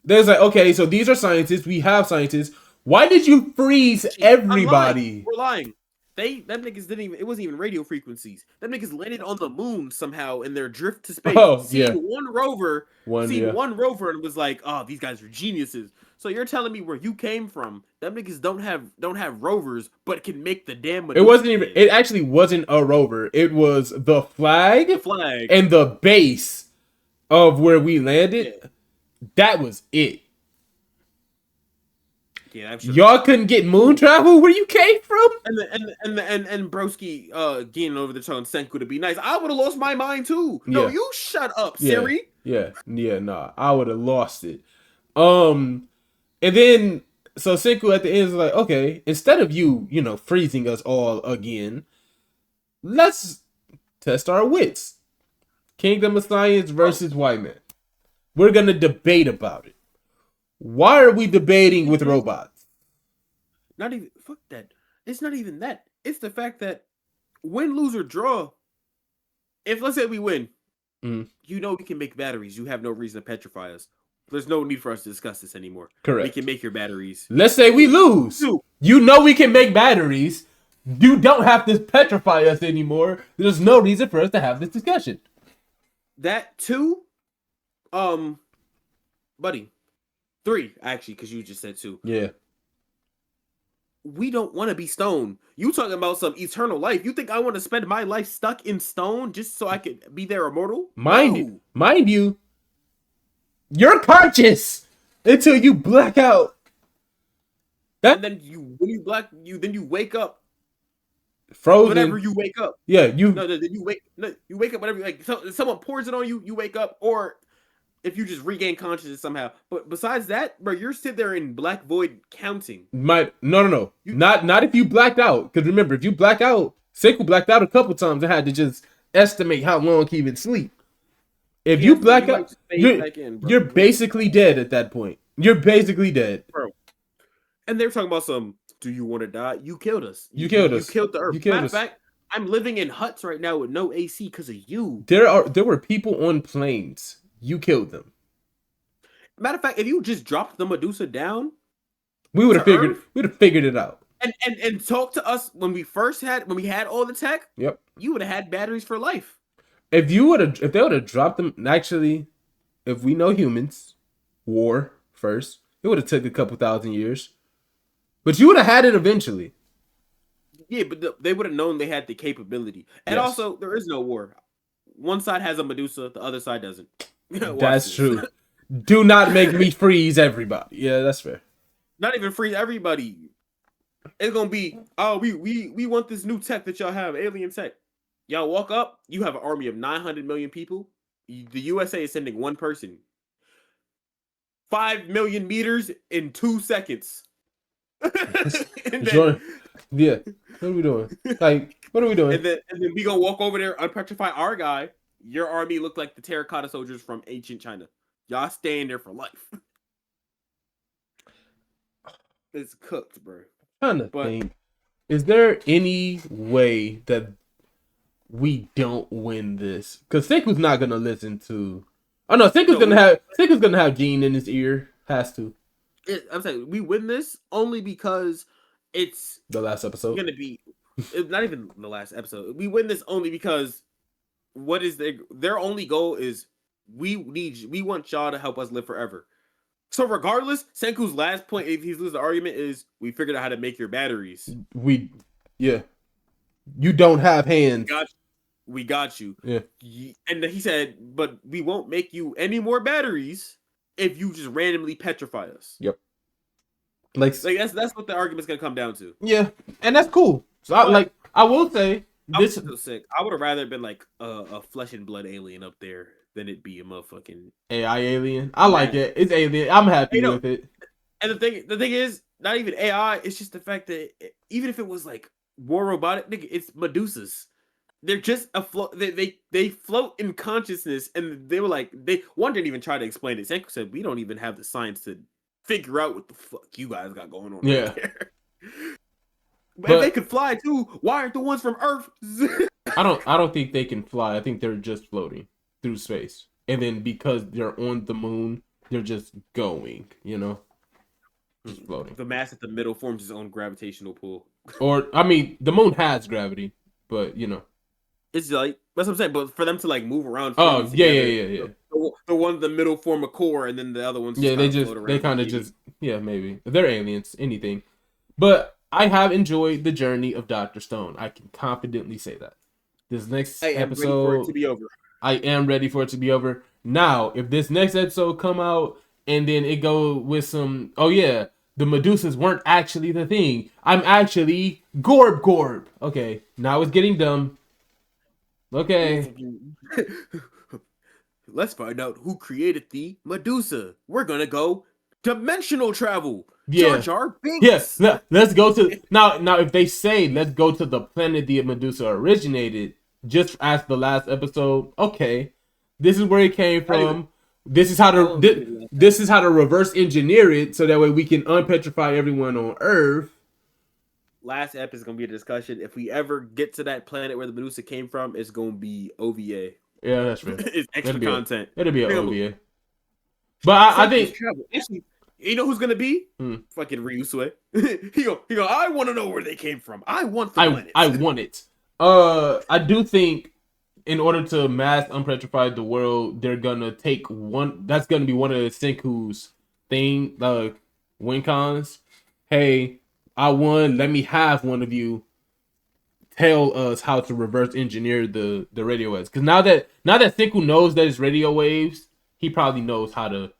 They was like, okay, so these are scientists. We have scientists. Why did you freeze everybody? We're lying. Them niggas didn't even. It wasn't even radio frequencies. Them niggas landed on the moon somehow in their drift to space. One rover, one rover, and was like, "Oh, these guys are geniuses." So you're telling me where you came from? Them niggas don't have rovers, but can make the damn. It wasn't even. It actually wasn't a rover. It was the flag, and the base of where we landed. Yeah. That was it. Yeah, y'all couldn't get moon travel where you came from, and Broski getting over the tone Senku to be nice. I would have lost my mind too. No, you shut up, Siri. Nah, I would have lost it. And then so Senku at the end is like, okay, instead of you freezing us all again, let's test our wits. Kingdom of Science versus white man. We're gonna debate about it. Why are we debating with robots? Not even fuck that. It's not even that. It's the fact that win, lose, or draw. If let's say we win, we can make batteries. You have no reason to petrify us. There's no need for us to discuss this anymore. Correct. We can make your batteries. Let's say we lose. We can make batteries. You don't have to petrify us anymore. There's no reason for us to have this discussion. That 2, buddy. 3, actually, because you just said 2. Yeah. We don't want to be stone. You talking about some eternal life. You think I want to spend my life stuck in stone just so I could be there immortal? Mind you, you're conscious until you black out. And then when you wake up. Frozen. Whenever you wake up. Yeah, you wake up whenever someone pours it on you, you wake up, or if you just regain consciousness somehow. But besides that, bro, you're sitting there in black void counting. No. Not if you blacked out. Because remember, if you black out, Senku blacked out a couple times and had to just estimate how long he would sleep. If you black out, you're basically dead at that point. You're basically dead. Bro. And they were talking about do you want to die? You killed us. You killed us. You killed the earth. Matter of fact, I'm living in huts right now with no AC because of you. There were people on planes. You killed them. Matter of fact, if you just dropped the Medusa down, we would have figured it out. And talk to us when we had all the tech. Yep. You would have had batteries for life. If they would have dropped them, actually, if we know humans, war first, it would have took a couple thousand years. But you would have had it eventually. Yeah, but they would have known they had the capability. And also, there is no war. One side has a Medusa, the other side doesn't. That's true. Do not make me freeze everybody. Yeah, that's fair. Not even freeze everybody. It's gonna be, we want this new tech that y'all have, alien tech. Y'all walk up, you have an army of 900 million people. The USA is sending one person. 5 million meters in 2 seconds. Yeah. What are we doing? What are we doing? And then we gonna walk over there, unpetrify our guy. Your army looked like the terracotta soldiers from ancient China. Y'all staying there for life. It's cooked, bro. Trying to think. Is there any way that we don't win this? Because Senku's not gonna listen to. Oh no, Senku's gonna have Gene in his ear. Has to. I'm saying we win this only because it's the last episode. Gonna be not even the last episode. We win this only because what is their only goal is we want y'all to help us live forever. So regardless, Senku's last point, if he's losing the argument, is we figured out how to make your batteries. You don't have hands. We got you. Yeah. And he said, but we won't make you any more batteries if you just randomly petrify us. Yep. Like that's what the argument's gonna come down to. Yeah, and that's cool. So I will say this. I'm so sick. I would have rather been like a flesh and blood alien up there than it be a motherfucking AI alien. I like it. It's alien. I'm happy with it. And the thing is, not even AI. It's just the fact that even if it was like more robotic, nigga, it's Medusas. They're just afloat. They float in consciousness, and they were like one didn't even try to explain it. Senku said, "We don't even have the science to figure out what the fuck you guys got going on." Yeah. Right there. But if they could fly too, why aren't the ones from Earth? I don't think they can fly. I think they're just floating through space, and then because they're on the moon, they're just going. Just floating. The mass at the middle forms its own gravitational pull. Or I mean, the moon has gravity, but it's like that's what I'm saying. But for them to like move around. Oh yeah. The one in the middle form a core, and then the other ones. They kind of just maybe they're aliens, anything. But I have enjoyed the journey of Dr. Stone. I can confidently say that. This next episode, ready for it to be over. I am ready for it to be over. Now, if this next episode come out and then it go with some, the Medusas weren't actually the thing. I'm actually Gorb. Okay, now it's getting dumb. Okay. Let's find out who created the Medusa. We're gonna go dimensional travel. Yeah. Jar Jar Binks. Yes. Yeah. Let's go to now. If they say let's go to the planet the Medusa originated, just as the last episode, okay, this is where it came from. This is how to reverse engineer it so that way we can unpetrify everyone on Earth. Last ep is gonna be a discussion. If we ever get to that planet where the Medusa came from, it's gonna be OVA. Yeah, that's true. It's extra content. It'll be an OVA. But I think you know who's gonna be? Fucking Ryusue. he go. I want to know where they came from. I want the planet. I want it. I do think in order to mass unpetrify the world, they're gonna take one. That's gonna be one of the Senku's thing, like win cons. Hey, I won. Let me have one of you tell us how to reverse engineer the radio waves. Because now that Senku knows that it's radio waves, he probably knows how to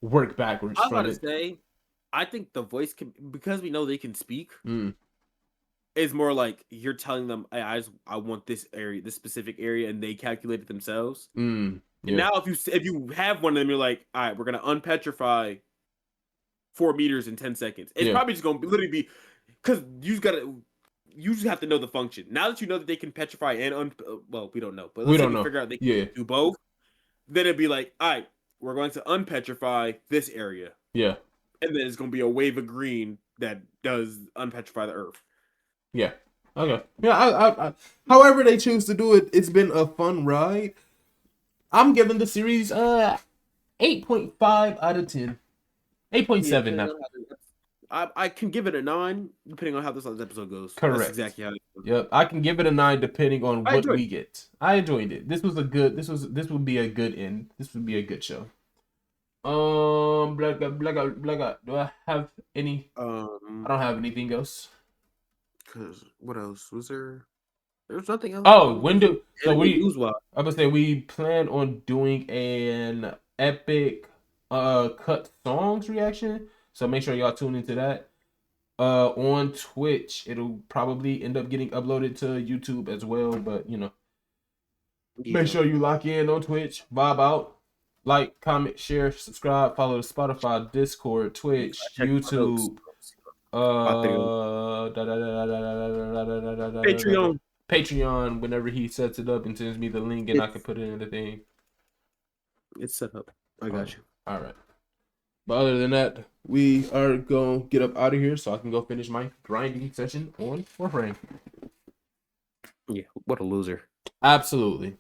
work backwards. I was about to say, I think the voice can, because we know they can speak. It's more like you're telling them, I want this area, this specific area, and they calculate it themselves. Yeah. Now, if you have one of them, you're like, all right, we're gonna unpetrify 4 meters in 10 seconds. It's probably just gonna literally be because you just have to know the function. Now that you know that they can petrify and well, we don't know, but we don't know. Figure out they can do both. Then it'd be like, all right, we're going to unpetrify this area. Yeah, and then it's gonna be a wave of green that does unpetrify the Earth. Yeah. Okay. Yeah. I however they choose to do it, it's been a fun ride. I'm giving the series 8.5 out of 10. 8.7 now. I can give it a 9 depending on how this episode goes. Correct. That's exactly how it goes. Yep. I can give it a 9 depending on what we get. I enjoyed it. This would be a good end. This would be a good show. Blah. Do I have any? I don't have anything else. Cause what else was there? There was nothing else. Oh, I would say we plan on doing an epic cut songs reaction. So make sure y'all tune into that. On Twitch, it'll probably end up getting uploaded to YouTube as well. But make sure you lock in on Twitch, vibe out, like, comment, share, subscribe, follow the Spotify, Discord, Twitch, YouTube. Patreon. Whenever he sets it up and sends me the link, and I can put it in the thing. It's set up. I got you. All right. But other than that, we are going to get up out of here so I can go finish my grinding session on Warframe. Yeah, what a loser. Absolutely.